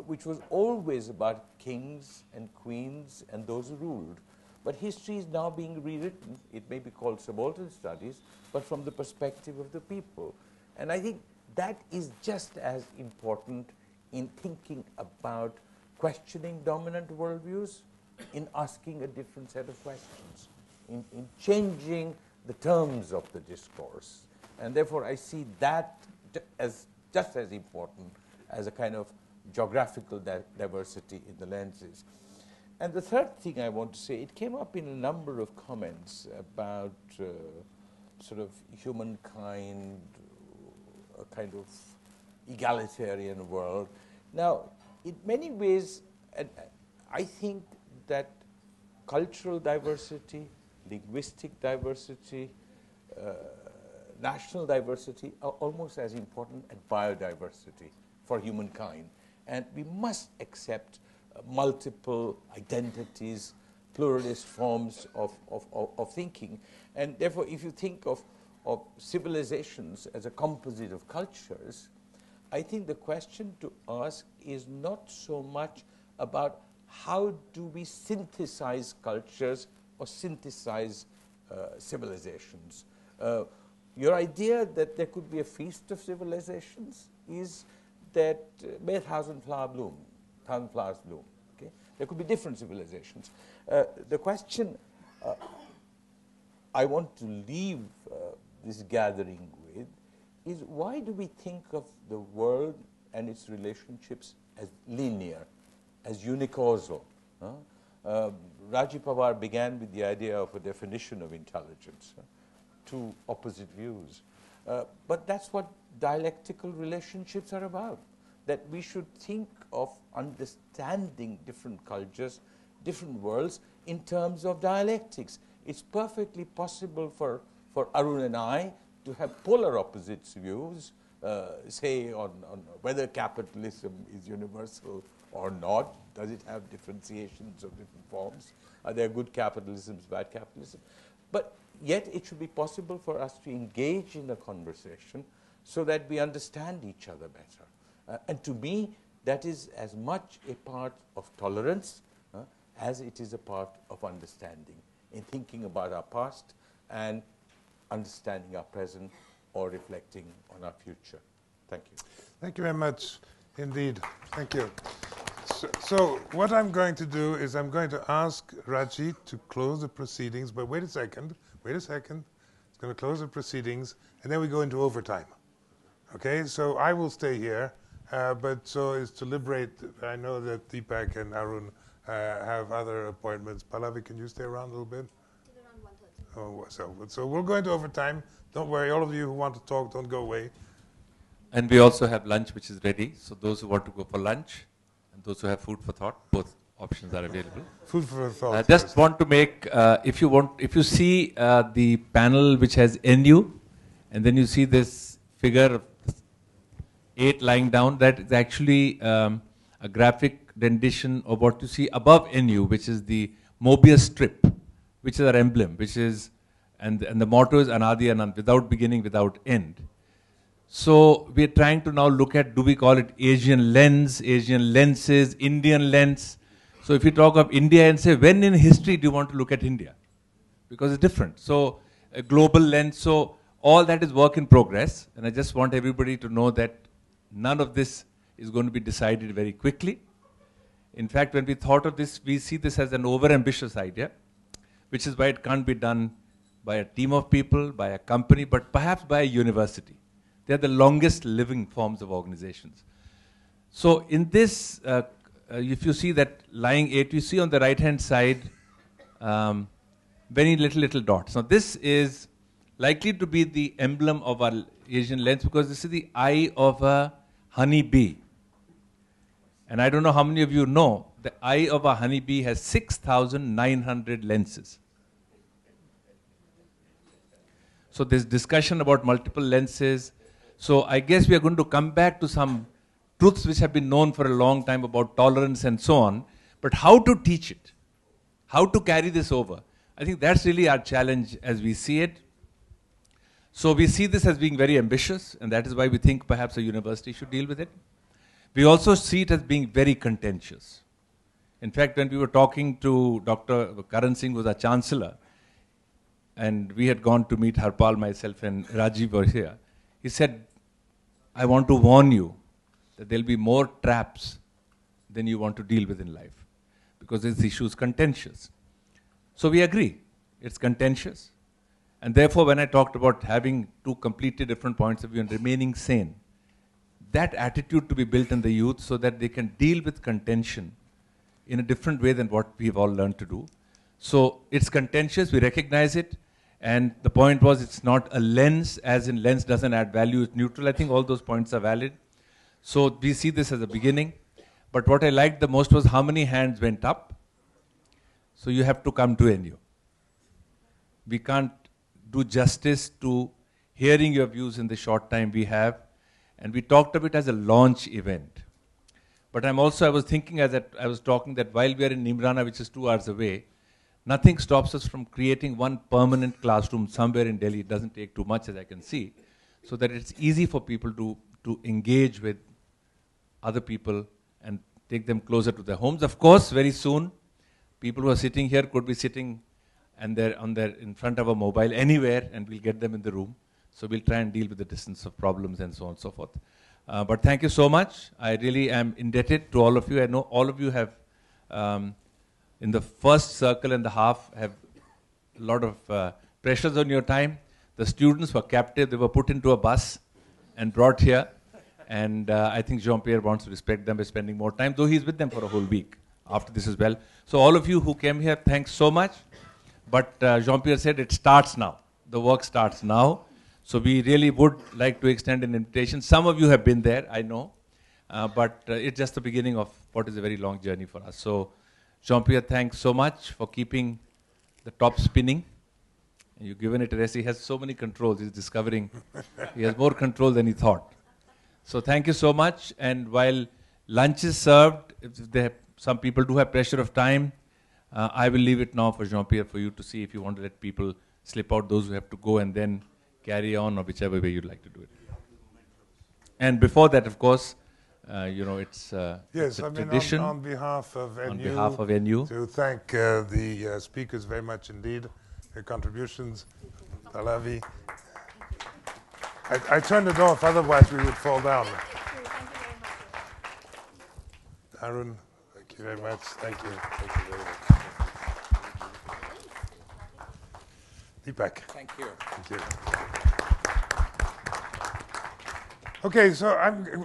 which was always about kings and queens and those who ruled. But history is now being rewritten. It may be called subaltern studies, but from the perspective of the people. And I think that is just as important in thinking about questioning dominant worldviews, in asking a different set of questions, in changing the terms of the discourse. And therefore, I see that as just as important as a kind of geographical diversity in the lenses. And the third thing I want to say, it came up in a number of comments about sort of humankind, a kind of egalitarian world. Now, in many ways, I think that cultural diversity, linguistic diversity, national diversity are almost as important as biodiversity for humankind. And we must accept multiple identities, pluralist forms of thinking. And therefore, if you think of civilizations as a composite of cultures, I think the question to ask is not so much about how do we synthesize cultures or synthesize civilizations. Your idea that there could be a feast of civilizations is that may 1,000 flowers bloom. Okay? There could be different civilizations. The question I want to leave this gathering with is, why do we think of the world and its relationships as linear, as unicausal? Rajiv Pawar began with the idea of a definition of intelligence, two opposite views. But that's what dialectical relationships are about, that we should think of understanding different cultures, different worlds in terms of dialectics. It's perfectly possible for Arun and I to have polar opposites views, say on whether capitalism is universal or not. Does it have differentiations of different forms? Are there good capitalisms, bad capitalism? But yet it should be possible for us to engage in a conversation so that we understand each other better. And to me, that is as much a part of tolerance as it is a part of understanding, in thinking about our past and understanding our present or reflecting on our future. Thank you. Thank you very much indeed. Thank you. So what I'm going to do is I'm going to ask Raji to close the proceedings, but wait a second. It's going to close the proceedings, and then we go into overtime. Okay, so I will stay here, but so is to liberate. I know that Deepak and Arun have other appointments. Pallavi, can you stay around a little bit? Oh, so we'll go into overtime. Don't worry, all of you who want to talk, don't go away. And we also have lunch, which is ready. So those who want to go for lunch, and those who have food for thought, both options are available. Food for thought. I just want to make, if you see the panel which has NU, and then you see this figure of 8 lying down, that is actually a graphic rendition of what you see above NU, which is the Mobius strip, which is our emblem, which is, and the motto is Anadi Anand, without beginning, without end. So we're trying to now look at, do we call it Asian lens, Asian lenses, Indian lens? So if you talk of India and say, when in history do you want to look at India? Because it's different. So a global lens, so all that is work in progress. And I just want everybody to know that none of this is going to be decided very quickly. In fact, when we thought of this, we see this as an over-ambitious idea, which is why it can't be done by a team of people, by a company, but perhaps by a university. They are the longest living forms of organizations. So in this, if you see that lying 8, you see on the right-hand side very little dots. Now this is likely to be the emblem of our Asian lens because this is the eye of a honeybee. And I don't know how many of you know, the eye of a honeybee has 6,900 lenses. So there's discussion about multiple lenses. So I guess we are going to come back to some truths which have been known for a long time about tolerance and so on. But how to teach it? How to carry this over? I think that's really our challenge as we see it. So we see this as being very ambitious, and that is why we think perhaps a university should deal with it. We also see it as being very contentious. In fact, when we were talking to Dr. Karan Singh, who was our Chancellor, and we had gone to meet Harpal, myself, and Rajiv were here, he said, I want to warn you that there'll be more traps than you want to deal with in life, because this issue is contentious. So we agree, it's contentious. And therefore, when I talked about having two completely different points of view and remaining sane, that attitude to be built in the youth so that they can deal with contention in a different way than what we've all learned to do. So it's contentious, we recognize it, and the point was it's not a lens, as in lens doesn't add value, it's neutral. I think all those points are valid. So we see this as a beginning. But what I liked the most was how many hands went up. So you have to come to NU. We can't do justice to hearing your views in the short time we have. And we talked of it as a launch event. But I was thinking as I was talking that while we are in Nimrana, which is 2 hours away, nothing stops us from creating one permanent classroom somewhere in Delhi. It doesn't take too much, as I can see, so that it's easy for people to engage with other people and take them closer to their homes. Of course, very soon, people who are sitting here could be sitting and they're in front of a mobile anywhere, and we'll get them in the room. So we'll try and deal with the distance of problems and so on and so forth. But thank you so much. I really am indebted to all of you. I know all of you have, in the first circle and a half, have a lot of pressures on your time. The students were captive. They were put into a bus and brought here. And I think Jean-Pierre wants to respect them by spending more time, though he's with them for a whole week after this as well. So all of you who came here, thanks so much. But Jean-Pierre said it starts now. The work starts now. So we really would like to extend an invitation. Some of you have been there, I know. But it's just the beginning of what is a very long journey for us. So Jean-Pierre, thanks so much for keeping the top spinning. And you've given it a rest. He has so many controls. He's discovering he has more control than he thought. So thank you so much. And while lunch is served, if some people do have pressure of time, I will leave it now for Jean-Pierre for you to see if you want to let people slip out, those who have to go, and then carry on, or whichever way you'd like to do it. And before that, of course, it's yes, a tradition. On behalf of NU, to thank the speakers very much indeed, their contributions. Pallavi. I turned it off, otherwise we would fall down. Arun, thank you very much. Thank you. Thank you very much. Deepak. Thank you. Thank you. Okay, so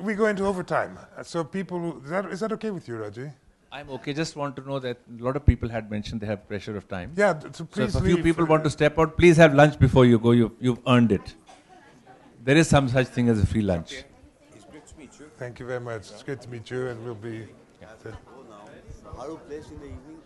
we go into overtime. So people, is that okay with you, Raji? I'm okay. Just want to know that a lot of people had mentioned they have pressure of time. Yeah, so please if a few people want to step out, please have lunch before you go. You've earned it. There is some such thing as a free lunch. Okay. It's good to meet you. Thank you very much. It's good to meet you, and we'll be... How to place in the evening?